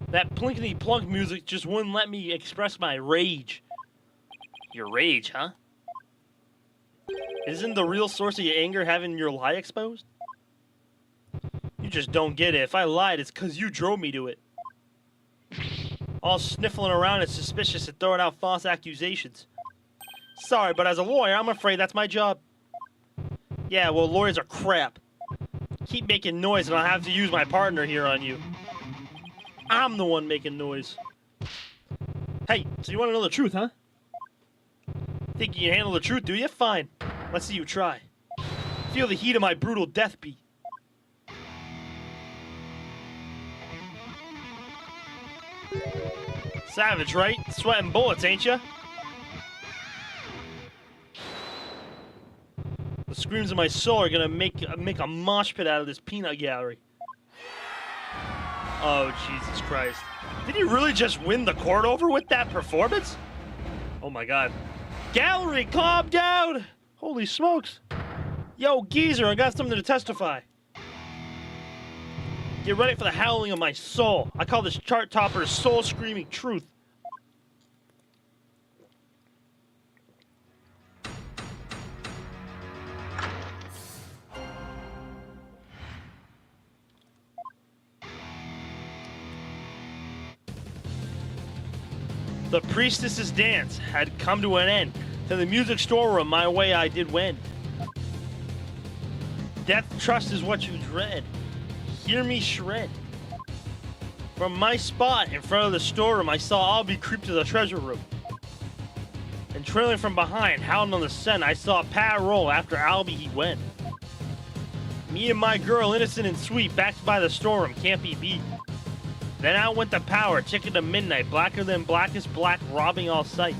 That plinkety-plunk music just wouldn't let me express my rage. Your rage, huh? Isn't the real source of your anger having your lie exposed? You just don't get it. If I lied, it's because you drove me to it. All sniffling around is suspicious and throwing out false accusations. Sorry, but as a lawyer, I'm afraid that's my job. Yeah, well, lawyers are crap. Keep making noise and I'll have to use my partner here on you. I'm the one making noise. Hey, so you want to know the truth, huh? Think you can handle the truth, do you? Fine. Let's see you try. Feel the heat of my brutal death beat. Savage, right? Sweating bullets, ain't ya? The screams of my soul are gonna make a mosh pit out of this peanut gallery. Oh, Jesus Christ. Did he really just win the court over with that performance? Oh my God. Gallery, calm down! Holy smokes. Yo, geezer, I got something to testify. Get ready for the howling of my soul. I call this chart topper soul screaming truth. The priestess's dance had come to an end. To the music storeroom, my way I did wend. Death trust is what you dread. Hear me shred. From my spot in front of the storeroom, I saw Albie creep to the treasure room. And trailing from behind, howling on the scent, I saw Pat roll after Albie he went. Me and my girl, innocent and sweet, backed by the storeroom, can't be beat. Then out went the power, ticking to midnight, blacker than blackest black, robbing all sight.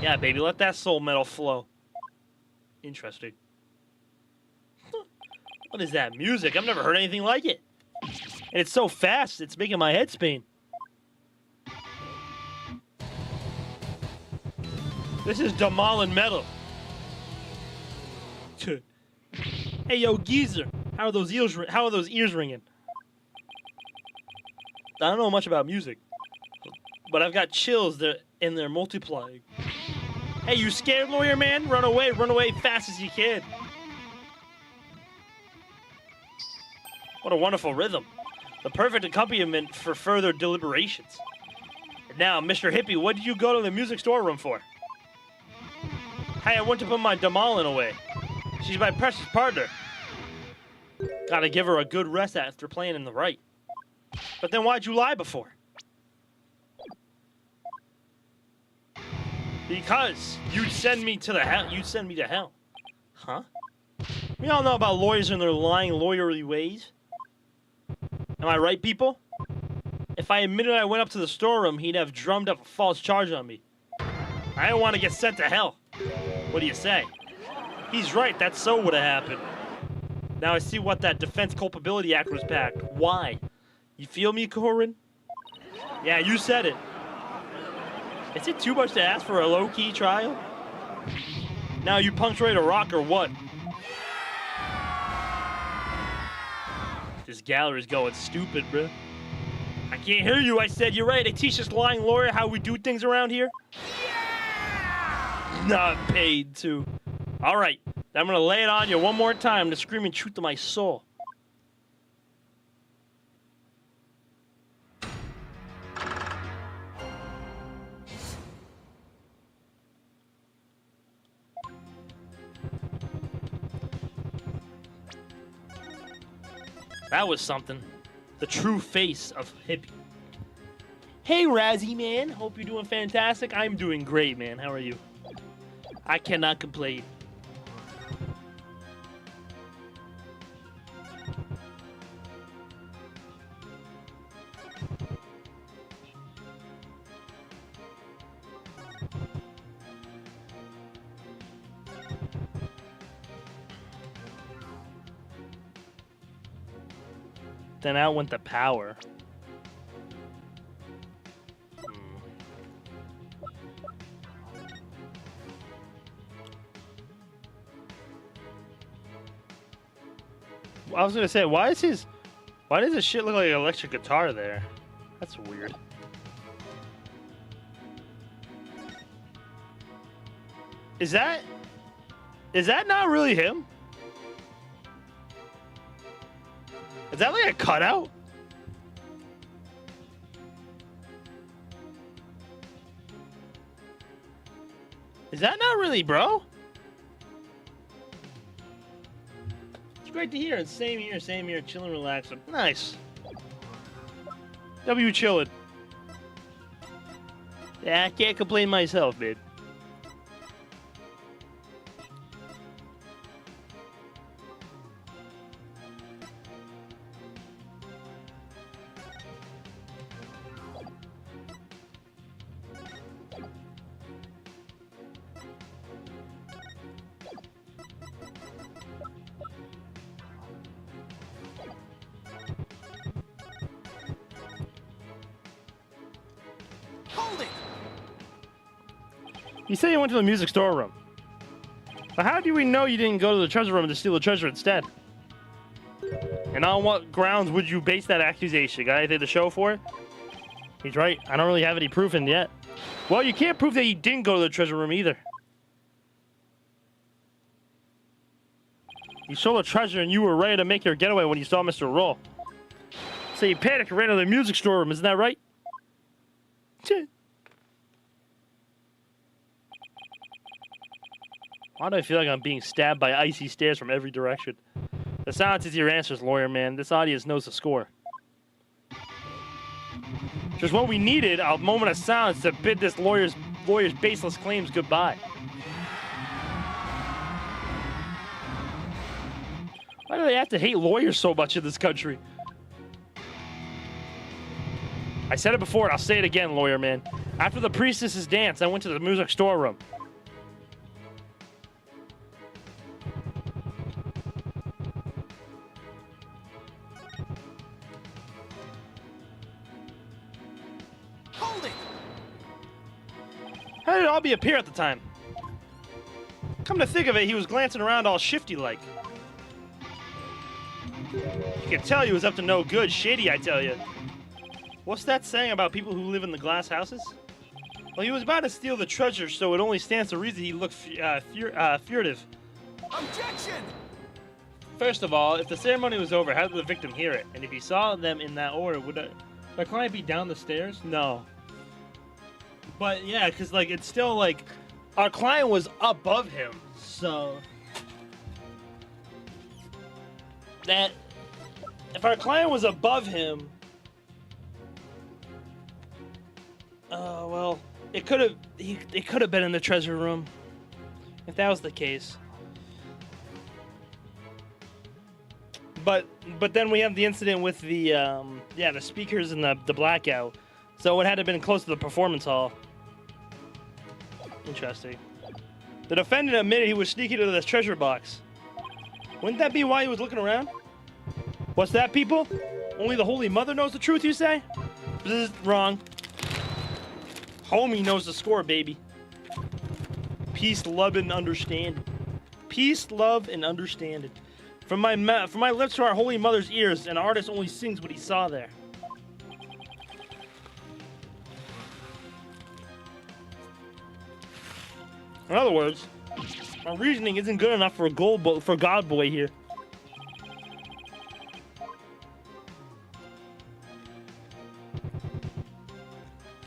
Yeah, baby, let that soul metal flow. Interesting. What is that music? I've never heard anything like it. And it's so fast, it's making my head spin. This is Damolin metal. Hey, yo, geezer, how are those ears ringing? I don't know much about music, but I've got chills that and they're multiplying. Hey, you scared, lawyer man? Run away fast as you can. What a wonderful rhythm. The perfect accompaniment for further deliberations. And now, Mr. Hippie, what did you go to the music storeroom for? Hey, I went to put my Damolin away. She's my precious partner. Gotta give her a good rest after playing in the right. But then why'd you lie before? Because you'd send me to hell. You'd send me to hell. Huh? We all know about lawyers and their lying lawyerly ways. Am I right, people? If I admitted I went up to the storeroom, he'd have drummed up a false charge on me. I don't want to get sent to hell. What do you say? He's right, that so would have happened. Now I see what that Defense Culpability Act was back. Why? You feel me, Corin? Yeah, you said it. Is it too much to ask for a low-key trial? Now you punctuate a rock or what? This gallery's going stupid, bruh. I can't hear you. I said you're right. They teach this lying lawyer how we do things around here? Yeah! Not paid to. All right. I'm going to lay it on you one more time, the screaming truth to my soul. That was something. The true face of Hippie. Hey, Razzie, man. Hope you're doing fantastic. I'm doing great, man. How are you? I cannot complain. Then out went the power. I was gonna say, why does this shit look like an electric guitar there? That's weird. Is that not really him? Is that like a cutout? Is that not really bro? It's great to hear. And same here. Chilling, relaxing. Nice. W chilling. Yeah, I can't complain myself, man. Hold it! You say you went to the music store room. But how do we know you didn't go to the treasure room to steal the treasure instead? And on what grounds would you base that accusation? Got anything to show for it? He's right. I don't really have any proof in yet. Well, you can't prove that you didn't go to the treasure room either. You stole the treasure and you were ready to make your getaway when you saw Mr. Roll. So you panicked and ran to the music store room, isn't that right? Why do I feel like I'm being stabbed by icy stares from every direction? The silence is your answers, lawyer man. This audience knows the score. Just what we needed, a moment of silence to bid this lawyer's baseless claims goodbye. Why do they have to hate lawyers so much in this country? I said it before and I'll say it again, lawyer man. After the priestess's dance, I went to the music store room. Hold it! How did Albie appear at the time? Come to think of it, he was glancing around all shifty-like. You can tell he was up to no good. Shady, I tell you. What's that saying about people who live in the glass houses? Well, he was about to steal the treasure, so it only stands to reason he looked furtive. Objection! First of all, if the ceremony was over, how did the victim hear it? And if he saw them in that order, would the client be down the stairs? No. But yeah, because like it's still like our client was above him, so that if our client was above him, well, it could have been in the treasure room if that was the case. But then we have the incident with the the speakers and the blackout, so it had to have been close to the performance hall. Interesting. The defendant admitted he was sneaking into the treasure box. Wouldn't that be why he was looking around? What's that, people? Only the Holy Mother knows the truth, you say? Bzz, wrong. Homie knows the score, baby. Peace, love, and understanding. Peace, love, and understanding. From my lips to our Holy Mother's ears, an artist only sings what he saw there. In other words, our reasoning isn't good enough for God Boy here.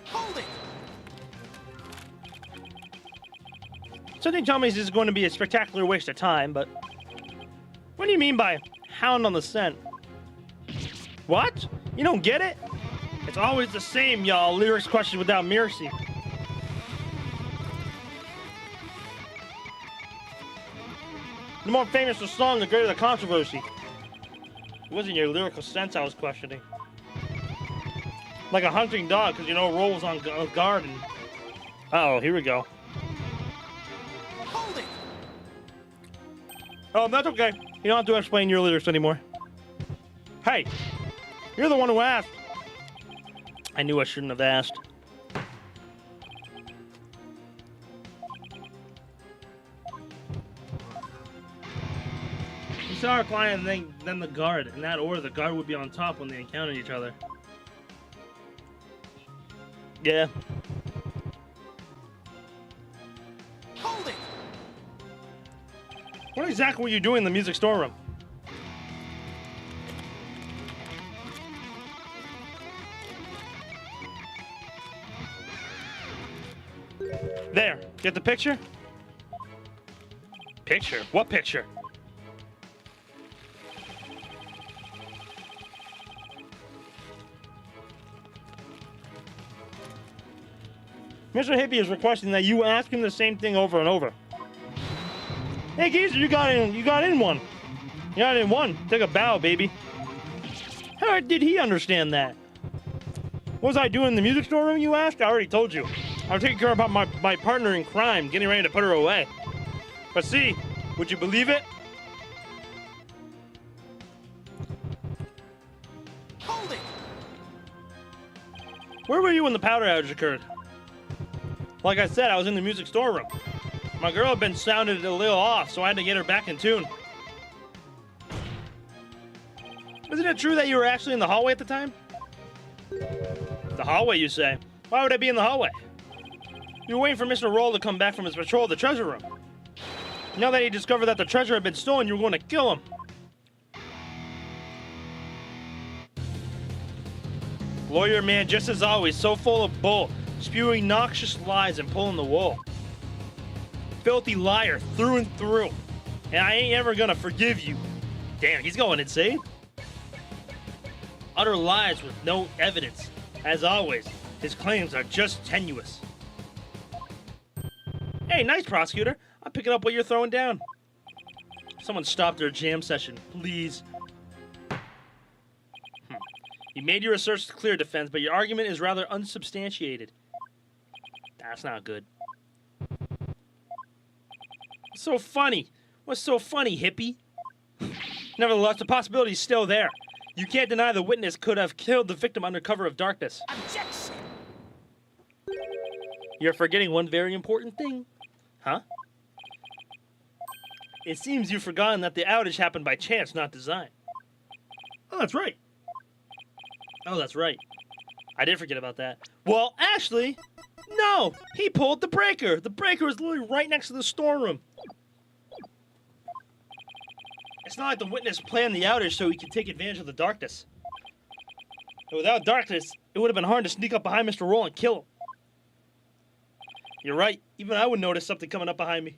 Hold it! Something tells me this is going to be a spectacular waste of time, but what do you mean by hound on the scent? What? You don't get it? It's always the same, y'all. Lyrics questions without mercy. The more famous the song, the greater the controversy. It wasn't your lyrical sense I was questioning. Like a hunting dog, because you know Roll was on guard and... Uh-oh, here we go. Hold it! Oh, that's okay. You don't have to explain your lyrics anymore. Hey, you're the one who asked. I knew I shouldn't have asked. You saw our client and then the guard. In that order, the guard would be on top when they encountered each other. Yeah. Hold it! What exactly were you doing in the music storeroom? There. Get the picture? Picture? What picture? Mr. Hippie is requesting that you ask him the same thing over and over. Hey, Geezer, you got in one. You got in one. Take a bow, baby. How did he understand that? What was I doing in the music store room, you asked? I already told you. I was taking care of my partner in crime, getting ready to put her away. But see, would you believe it? Hold it! Where were you when the powder outage occurred? Like I said, I was in the music store room. My girl had been sounded a little off, so I had to get her back in tune. Isn't it true that you were actually in the hallway at the time? The hallway, you say? Why would I be in the hallway? You were waiting for Mr. Roll to come back from his patrol of the treasure room. Now that he discovered that the treasure had been stolen, you were going to kill him. Lawyer man, just as always, so full of bull, spewing noxious lies and pulling the wool. Filthy liar through and through. And I ain't ever gonna forgive you. Damn, he's going insane. Utter lies with no evidence. As always, his claims are just tenuous. Hey, nice, prosecutor. I'm picking up what you're throwing down. Someone stop their jam session, please. You made your assertions clear, defense, but your argument is rather unsubstantiated. That's not good. What's so funny? What's so funny, hippie? Nevertheless, the possibility is still there. You can't deny the witness could have killed the victim under cover of darkness. Objection! You're forgetting one very important thing. Huh? It seems you've forgotten that the outage happened by chance, not design. Oh, that's right. Oh, that's right. I did forget about that. Well, actually, no! He pulled the breaker! The breaker is literally right next to the storeroom. It's not like the witness planned the outage so he could take advantage of the darkness. And without darkness, it would have been hard to sneak up behind Mr. Roll and kill him. You're right. Even I would notice something coming up behind me.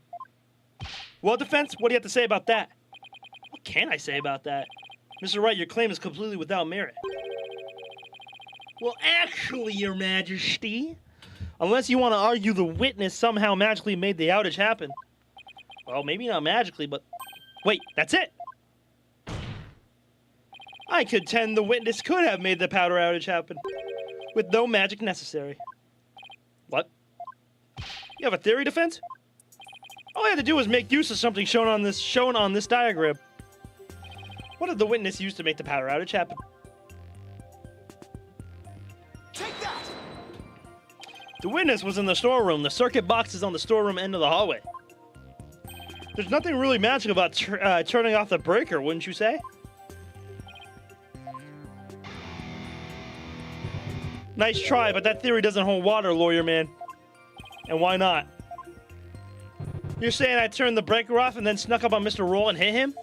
Well, defense, what do you have to say about that? What can I say about that? Mr. Wright, your claim is completely without merit. Well, actually, Your Majesty, unless you want to argue the witness somehow magically made the outage happen. Well, maybe not magically, but... Wait, that's it! I contend the witness could have made the powder outage happen, with no magic necessary. What? You have a theory, defense? All I had to do was make use of something shown on this diagram. What did the witness use to make the powder outage happen? Take that! The witness was in the storeroom. The circuit box is on the storeroom end of the hallway. There's nothing really magic about turning off the breaker, wouldn't you say? Nice try, but that theory doesn't hold water, lawyer man. And why not? You're saying I turned the breaker off and then snuck up on Mr. Roll and hit him?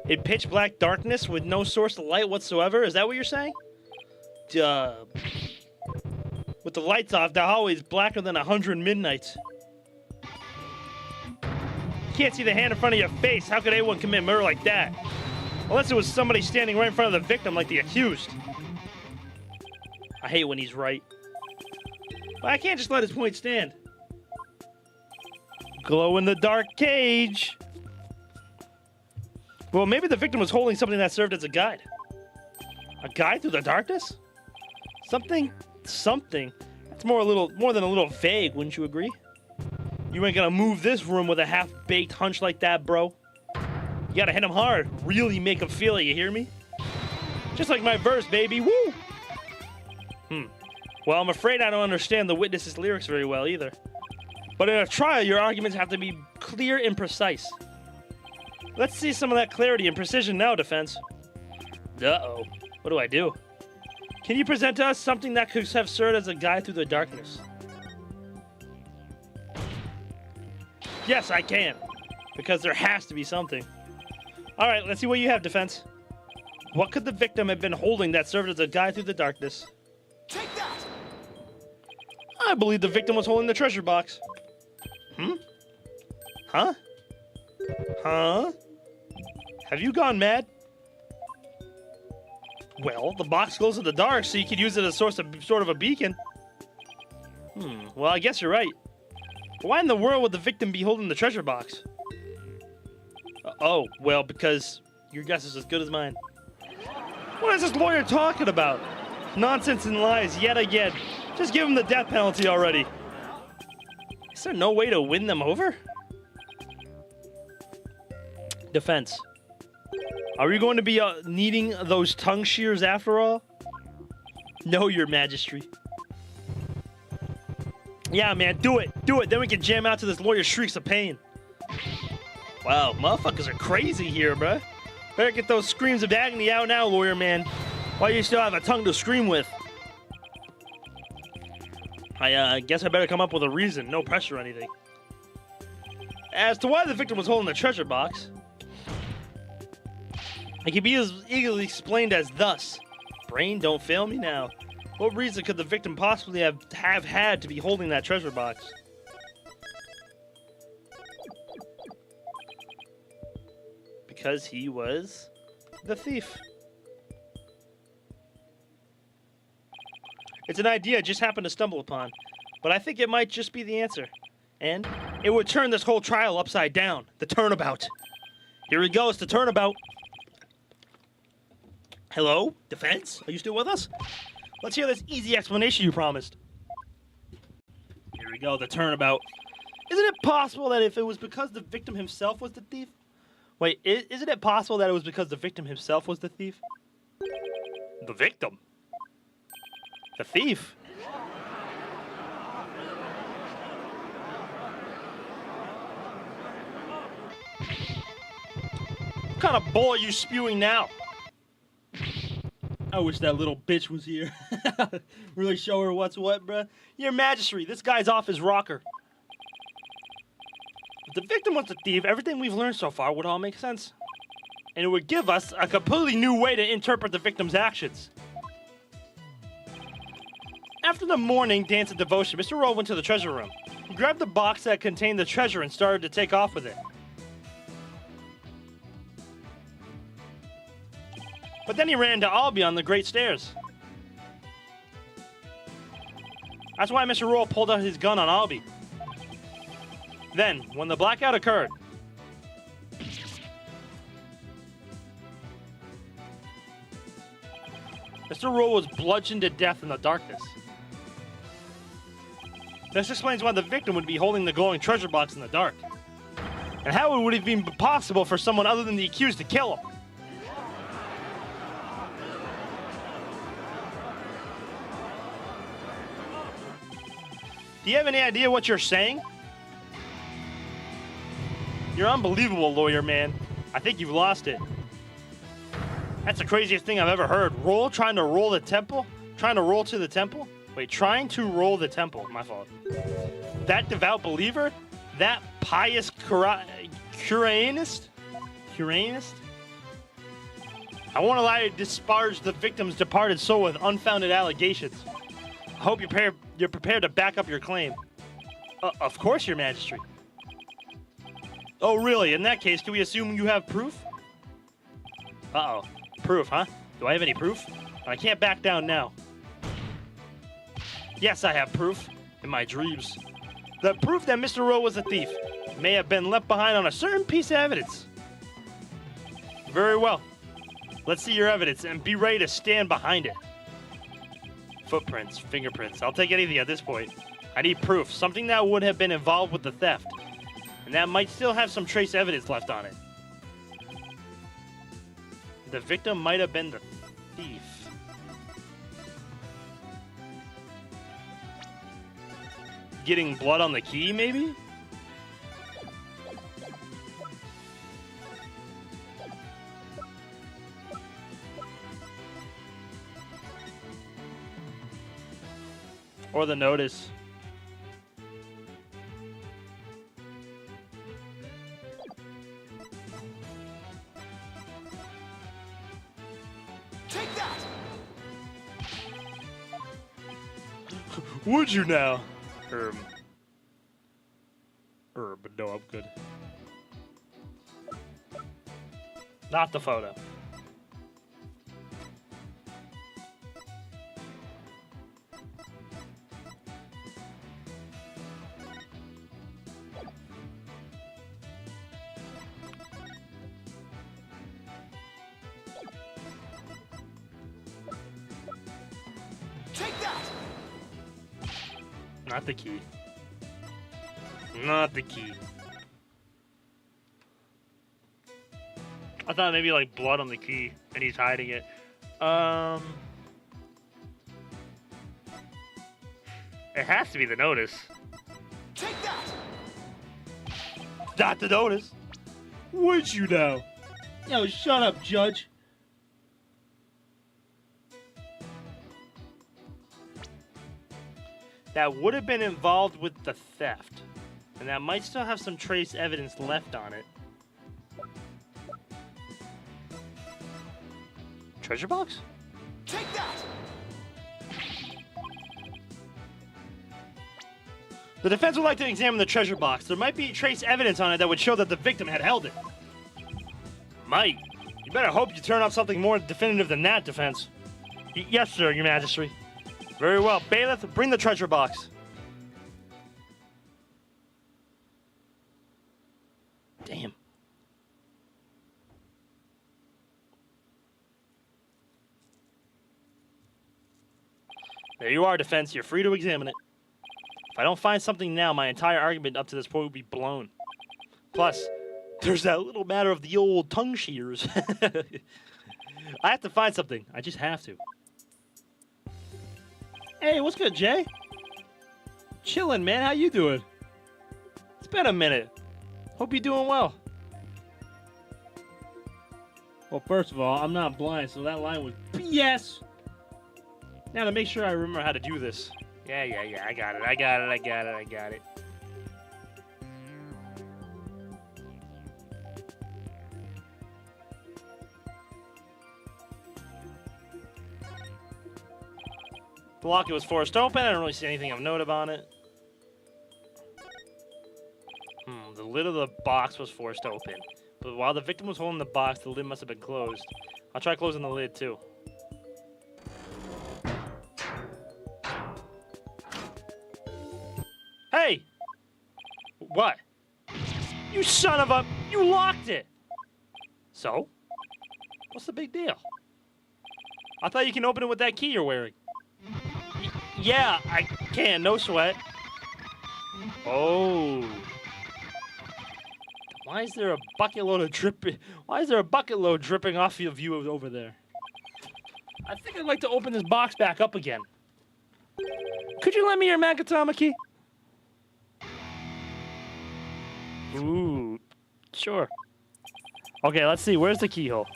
In pitch black darkness with no source of light whatsoever? Is that what you're saying? Duh. With the lights off, the hallway is blacker than 100 midnights. You can't see the hand in front of your face. How could anyone commit murder like that? Unless it was somebody standing right in front of the victim like the accused. I hate when he's right. But I can't just let his point stand. Glow-in-the-dark cage. Well, maybe the victim was holding something that served as a guide. A guide through the darkness? Something. That's more than a little vague, wouldn't you agree? You ain't gonna move this room with a half-baked hunch like that, bro. You gotta hit him hard. Really make him feel it, you hear me? Just like my verse, baby. Woo! Well, I'm afraid I don't understand the witness's lyrics very well either. But in a trial, your arguments have to be clear and precise. Let's see some of that clarity and precision now, defense. Uh-oh. What do I do? Can you present to us something that could have served as a guide through the darkness? Yes, I can. Because there has to be something. Alright, let's see what you have, defense. What could the victim have been holding that served as a guide through the darkness? Take that! I believe the victim was holding the treasure box. Huh? Have you gone mad? Well, the box glows in the dark, so you could use it as sort of a beacon. Well, I guess you're right. But why in the world would the victim be holding the treasure box? Oh, well, because your guess is as good as mine. What is this lawyer talking about? Nonsense and lies yet again. Just give him the death penalty already. Is there no way to win them over? Defense. Are we going to be needing those tongue shears after all? No, your majesty. Yeah, man, do it. Do it. Then we can jam out to this lawyer's shrieks of pain. Wow, motherfuckers are crazy here, bruh. Better get those screams of agony out now, lawyer man. Why do you still have a tongue to scream with? I guess I better come up with a reason. No pressure or anything. As to why the victim was holding the treasure box, it can be as easily explained as thus. Brain, don't fail me now. What reason could the victim possibly have had to be holding that treasure box? Because he was the thief. It's an idea I just happened to stumble upon, but I think it might just be the answer. And it would turn this whole trial upside down. The turnabout. Here he goes, the turnabout. Hello? Defense? Are you still with us? Let's hear this easy explanation you promised. Here we go, the turnabout. Isn't it possible that if it was because the victim himself was the thief? Wait, isn't it possible that it was because the victim himself was the thief? The victim? The thief? What kind of bull are you spewing now? I wish that little bitch was here. Really show her what's what, bruh. Your Majesty, this guy's off his rocker. If the victim was the thief, everything we've learned so far would all make sense. And it would give us a completely new way to interpret the victim's actions. After the morning dance of devotion, Mr. Rowe went to the treasure room. He grabbed the box that contained the treasure and started to take off with it. But then he ran into Albie on the Great Stairs. That's why Mr. Rowe pulled out his gun on Albie. Then, when the blackout occurred, Mr. Rowe was bludgeoned to death in the darkness. This explains why the victim would be holding the glowing treasure box in the dark. And how it would have been possible for someone other than the accused to kill him. Do you have any idea what you're saying? You're unbelievable, lawyer man. I think you've lost it. That's the craziest thing I've ever heard. Trying to roll the temple? Trying to roll to the temple? Wait, trying to roll the temple. My fault. That devout believer? That pious Curaneist? I won't allow you to disparage the victim's departed soul with unfounded allegations. I hope you're prepared to back up your claim. Of course, Your Majesty. Oh, really? In that case, can we assume you have proof? Uh-oh. Proof, huh? Do I have any proof? I can't back down now. Yes, I have proof. In my dreams. The proof that Mr. Rowe was a thief may have been left behind on a certain piece of evidence. Very well. Let's see your evidence and be ready to stand behind it. Footprints, fingerprints. I'll take anything at this point. I need proof. Something that would have been involved with the theft. And that might still have some trace evidence left on it. The victim might have been the thief. Getting blood on the key, maybe? Or the notice. Take that! Would you now? But no, I'm good. Not the photo. Not the key. Not the key. I thought maybe like blood on the key and he's hiding it. It has to be the notice. Take that! Not the notice. Would you know? Yo, shut up, Judge. That would have been involved with the theft. And that might still have some trace evidence left on it. Treasure box? Take that! The defense would like to examine the treasure box. There might be trace evidence on it that would show that the victim had held it. Might. You better hope you turn up something more definitive than that, defense. Yes, sir, Your Majesty. Very well. Bailiff, bring the treasure box. Damn. There you are, defense. You're free to examine it. If I don't find something now, my entire argument up to this point will be blown. Plus, there's that little matter of the old tongue shears. I have to find something. I just have to. Hey, what's good, Jay? Chillin', man. How you doing? It's been a minute. Hope you're doing well. Well, first of all, I'm not blind, so that line was BS. Now to make sure I remember how to do this. Yeah, I got it. The locket was forced open. I don't really see anything of note on it. The lid of the box was forced open. But while the victim was holding the box, the lid must have been closed. I'll try closing the lid, too. Hey! What? You son of a... You locked it! So? What's the big deal? I thought you can open it with that key you're wearing. Yeah, I can. No sweat. Oh. Why is there a bucket load of dripping? Why is there a bucket load dripping off of you over there? I think I'd like to open this box back up again. Could you lend me your Magatama key? Ooh, sure. Okay, let's see. Where's the keyhole?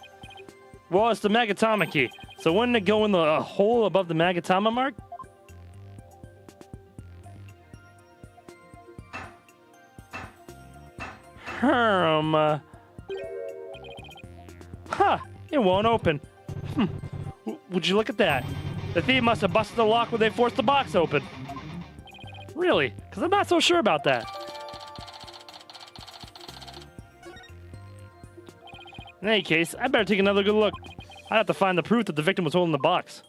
Well, it's the Magatama key. So wouldn't it go in the hole above the Magatama mark? It won't open. Would you look at that? The thief must have busted the lock when they forced the box open. Really? Because I'm not so sure about that. In any case, I better take another good look. I'd have to find the proof that the victim was holding the box.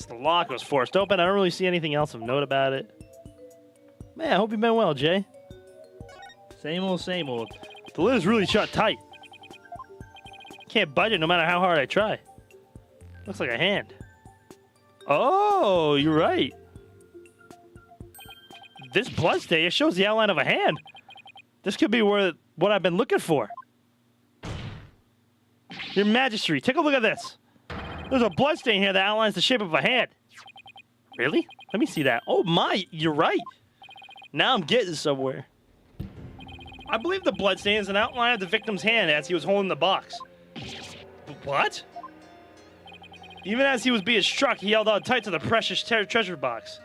The lock was forced open. I don't really see anything else of note about it. Man, I hope you've been well, Jay. Same old, same old. The lid is really shut tight. Can't budge it no matter how hard I try. Looks like a hand. Oh, you're right. This bloodstain, it shows the outline of a hand. This could be what I've been looking for. Your Majesty, take a look at this. There's a bloodstain here that outlines the shape of a hand. Really? Let me see that. Oh my, you're right. Now I'm getting somewhere. I believe the bloodstain is an outline of the victim's hand as he was holding the box. What? Even as he was being struck, he held on tight to the precious treasure box.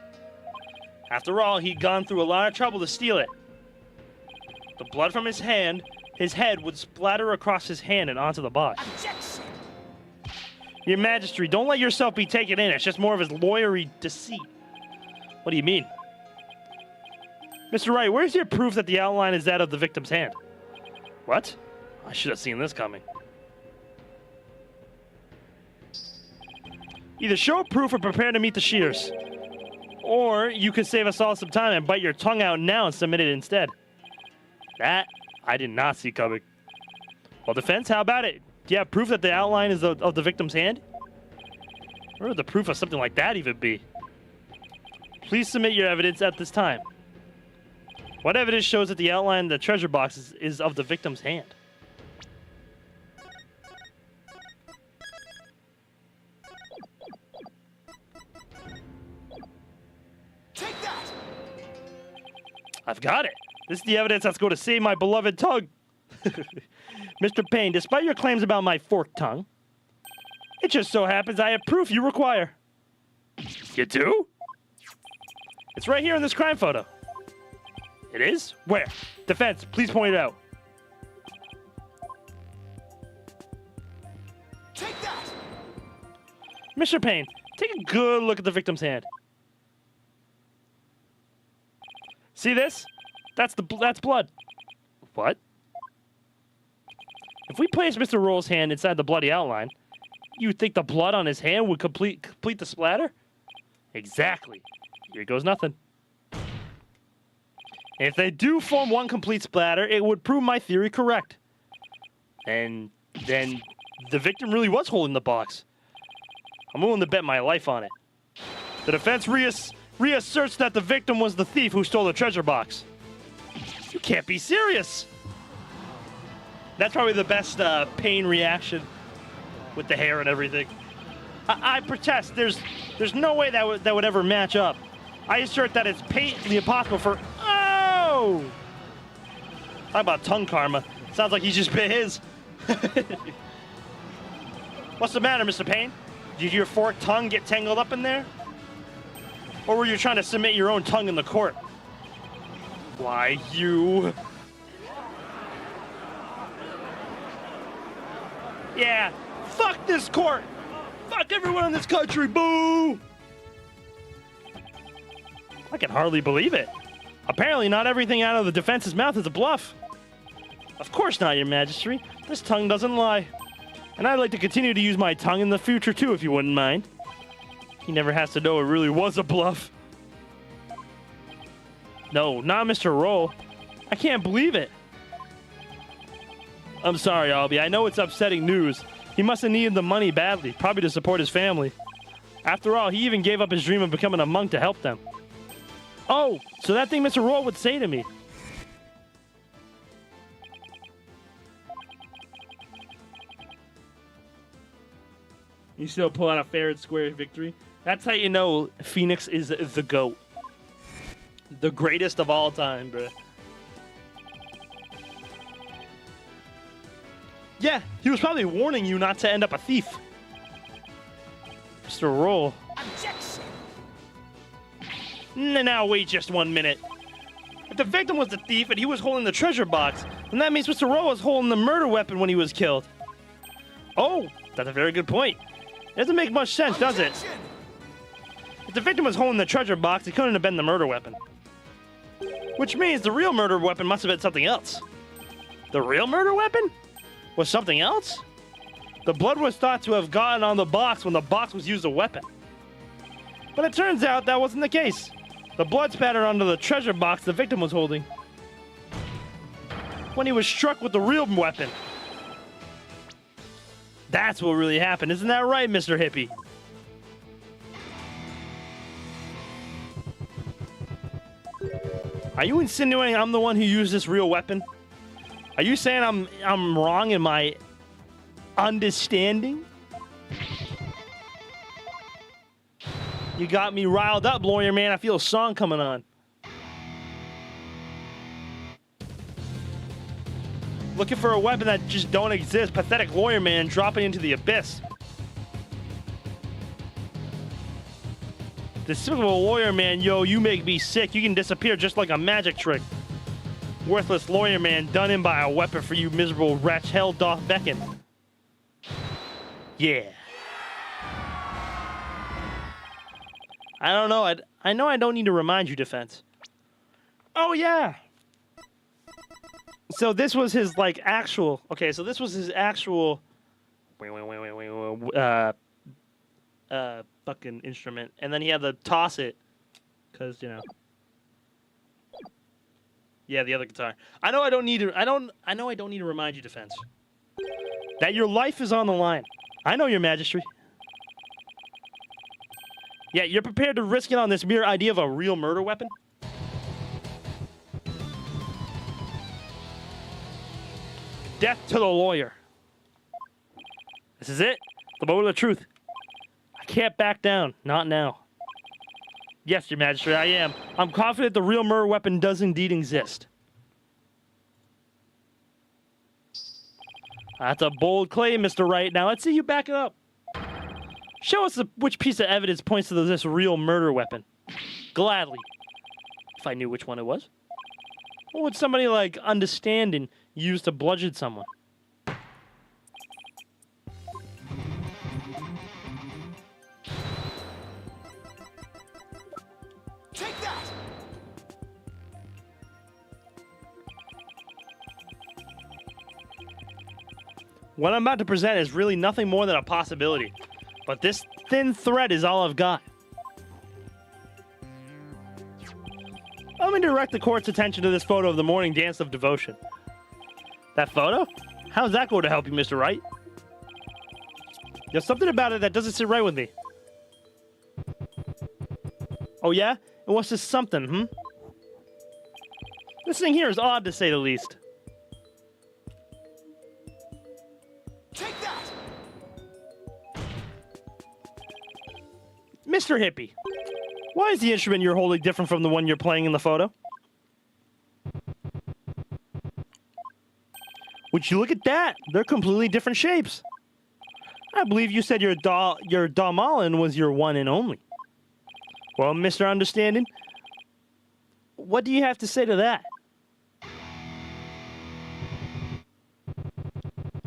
After all, he'd gone through a lot of trouble to steal it. The blood from his head would splatter across his hand and onto the box. Objection! Your Majesty, don't let yourself be taken in. It's just more of his lawyery deceit. What do you mean? Mr. Wright, where's your proof that the outline is that of the victim's hand? What? I should have seen this coming. Either show proof or prepare to meet the shears. Or you could save us all some time and bite your tongue out now and submit it instead. That I did not see coming. Well, defense, how about it? Do you have proof that the outline is of the victim's hand? Where would the proof of something like that even be? Please submit your evidence at this time. What evidence shows that the outline of the treasure box is of the victim's hand? Take that! I've got it. This is the evidence that's going to save my beloved tongue. Mr. Payne, despite your claims about my forked tongue, it just so happens I have proof you require. You do? It's right here in this crime photo. It is? Where? Defense, please point it out. Take that! Mr. Payne, take a good look at the victim's hand. See this? That's blood. What? If we place Mr. Roll's hand inside the bloody outline, you think the blood on his hand would complete the splatter? Exactly. Here goes nothing. If they do form one complete splatter, it would prove my theory correct. And then the victim really was holding the box. I'm willing to bet my life on it. The defense reasserts that the victim was the thief who stole the treasure box. You can't be serious. That's probably the best Payne reaction with the hair and everything. I protest. There's no way that would ever match up. I assert that it's patently impossible for... Oh! Talk about tongue karma. Sounds like he just bit his. What's the matter, Mr. Payne? Did your forked tongue get tangled up in there? Or were you trying to submit your own tongue in the court? Why, you... Yeah, fuck this court! Fuck everyone in this country, boo! I can hardly believe it. Apparently not everything out of the defense's mouth is a bluff. Of course not, Your Majesty. This tongue doesn't lie. And I'd like to continue to use my tongue in the future too, if you wouldn't mind. He never has to know it really was a bluff. No, not Mr. Roll. I can't believe it. I'm sorry, Albie. I know it's upsetting news. He must have needed the money badly, probably to support his family. After all, he even gave up his dream of becoming a monk to help them. Oh, so that thing Mr. Roll would say to me. You still pull out a fair and square victory? That's how you know Phoenix is the GOAT. The greatest of all time, bruh. Yeah, he was probably warning you not to end up a thief. Mr. Roll. Objection! Now wait just 1 minute. If the victim was the thief and he was holding the treasure box, then that means Mr. Roll was holding the murder weapon when he was killed. Oh, that's a very good point. It doesn't make much sense, does it? Objection! If the victim was holding the treasure box, it couldn't have been the murder weapon. Which means the real murder weapon must have been something else. The real murder weapon? Was something else? The blood was thought to have gotten on the box when the box was used as a weapon. But it turns out that wasn't the case. The blood spattered onto the treasure box the victim was holding when he was struck with the real weapon. That's what really happened. Isn't that right, Mr. Hippie? Are you insinuating I'm the one who used this real weapon? Are you saying I'm wrong in my understanding? You got me riled up, lawyer man. I feel a song coming on. Looking for a weapon that just don't exist. Pathetic lawyer man dropping into the abyss. Despicable lawyer man, yo, you make me sick. You can disappear just like a magic trick. Worthless lawyer man done in by a weapon for you miserable wretch. Hell doth beckon. Yeah. I don't know. I know I don't need to remind you, defense. Oh, yeah. So this was his, like, actual... Okay, so this was his actual... fucking instrument. And then he had to toss it. Because, you know... Yeah, the other guitar. I know I don't need to... I know I don't need to remind you, defense. That your life is on the line. I know, Your Majesty. Yeah, you're prepared to risk it on this mere idea of a real murder weapon? Death to the lawyer. This is it. The moment of the truth. I can't back down. Not now. Yes, Your Majesty, I am. I'm confident the real murder weapon does indeed exist. That's a bold claim, Mr. Wright. Now let's see you back it up. Show us which piece of evidence points to this real murder weapon. Gladly. If I knew which one it was. What would somebody like understanding use to bludgeon someone? Take that! What I'm about to present is really nothing more than a possibility. But this thin thread is all I've got. Let me direct the court's attention to this photo of the morning dance of devotion. That photo? How's that going to help you, Mr. Wright? There's something about it that doesn't sit right with me. Oh yeah? And what's this something, This thing here is odd to say the least. Take that! Mr. Hippie, why is the instrument you're holding different from the one you're playing in the photo? Would you look at that? They're completely different shapes. I believe you said your Damalin was your one and only. Well, Mr. Understanding, what do you have to say to that?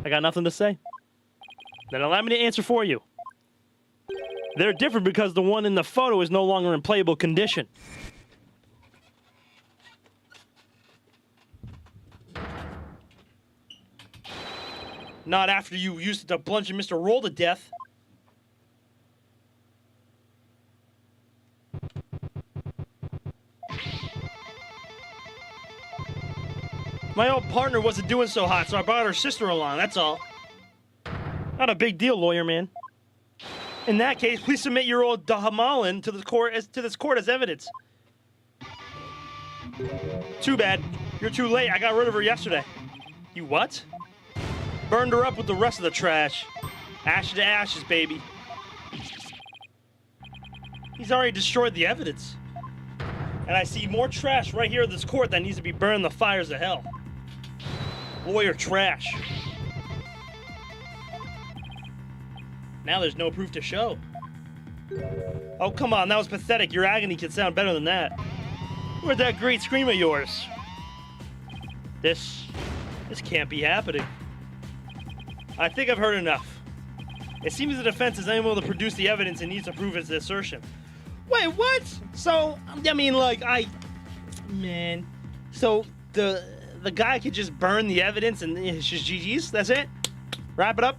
I got nothing to say. Then allow me to answer for you. They're different because the one in the photo is no longer in playable condition. Not after you used it to bludgeon Mr. Roll to death. My old partner wasn't doing so hot, so I brought her sister along, that's all. Not a big deal, lawyer man. In that case, please submit your old Damalin to this court as evidence. Too bad. You're too late. I got rid of her yesterday. You what? Burned her up with the rest of the trash. Ashes to ashes, baby. He's already destroyed the evidence. And I see more trash right here in this court that needs to be burned in the fires of hell. Lawyer trash. Now there's no proof to show. Oh, come on, that was pathetic. Your agony can sound better than that. Where'd that great scream of yours? This can't be happening. I think I've heard enough. It seems the defense is unable to produce the evidence it needs to prove its assertion. Wait, what? So, I mean, like, man. So, the guy could just burn the evidence and it's just GG's? That's it? Wrap it up?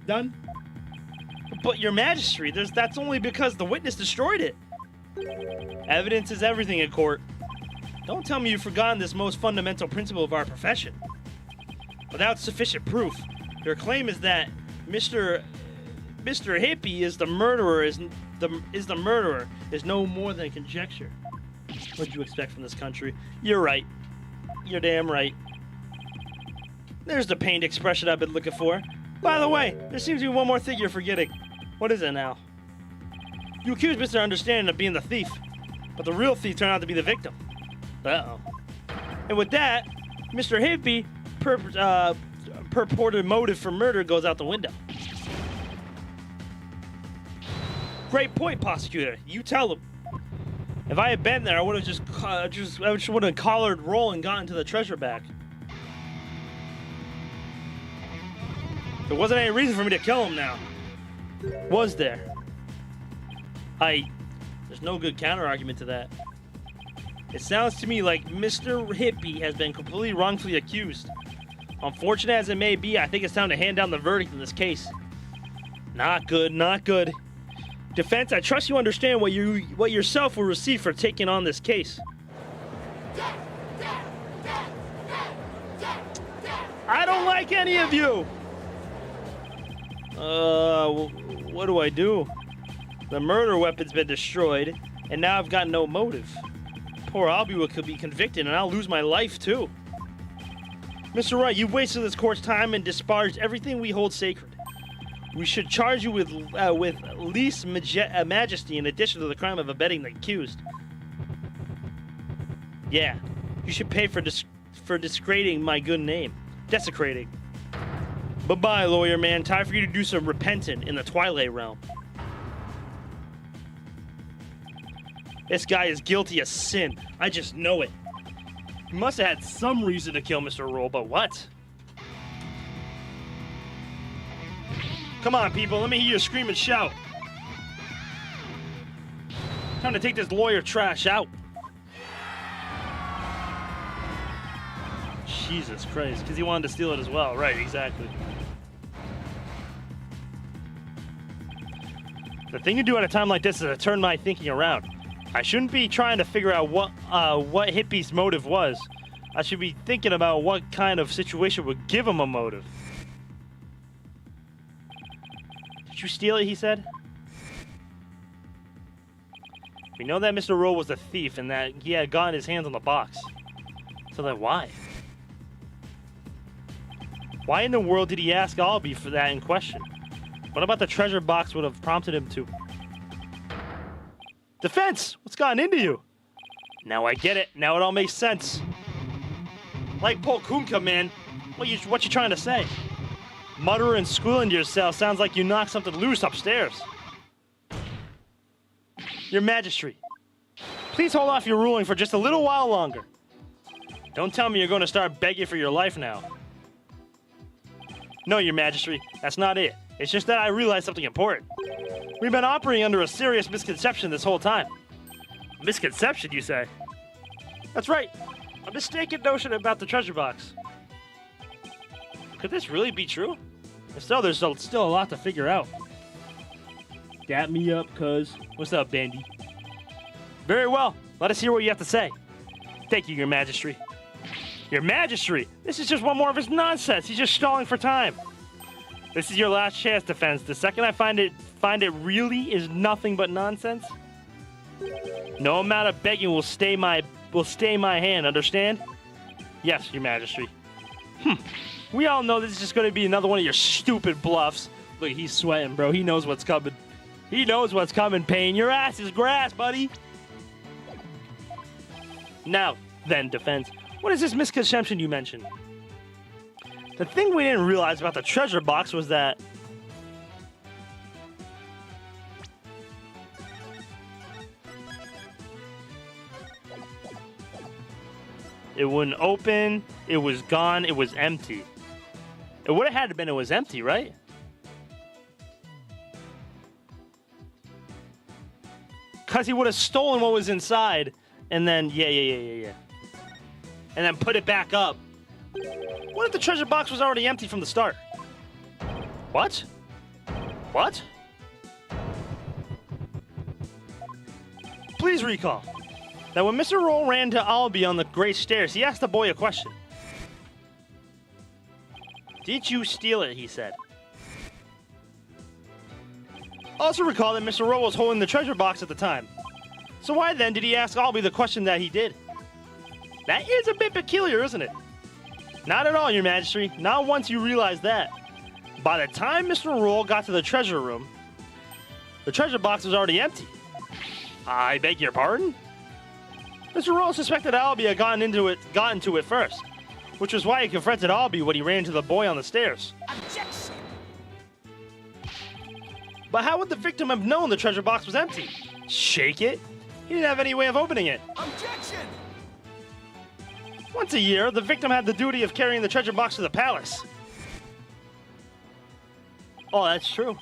Done? But your majesty, that's only because the witness destroyed it. Evidence is everything in court. Don't tell me you've forgotten this most fundamental principle of our profession. Without sufficient proof, your claim is that Mr. Hippie is the murderer is no more than conjecture. What'd you expect from this country? You're right. You're damn right. There's the pained expression I've been looking for. By the way, there seems to be one more thing you're forgetting. What is it now? You accused Mr. Understanding of being the thief, but the real thief turned out to be the victim. Uh-oh. And with that, Mr. Hippie purported motive for murder goes out the window. Great point, prosecutor. You tell him. If I had been there, I would have just would have collared Roll and gotten to the treasure back. There wasn't any reason for me to kill him now. Was there? There's no good counter-argument to that. It sounds to me like Mr. Hippie has been completely wrongfully accused. Unfortunate as it may be, I think it's time to hand down the verdict in this case. Not good, not good. Defense, I trust you understand what yourself will receive for taking on this case. I don't like any of you! What do I do? The murder weapon's been destroyed, and now I've got no motive. Poor Albie could be convicted, and I'll lose my life, too. Mr. Wright, you've wasted this court's time and disparaged everything we hold sacred. We should charge you with least majesty in addition to the crime of abetting the accused. Yeah, you should pay for discrediting my good name. Desecrating. Bye-bye, lawyer man. Time for you to do some repenting in the Twilight Realm. This guy is guilty of sin. I just know it. He must have had some reason to kill Mr. Roll, but what? Come on, people. Let me hear you scream and shout. Time to take this lawyer trash out. Jesus Christ. Because he wanted to steal it as well. Right, exactly. The thing to do at a time like this is to turn my thinking around. I shouldn't be trying to figure out what Hippie's motive was. I should be thinking about what kind of situation would give him a motive. Did you steal it, he said? We know that Mr. Rowe was a thief and that he had gotten his hands on the box. So then why? Why in the world did he ask Albie for that in question? What about the treasure box would have prompted him to? Defense! What's gotten into you? Now I get it. Now it all makes sense. Like Paul Kunka, man. What you trying to say? Muttering and squealing to yourself sounds like you knocked something loose upstairs. Your Majesty, please hold off your ruling for just a little while longer. Don't tell me you're going to start begging for your life now. No, Your Majesty, that's not it. It's just that I realized something important. We've been operating under a serious misconception this whole time. Misconception, you say? That's right. A mistaken notion about the treasure box. Could this really be true? If so, there's still a lot to figure out. Dap me up, cuz. What's up, Bandy? Very well. Let us hear what you have to say. Thank you, Your Majesty. Your Majesty! This is just one more of his nonsense. He's just stalling for time. This is your last chance, Defense. The second I find it really is nothing but nonsense. No amount of begging will stay my hand. Understand? Yes, Your Majesty. We all know this is just going to be another one of your stupid bluffs. Look, he's sweating, bro. He knows what's coming. He knows what's coming, Payne. Your ass is grass, buddy. Now, then, Defense. What is this misconception you mentioned? The thing we didn't realize about the treasure box was that it wouldn't open, it was gone, it was empty. It would have had to been it was empty, right? Because he would have stolen what was inside and then, yeah. And then put it back up. What if the treasure box was already empty from the start? What? What? Please recall that when Mr. Roll ran to Albie on the great stairs, he asked the boy a question. Did you steal it, he said. Also recall that Mr. Roll was holding the treasure box at the time. So why then did he ask Albie the question that he did? That is a bit peculiar, isn't it? Not at all, Your Majesty. Not once you realize that. By the time Mr. Roll got to the treasure room, the treasure box was already empty. I beg your pardon? Mr. Roll suspected Albie had gotten into it first, which was why he confronted Albie when he ran into the boy on the stairs. Objection! But how would the victim have known the treasure box was empty? Shake it? He didn't have any way of opening it. Objection! Once a year, the victim had the duty of carrying the treasure box to the palace. Oh, that's true.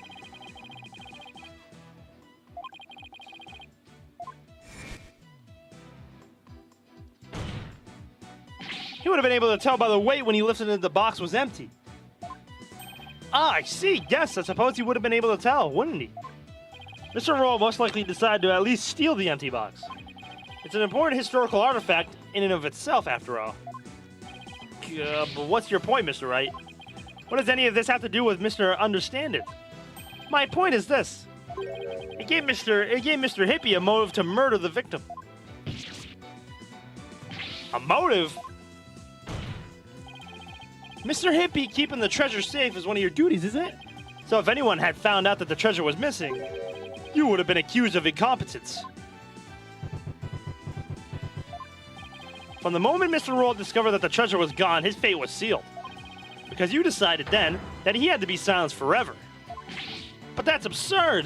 He would have been able to tell by the weight when he lifted it the box was empty. Ah, I see. Yes, I suppose he would have been able to tell, wouldn't he? Mr. Roll most likely decided to at least steal the empty box. It's an important historical artifact in and of itself, after all. But what's your point, Mr. Wright? What does any of this have to do with Mr. Understand It? My point is this. It gave Mr. Hippie a motive to murder the victim. A motive? Mr. Hippie, keeping the treasure safe is one of your duties, isn't it? So if anyone had found out that the treasure was missing, you would have been accused of incompetence. From the moment Mr. Roll discovered that the treasure was gone, his fate was sealed. Because you decided then that he had to be silenced forever. But that's absurd!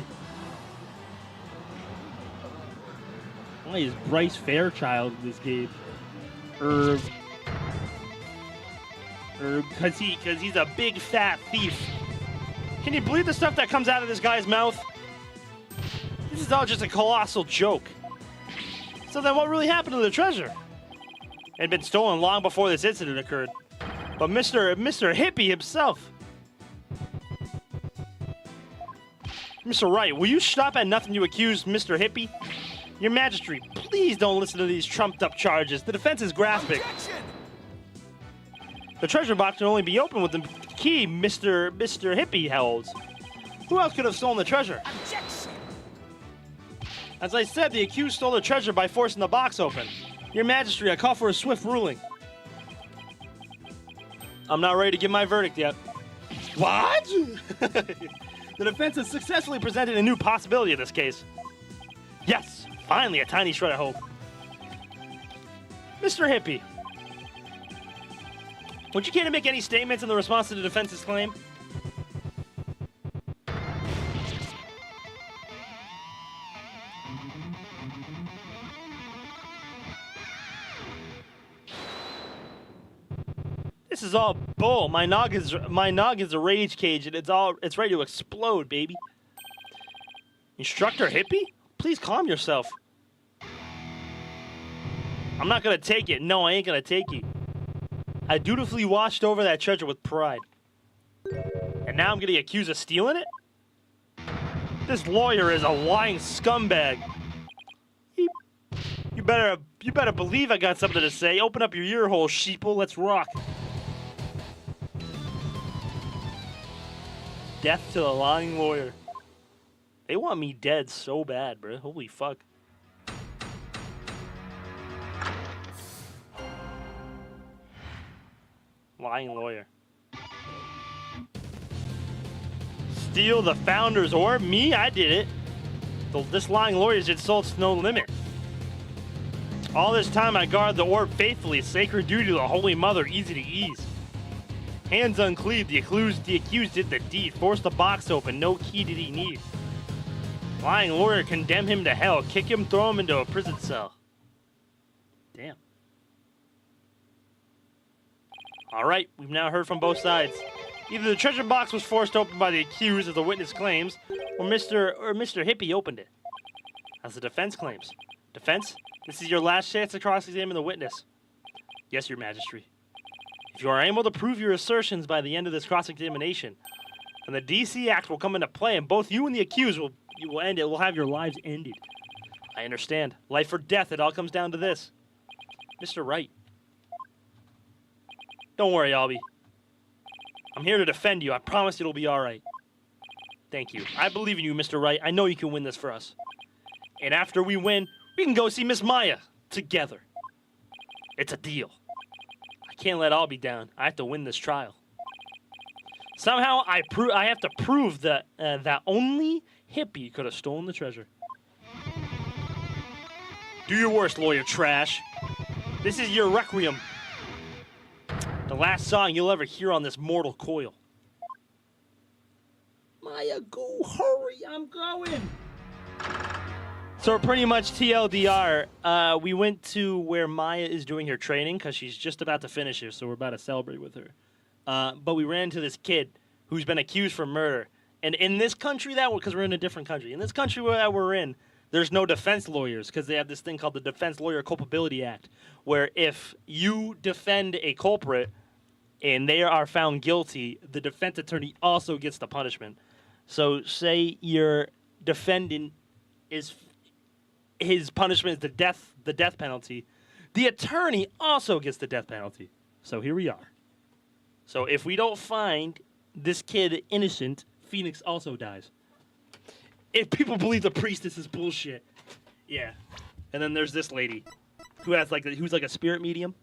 Why is Bryce Fairchild in this game? Because he's a big fat thief. Can you believe the stuff that comes out of this guy's mouth? This is all just a colossal joke. So then what really happened to the treasure? It had been stolen long before this incident occurred. But Mr. Hippie himself. Mr. Wright, will you stop at nothing to accuse Mr. Hippie? Your Majesty, please don't listen to these trumped-up charges. The defense is grasping. Objection! The treasure box can only be opened with the key Mr. Hippie holds. Who else could have stolen the treasure? Objection! As I said, the accused stole the treasure by forcing the box open. Your Majesty, I call for a swift ruling. I'm not ready to give my verdict yet. What? The defense has successfully presented a new possibility in this case. Yes, finally a tiny shred of hope. Mr. Hippie, would you care to make any statements in the response to the defense's claim? This is all bull. My noggin's a rage cage, and it's ready to explode, baby. Instructor Hippie? Please calm yourself. I'm not gonna take it. No, I ain't gonna take it. I dutifully watched over that treasure with pride. And now I'm getting accused of stealing it? This lawyer is a lying scumbag. You better believe I got something to say. Open up your ear hole, sheeple. Let's rock. Death to the lying lawyer. They want me dead so bad, bro. Holy fuck. Lying lawyer. Steal the founder's orb? Me? I did it. This lying lawyer's insults no limit. All this time I guard the orb faithfully. Sacred duty to the Holy Mother, easy to ease. Hands uncleaved, the accused did the deed. Forced the box open, no key did he need. Lying lawyer, condemn him to hell. Kick him, throw him into a prison cell. Damn. Alright, we've now heard from both sides. Either the treasure box was forced open by the accused, as the witness claims, or Mr. Hippie opened it, as the defense claims. Defense, this is your last chance to cross-examine the witness. Yes, Your Majesty. If you are able to prove your assertions by the end of this cross-examination, then the DC Act will come into play, and both you and the accused will end it. Will have your lives ended. I understand. Life or death, it all comes down to this. Mr. Wright. Don't worry, Albie. I'm here to defend you. I promise it'll be all right. Thank you. I believe in you, Mr. Wright. I know you can win this for us. And after we win, we can go see Miss Maya together. It's a deal. I can't let Albie down. I have to win this trial. Somehow, I have to prove that that only Hippie could have stolen the treasure. Do your worst, lawyer trash. This is your requiem. The last song you'll ever hear on this mortal coil. Maya, go, hurry, I'm going. So pretty much TLDR, we went to where Maya is doing her training because she's just about to finish it, so we're about to celebrate with her. But we ran into this kid who's been accused for murder. And in this country because we're in a different country. In this country that we're in, there's no defense lawyers because they have this thing called the Defense Lawyer Culpability Act, where if you defend a culprit and they are found guilty, the defense attorney also gets the punishment. So say your defendant his punishment is the death penalty. The attorney also gets the death penalty. So here we are. So if we don't find this kid innocent, Phoenix also dies. If people believe the priestess is bullshit. Yeah. And then there's this lady who has like who's like a spirit medium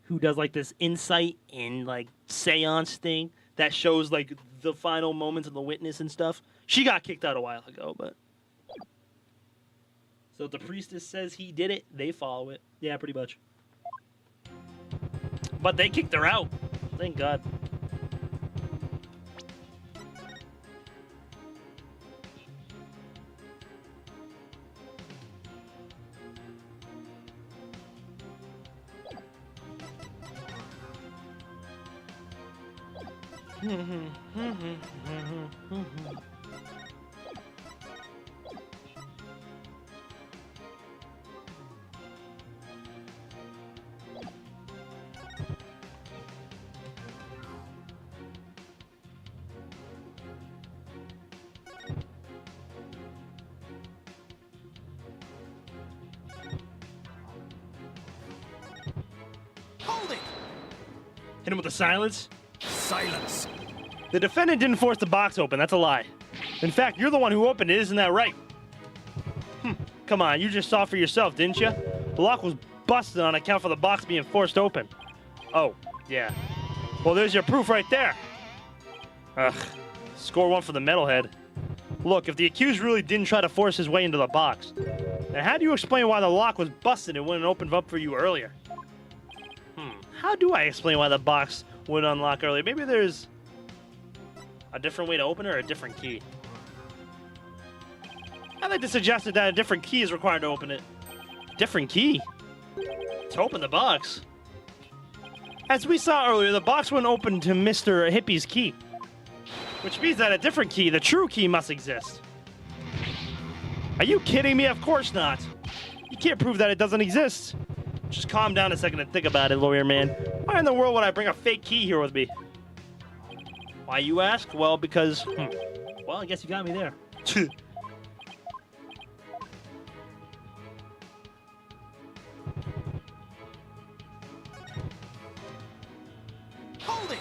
who does like this insight and like seance thing that shows like the final moments of the witness and stuff. She got kicked out a while ago, but so if the priestess says he did it, they follow it. Yeah, pretty much. But they kicked her out. Thank God. Hold it! Hit him with the silence. Silence! The defendant didn't force the box open. That's a lie. In fact, you're the one who opened it. Isn't that right? Come on, you just saw for yourself, didn't you? The lock was busted on account for the box being forced open. Oh, yeah. Well, there's your proof right there. Ugh. Score one for the metalhead. Look, if the accused really didn't try to force his way into the box, then how do you explain why the lock was busted and wouldn't open up for you earlier? How do I explain why the box wouldn't unlock earlier? Maybe there's a different way to open it or a different key. I'd like to suggest that a different key is required to open it. Different key? To open the box? As we saw earlier, the box wouldn't open to Mr. Hippie's key. Which means that a different key, the true key, must exist. Are you kidding me? Of course not. You can't prove that it doesn't exist. Just calm down a second and think about it, lawyer man. Why in the world would I bring a fake key here with me? Why, you ask? Well, because... Well, I guess you got me there. Hold it!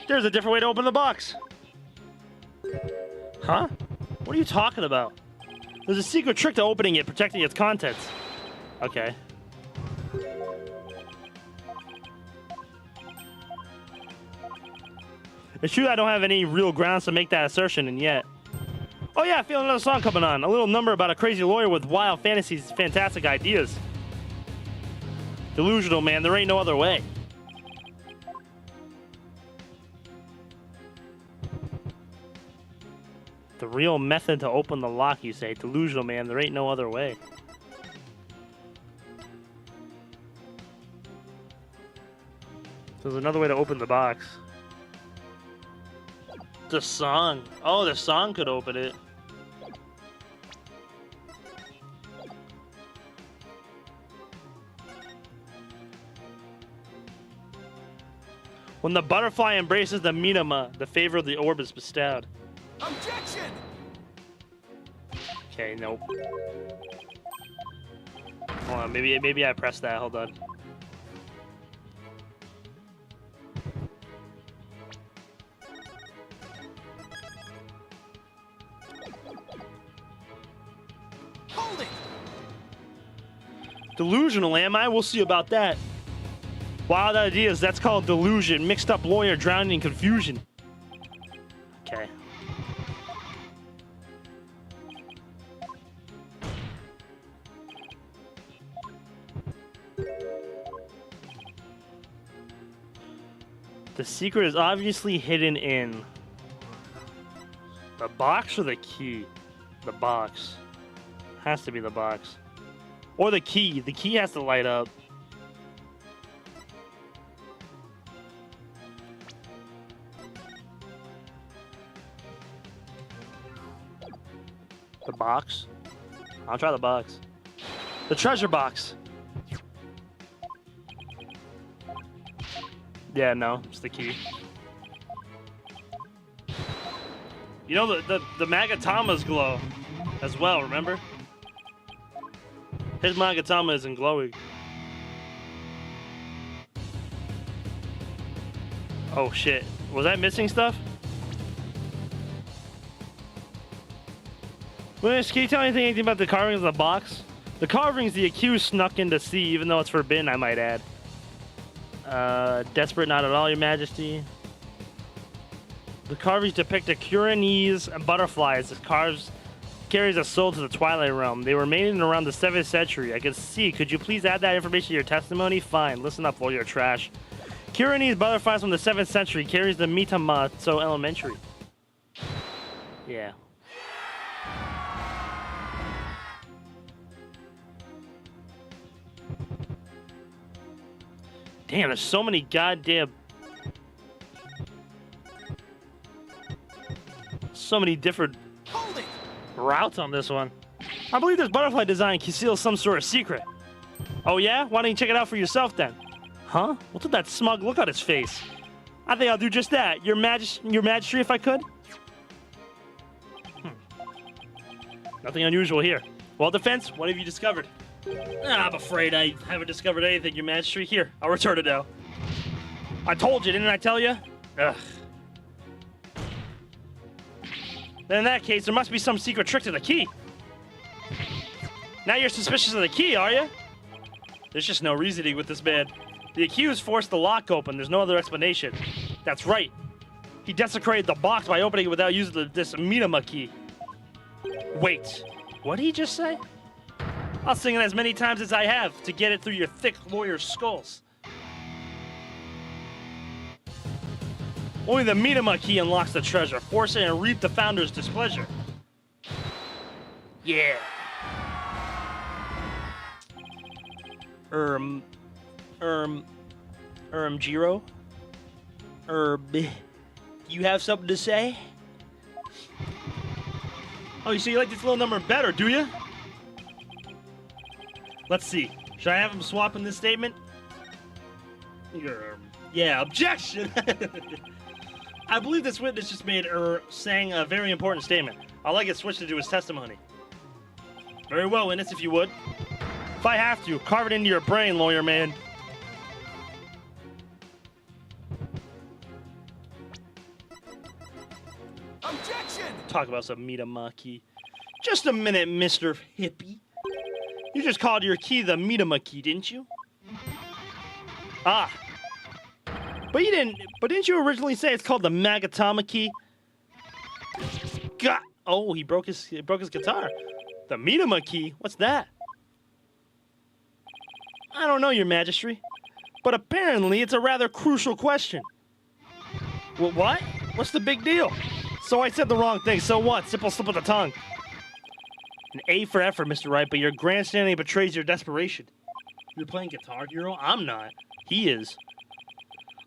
There's a different way to open the box. Huh? What are you talking about? There's a secret trick to opening it, protecting its contents. Okay. It's true I don't have any real grounds to make that assertion, and yet. Oh yeah, I feel another song coming on. A little number about a crazy lawyer with wild fantasies, fantastic ideas. Delusional, man. There ain't no other way. The real method to open the lock, you say. Delusional, man. There ain't no other way. There's another way to open the box. The song. Oh, the song could open it. When the butterfly embraces the Minama, the favor of the orb is bestowed. Objection! Okay, nope. Hold on, maybe I pressed that. Hold on. Hold it! Delusional, am I? We'll see about that. Wild ideas, that's called delusion. Mixed up lawyer drowning in confusion. Okay. The secret is obviously hidden in the box or the key? The box. Has to be the box. Or the key. The key has to light up. The box? I'll try the box. The treasure box. Yeah, no, it's the key. You know the Magatama's glow as well, remember? His Magatama isn't glowing. Oh shit. Was I missing stuff? Wish, can you tell me anything about the carvings in the box? The carvings the accused snuck in to see, even though it's forbidden, I might add. Desperate not at all, Your Majesty. The carvings depict a Kuranese and butterflies that carries a soul to the Twilight Realm. They were made in around the 7th century. I could see. Could you please add that information to your testimony? Fine. Listen up, all your trash. Kuranese butterflies from the 7th century carries the Mitamatsu Elementary. Yeah. Damn, there's so many goddamn... So many different routes on this one. I believe this butterfly design conceals some sort of secret. Oh yeah? Why don't you check it out for yourself then? Huh? What's with that smug look on his face? I think I'll do just that. Your Majesty, if I could? Nothing unusual here. Well, defense, what have you discovered? I'm afraid I haven't discovered anything, Your Majesty. Here, I'll return it now. I told you, didn't I tell you? Ugh. Then in that case, there must be some secret trick to the key. Now you're suspicious of the key, are you? There's just no reasoning with this man. The accused forced the lock open. There's no other explanation. That's right. He desecrated the box by opening it without using this Minama key. Wait, what did he just say? I'll sing it as many times as I have to get it through your thick lawyer skulls. Only the Minama key unlocks the treasure. Force it and reap the founder's displeasure. Yeah. Jiro? You have something to say? Oh, so you like this little number better, do you? Let's see. Should I have him swap in this statement? Yeah, objection! I believe this witness just made saying a very important statement. I'd like it switched to his testimony. Very well, witness, if you would. If I have to, carve it into your brain, lawyer man. Objection! Talk about some Mitamaki. Just a minute, Mr. Hippie. You just called your key the Mitamaki, didn't you? Ah. But you didn't. But didn't you originally say it's called the Magatama key? God. Oh, he broke his guitar. The Minama key? What's that? I don't know, Your Majesty. But apparently it's a rather crucial question. Well, what? What's the big deal? So I said the wrong thing. So what? Simple slip of the tongue. An A for effort, Mr. Wright, but your grandstanding betrays your desperation. You're playing Guitar Hero? I'm not. He is.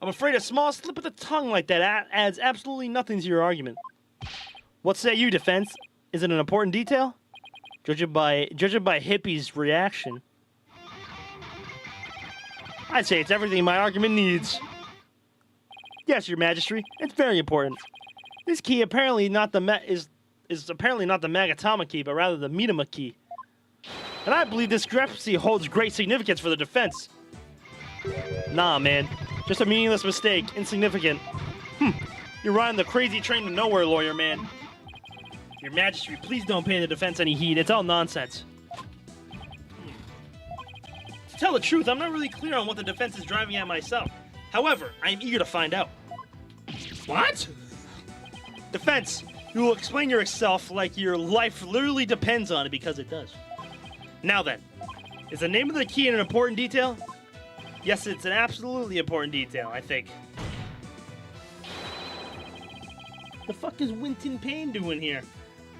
I'm afraid a small slip of the tongue like that adds absolutely nothing to your argument. What say you, defense? Is it an important detail? Judging by Hippie's reaction, I'd say it's everything my argument needs. Yes, Your Majesty, it's very important. This key apparently is apparently not the Magatama key, but rather the Minama key. And I believe this discrepancy holds great significance for the defense. Nah, man. Just a meaningless mistake. Insignificant. You're riding the crazy train to nowhere, lawyer man. Your Majesty, please don't pay the defense any heed. It's all nonsense. To tell the truth, I'm not really clear on what the defense is driving at myself. However, I am eager to find out. What? Defense, you will explain yourself like your life literally depends on it, because it does. Now then, is the name of the key an important detail? Yes, it's an absolutely important detail, I think. The fuck is Winton Payne doing here?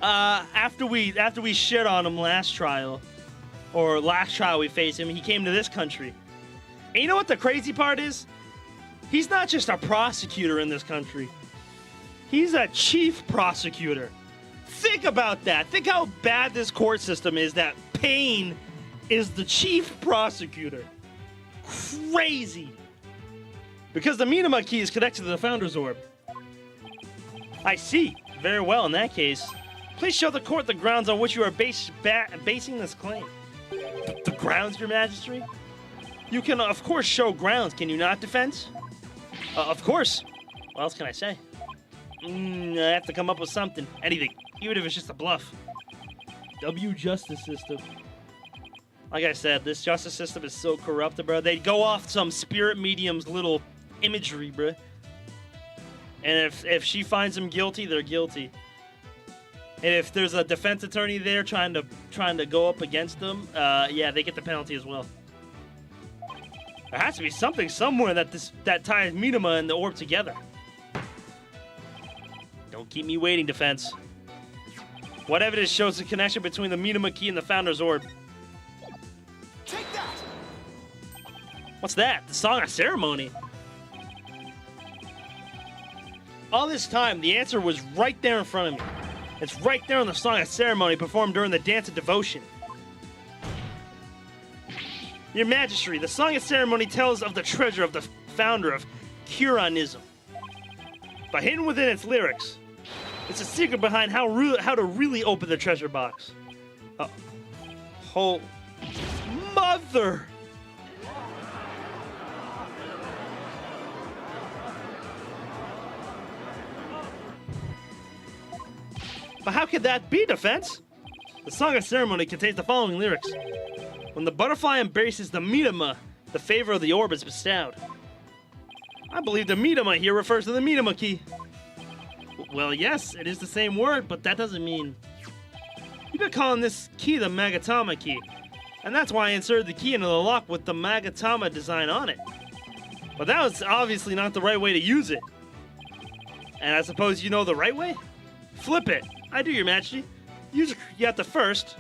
After we shit on him last trial we faced him, he came to this country. And you know what the crazy part is? He's not just a prosecutor in this country. He's a chief prosecutor. Think about that. Think how bad this court system is that Payne is the chief prosecutor. Crazy. Because the Minama key is connected to the Founder's Orb. I see. Very well, in that case, please show the court the grounds on which you are basing this claim. The grounds, Your Majesty? You can, of course, show grounds, can you not, defense? Of course. What else can I say? I have to come up with something. Anything. Even if it's just a bluff. W justice system. Like I said, this justice system is so corrupt, bro. They go off some spirit medium's little imagery, bro. And if she finds them guilty, they're guilty. And if there's a defense attorney there trying to go up against them, yeah, they get the penalty as well. There has to be something somewhere that ties Minima and the orb together. Don't keep me waiting, defense. What evidence shows the connection between the Minima key and the Founder's orb? Take that! What's that? The Song of Ceremony. All this time, the answer was right there in front of me. It's right there on the Song of Ceremony performed during the Dance of Devotion. Your Majesty, the Song of Ceremony tells of the treasure of the founder of Kiranism. But hidden within its lyrics, it's a secret behind how to really open the treasure box. Oh, mother! But how could that be, defense? The Song of Ceremony contains the following lyrics. When the butterfly embraces the Minima, the favor of the orb is bestowed. I believe the Minima here refers to the Minima key. Well, yes, it is the same word, but that doesn't mean... You've been calling this key the Magatama key, and that's why I inserted the key into the lock with the Magatama design on it. But that was obviously not the right way to use it. And I suppose you know the right way? Flip it. I do, Your Majesty. You have to first...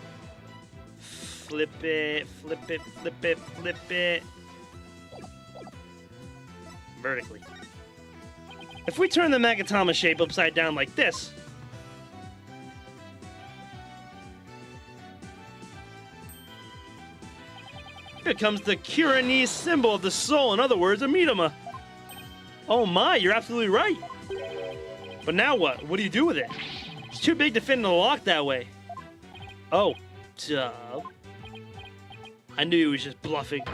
Flip it, flip it, flip it, flip it. Vertically. If we turn the Magatama shape upside down like this, here comes the Kiranese symbol of the soul, in other words, a Minima. Oh my, you're absolutely right. But now what? What do you do with it? It's too big to fit in the lock that way. Oh, duh. I knew he was just bluffing.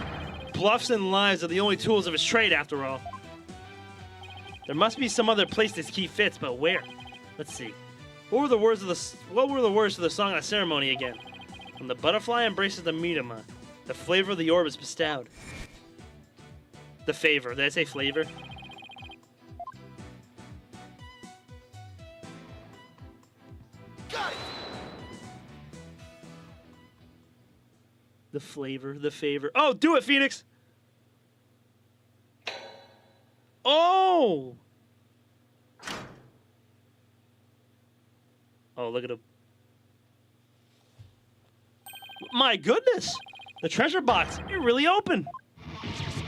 Bluffs and lies are the only tools of his trade, after all. There must be some other place this key fits, but where? Let's see. What were the words to the Song of Ceremony again? When the butterfly embraces the Minima, the flavor of the orb is bestowed. The favor. Did I say flavor? Got it! The flavor, the favor. Oh, do it, Phoenix! Oh! Oh, look at him. My goodness! The treasure box, it really open.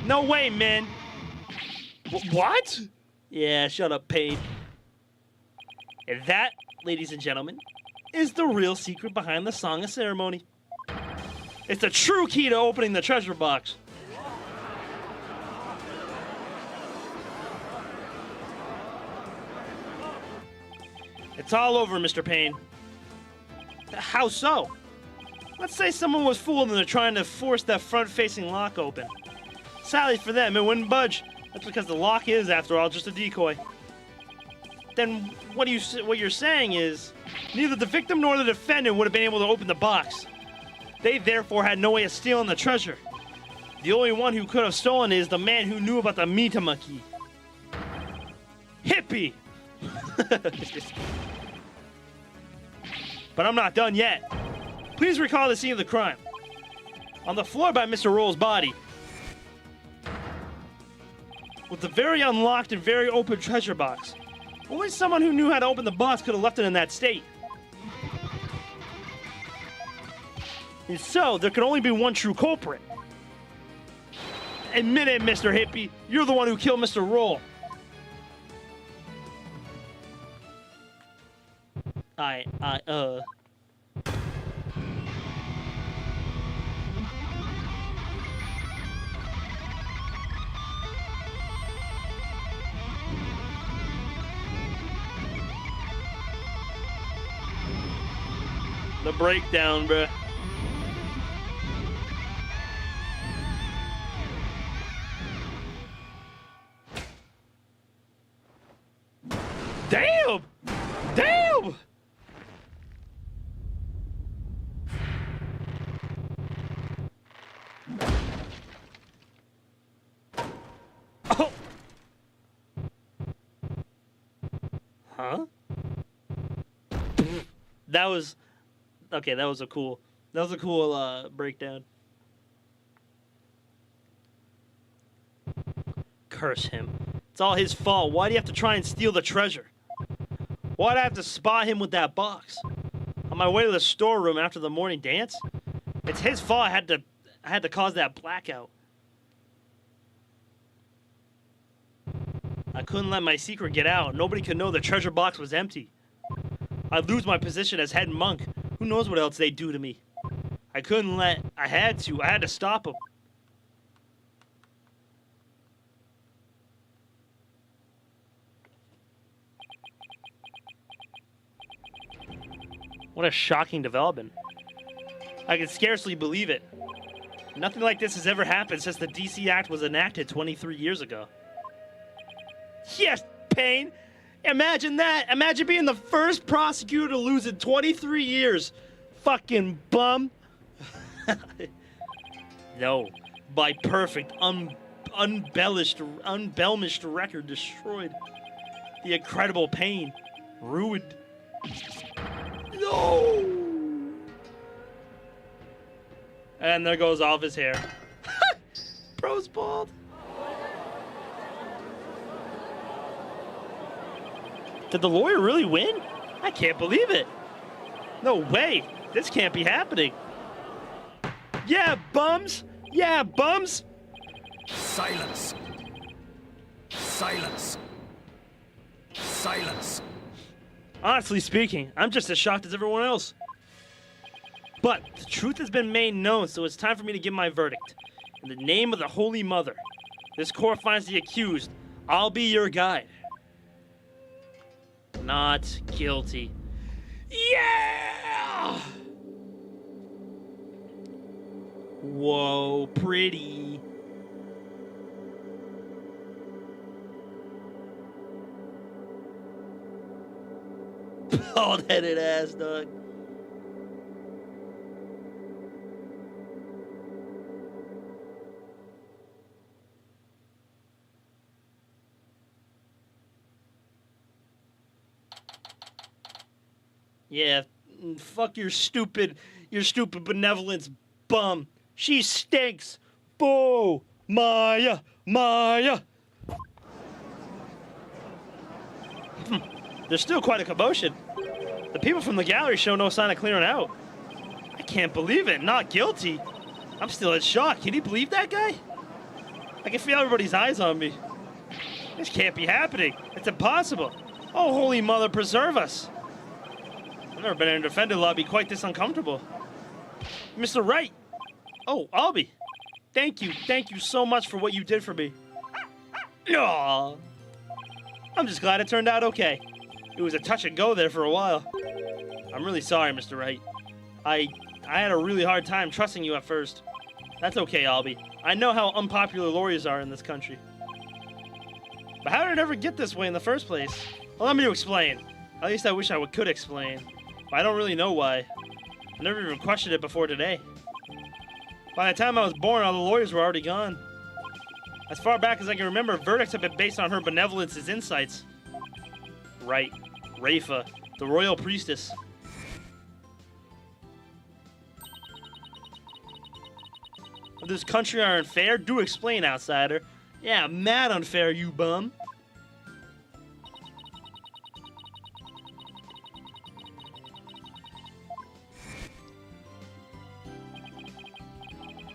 No way, man. What? Yeah, shut up, Pain. And that, ladies and gentlemen, is the real secret behind the Song of Ceremony. It's the true key to opening the treasure box. It's all over, Mr. Payne. How so? Let's say someone was fooled and they're trying to force that front-facing lock open. Sadly for them, it wouldn't budge. That's because the lock is, after all, just a decoy. Then what you're saying is, neither the victim nor the defendant would have been able to open the box. They therefore had no way of stealing the treasure. The only one who could have stolen it is the man who knew about the Minima key. Hippie! But I'm not done yet. Please recall the scene of the crime. On the floor by Mr. Roll's body, with the very unlocked and very open treasure box. Only someone who knew how to open the box could have left it in that state. And so, there could only be one true culprit. Admit it, Mr. Hippie. You're the one who killed Mr. Roll. The breakdown, bruh. Damn! Damn! Oh! Huh? That was... Okay, that was a cool breakdown. Curse him. It's all his fault. Why do you have to try and steal the treasure? Why'd I have to spot him with that box? On my way to the storeroom after the morning dance? It's his fault I had to cause that blackout. I couldn't let my secret get out. Nobody could know the treasure box was empty. I'd lose my position as head monk. Who knows what else they'd do to me? I had to stop them. What a shocking development. I can scarcely believe it. Nothing like this has ever happened since the DC Act was enacted 23 years ago. Yes, Payne! Imagine that! Imagine being the first prosecutor to lose in 23 years! Fucking bum! No. My perfect, unbellished record destroyed. The incredible Payne. Ruined. No! And there goes all of his hair. Bro's bald. Did the lawyer really win? I can't believe it. No way. This can't be happening. Yeah, bums. Yeah, bums. Silence. Silence. Silence. Honestly speaking, I'm just as shocked as everyone else. But the truth has been made known, so it's time for me to give my verdict. In the name of the Holy Mother, this court finds the accused. I'll be your guide. Not guilty. Yeah! Whoa, pretty. Bald-headed ass, dog. Yeah, fuck your stupid benevolence bum. She stinks. Boo! Maya! Maya! There's still quite a commotion. The people from the gallery show no sign of clearing out. I can't believe it. Not guilty. I'm still in shock. Can you believe that guy? I can feel everybody's eyes on me. This can't be happening. It's impossible. Oh, Holy Mother, preserve us. I've never been in a defendant lobby quite this uncomfortable. Mr. Wright. Oh, Albie. Thank you so much for what you did for me. Aww. I'm just glad it turned out okay. It was a touch and go there for a while. I'm really sorry, Mr. Wright. I had a really hard time trusting you at first. That's okay, Albie. I know how unpopular lawyers are in this country. But how did it ever get this way in the first place? Well, let me explain. At least I wish I could explain. But I don't really know why. I never even questioned it before today. By the time I was born, all the lawyers were already gone. As far back as I can remember, verdicts have been based on her benevolence's insights. Right. Rafa, the royal priestess. If this country are unfair, do explain, outsider. Yeah, mad unfair, you bum.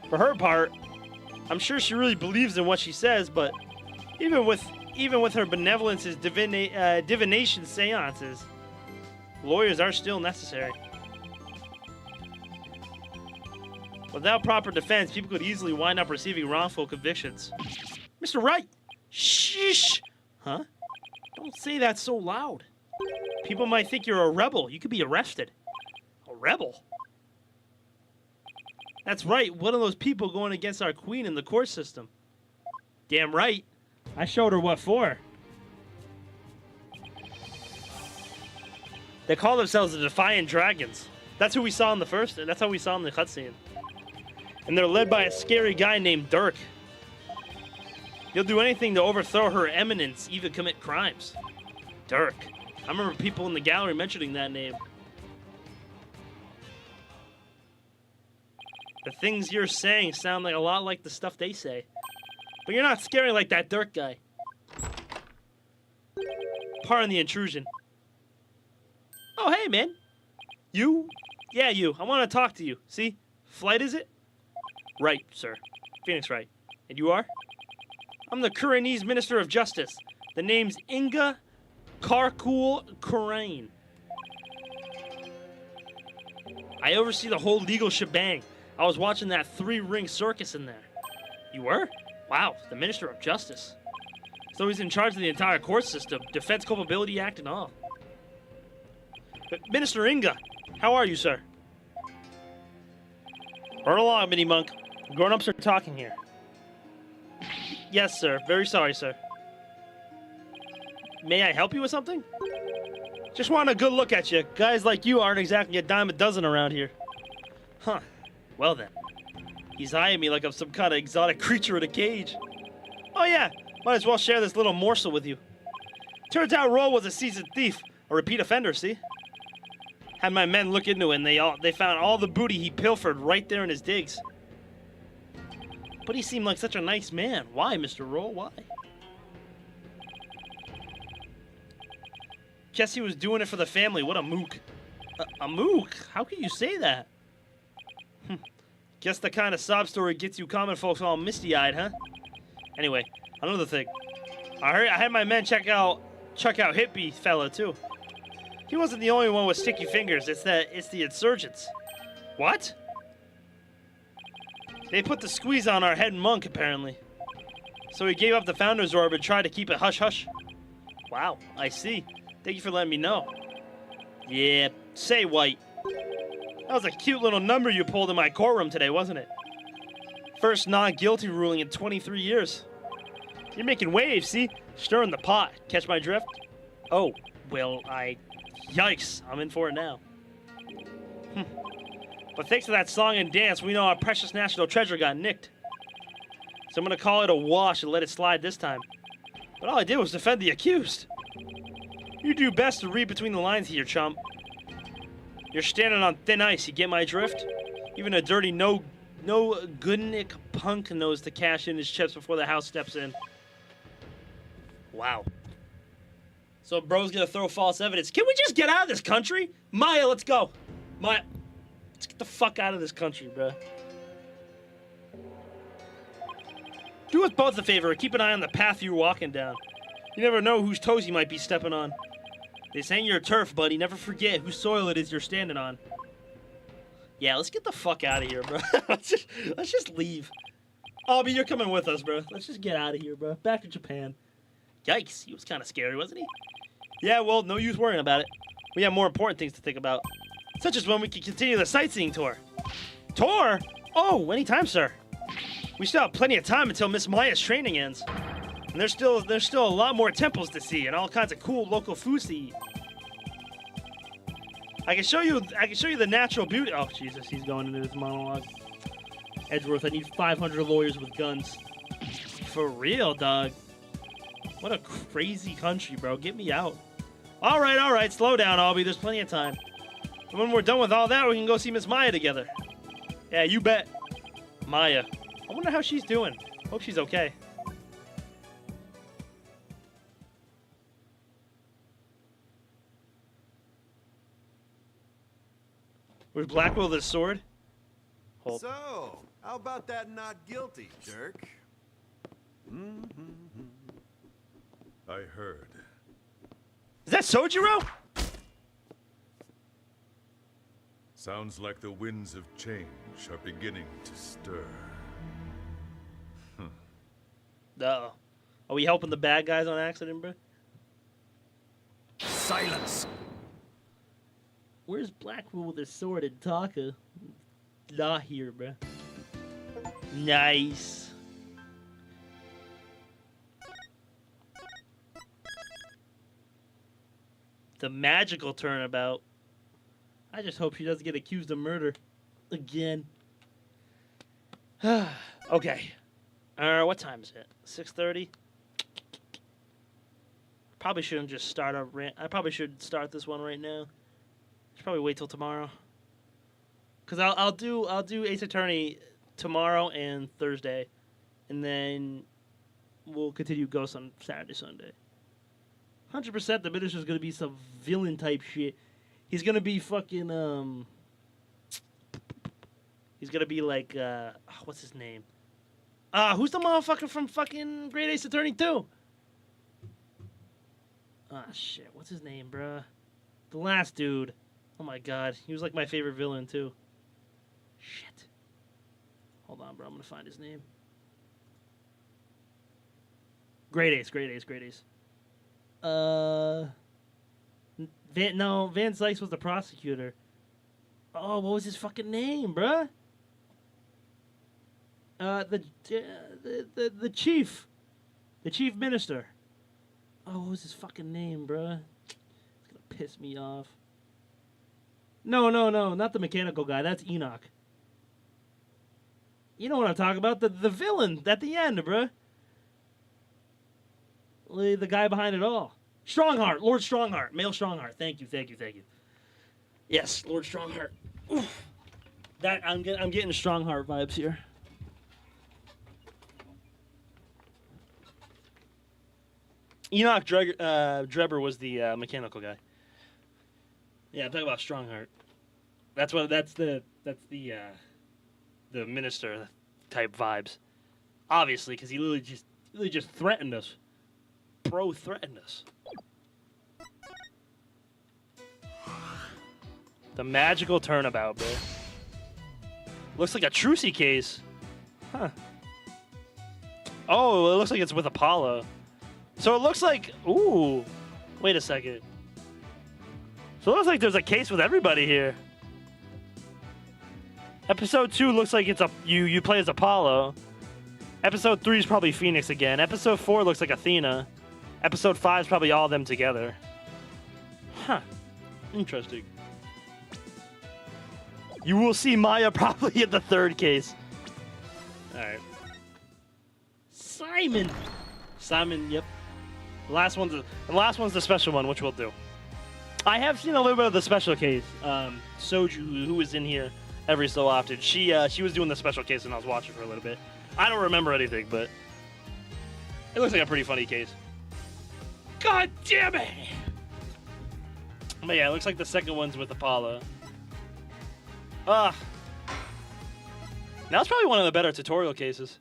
For her part, I'm sure she really believes in what she says, but even with her benevolence's divination seances, lawyers are still necessary. Without proper defense, people could easily wind up receiving wrongful convictions. Mr. Wright! Shh! Huh? Don't say that so loud. People might think you're a rebel. You could be arrested. rebel? That's right, one of those people going against our queen in the court system. Damn right. I showed her what for. They call themselves the Defiant Dragons. That's who we saw in the first, and that's how we saw in the cutscene. And they're led by a scary guy named Dirk. He'll do anything to overthrow her eminence, even commit crimes. Dirk. I remember people in the gallery mentioning that name. The things you're saying sound like a lot like the stuff they say. But you're not scary like that Dirk guy. Pardon the intrusion. Oh, hey, man. You? Yeah, you. I want to talk to you. See? Flight, is it? Right, sir. Phoenix Wright. And you are? I'm the Kuranese Minister of Justice. The name's Inga Karkul Kurain. I oversee the whole legal shebang. I was watching that three-ring circus in there. You were? Wow, the Minister of Justice. So he's in charge of the entire court system, Defense Culpability Act and all. But Minister Inga, how are you, sir? Run along, mini-monk. Grown-ups are talking here. Yes, sir. Very sorry, sir. May I help you with something? Just want a good look at you. Guys like you aren't exactly a dime a dozen around here. Huh. Well then. He's eyeing me like I'm some kind of exotic creature in a cage. Oh yeah, might as well share this little morsel with you. Turns out Roll was a seasoned thief, a repeat offender, see? Had my men look into it and they found all the booty he pilfered right there in his digs. But he seemed like such a nice man. Why, Mr. Roll? Why? Guess he was doing it for the family. What a mook. A mook? How can you say that? Guess the kind of sob story gets you common folks all misty-eyed, huh? Anyway, another thing. I had my men check out hippie fella too. He wasn't the only one with sticky fingers. It's the insurgents. What? They put the squeeze on our head monk, apparently. So he gave up the Founder's Orb and tried to keep it hush-hush. Wow, I see. Thank you for letting me know. Yeah, say white. That was a cute little number you pulled in my courtroom today, wasn't it? First non-guilty ruling in 23 years. You're making waves, see? Stirring the pot. Catch my drift? Oh, well, Yikes, I'm in for it now. But thanks to that song and dance, we know our precious national treasure got nicked. So I'm gonna call it a wash and let it slide this time. But all I did was defend the accused. You do best to read between the lines here, chump. You're standing on thin ice, you get my drift? Even a dirty no goodnick punk knows to cash in his chips before the house steps in. Wow. So bro's gonna throw false evidence. Can we just get out of this country? Maya, let's go. Maya, let's get the fuck out of this country, bro. Do us both a favor and keep an eye on the path you're walking down. You never know whose toes you might be stepping on. This ain't your turf, buddy. Never forget whose soil it is you're standing on. Yeah, let's get the fuck out of here, bro. let's just leave. Albie, you're coming with us, bro. Let's just get out of here, bro. Back to Japan. Yikes, he was kind of scary, wasn't he? Yeah, well, no use worrying about it. We have more important things to think about. Such as when we can continue the sightseeing tour. Tour? Oh, anytime, sir. We still have plenty of time until Miss Maya's training ends. And there's still a lot more temples to see and all kinds of cool local foods to eat. I can show you the natural beauty. Oh, Jesus, he's going into this monologue. Edgeworth, I need 500 lawyers with guns. For real, dog. What a crazy country, bro. Get me out. All right. Slow down, Albie. There's plenty of time. And when we're done with all that, we can go see Miss Maya together. Yeah, you bet. Maya. I wonder how she's doing. Hope she's okay. Where's Blackwell with his sword? Hold. So, how about that not guilty, Dirk? I heard. Is that Sojiro? Sounds like the winds of change are beginning to stir. Uh-oh. Are we helping the bad guys on accident, bro? Silence! Where's Blackwell with his sword and Taka? Not here, bruh. Nice. The magical turnabout. I just hope she doesn't get accused of murder again. Okay. What time is it? 6:30. Probably shouldn't just start a rant. I probably should start this one right now. Should probably wait till tomorrow. Cause I'll do Ace Attorney tomorrow and Thursday, and then we'll continue Ghost on Saturday, Sunday. 100% the Minister's gonna be some villain type shit. He's gonna be fucking He's gonna be like what's his name? Who's the motherfucker from fucking Great Ace Attorney 2? Shit, what's his name, bruh? The last dude. Oh my god, he was like my favorite villain too. Shit. Hold on, bro. I'm gonna find his name. Great Ace. Van Sykes was the prosecutor. Oh, what was his fucking name, bruh? The chief. The chief minister. Oh, what was his fucking name, bruh? It's gonna piss me off. No, not the mechanical guy. That's Enoch. You know what I'm talking about? The villain at the end, bruh. The guy behind it all. Strongheart, Lord Strongheart, male Strongheart. Thank you. Yes, Lord Strongheart. Oof. That I'm getting Strongheart vibes here. Enoch Drebber was the mechanical guy. Yeah, I'm talking about Strongheart. That's the minister type vibes. Obviously, because he literally just threatened us. Bro threatened us. The magical turnabout, bro. Looks like a Trucy case. Huh. Oh, it looks like it's with Apollo. So it looks like... Ooh. Wait a second. So it looks like there's a case with everybody here. Episode 2 looks like it's you play as Apollo. Episode 3 is probably Phoenix again. Episode 4 looks like Athena. Episode 5 is probably all of them together. Huh. Interesting. You will see Maya probably in the third case. Alright. Simon, yep. The last one's the special one, which we'll do. I have seen a little bit of the special case. Soju, who was in here every so often, she was doing the special case and I was watching for a little bit. I don't remember anything, but it looks like a pretty funny case. God damn it! But yeah, it looks like the second one's with Apollo. Now it's probably one of the better tutorial cases.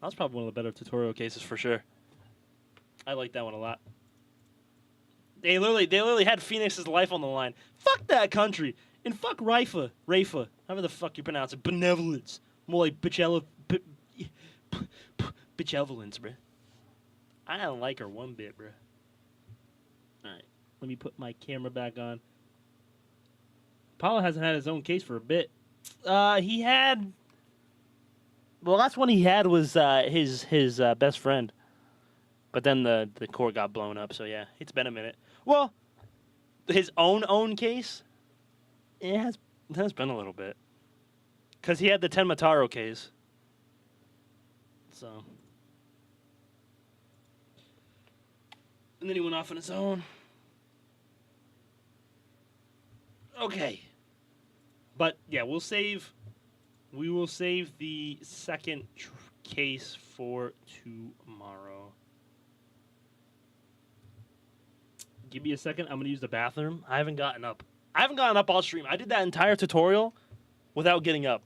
That's probably one of the better tutorial cases for sure. I like that one a lot. They literally had Phoenix's life on the line. Fuck that country. And fuck Rafa, however the fuck you pronounce it. Benevolence. More like benevolence, bruh. I don't like her one bit, bruh. Alright, let me put my camera back on. Apollo hasn't had his own case for a bit. He had... The last one he had was his best friend. But then the court got blown up, so yeah, it's been a minute. Well, his own case, it has been a little bit. Because he had the Tenmataro case. So. And then he went off on his own. Okay. But, yeah, we will save the second case for tomorrow. Give me a second. I'm going to use the bathroom. I haven't gotten up all stream. I did that entire tutorial without getting up.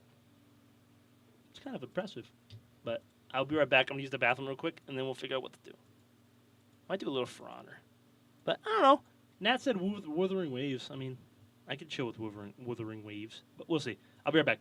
It's kind of impressive. But I'll be right back. I'm going to use the bathroom real quick, and then we'll figure out what to do. Might do a little For Honor. But I don't know. Nat said Wuthering Waves. I mean, I could chill with Wuthering Waves. But we'll see. I'll be right back.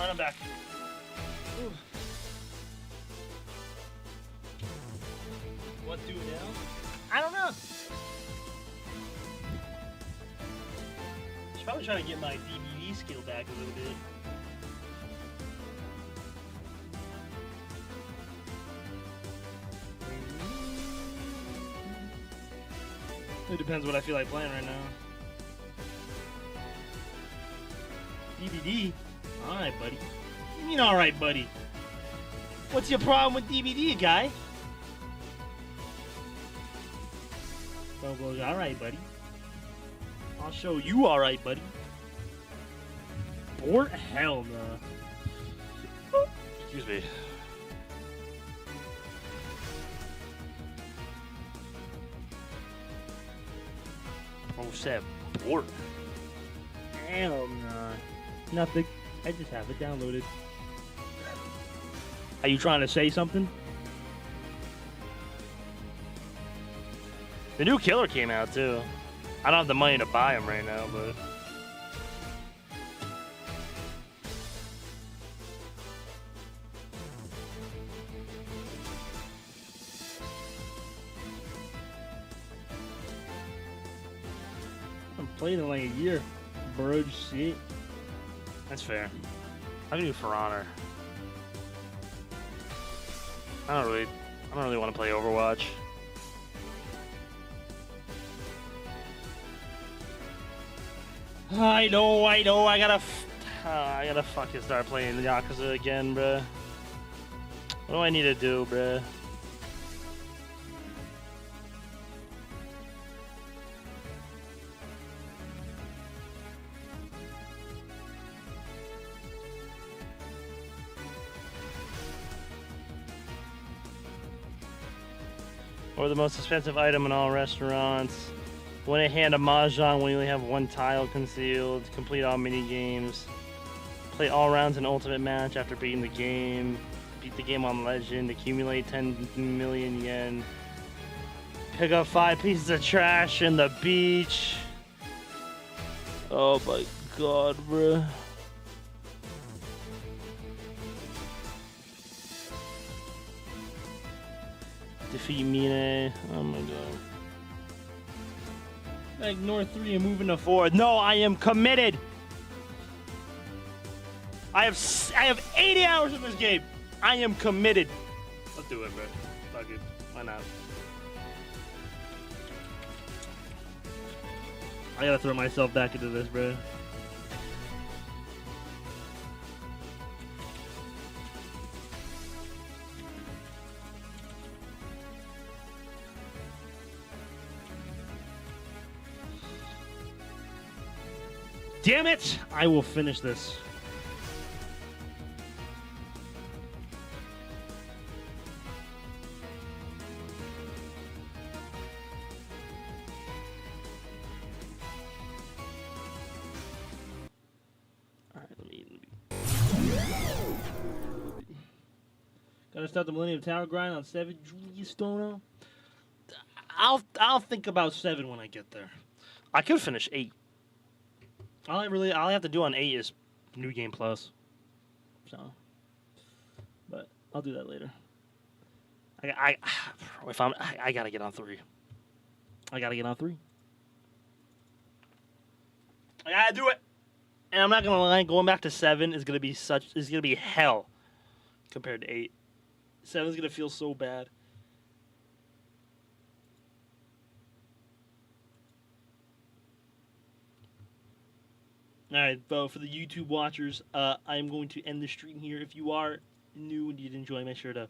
Alright, I'm back. Ooh. What do now? I don't know. Should probably try to get my DVD skill back a little bit. It depends what I feel like playing right now. DVD? Alright, buddy. What do you mean, alright, buddy? What's your problem with DVD, guy? Bro goes, alright, buddy. I'll show you alright, buddy. Bored? Hell no. Excuse me. Oh, said bored. Hell no. Nothing. I just have it downloaded. Are you trying to say something? The new Killer came out too. I don't have the money to buy them right now, but I haven't played in like a year. Bro, shit. That's fair. I can do For Honor. I don't really want to play Overwatch. I know, I gotta fucking start playing Yakuza again, bruh. What do I need to do, bruh? Or the most expensive item in all restaurants. Win a hand of Mahjong when you only have one tile concealed. Complete all mini games. Play all rounds in Ultimate Match after beating the game. Beat the game on Legend. Accumulate 10 million yen. Pick up 5 pieces of trash in the beach. Oh my god, bruh. Defeat Mine. Oh my god. I ignore 3 and move into 4. No, I am committed. I have 80 hours in this game. I am committed. Let's do it, bro. Fuck it. Why not? I gotta throw myself back into this, bro. Damn it! I will finish this. Alright, let me... Gotta start the Millennium Tower grind on 7 Stono. I'll think about 7 when I get there. I could finish 8. All I have to do on 8 is New Game Plus. So, but I'll do that later. I gotta get on 3. I gotta get on 3. I gotta do it. And I'm not gonna lie, going back to 7 is gonna be hell compared to 8. 7's gonna feel so bad. Alright, for the YouTube watchers, I'm going to end the stream here. If you are new and you did enjoy, make sure to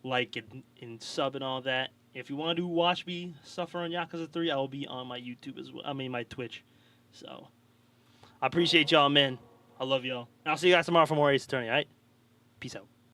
like and sub and all that. If you want to watch me suffer on Yakuza 3, I will be on my YouTube as well. I mean, my Twitch. So, I appreciate y'all, man. I love y'all. And I'll see you guys tomorrow for more Ace Attorney, alright? Peace out.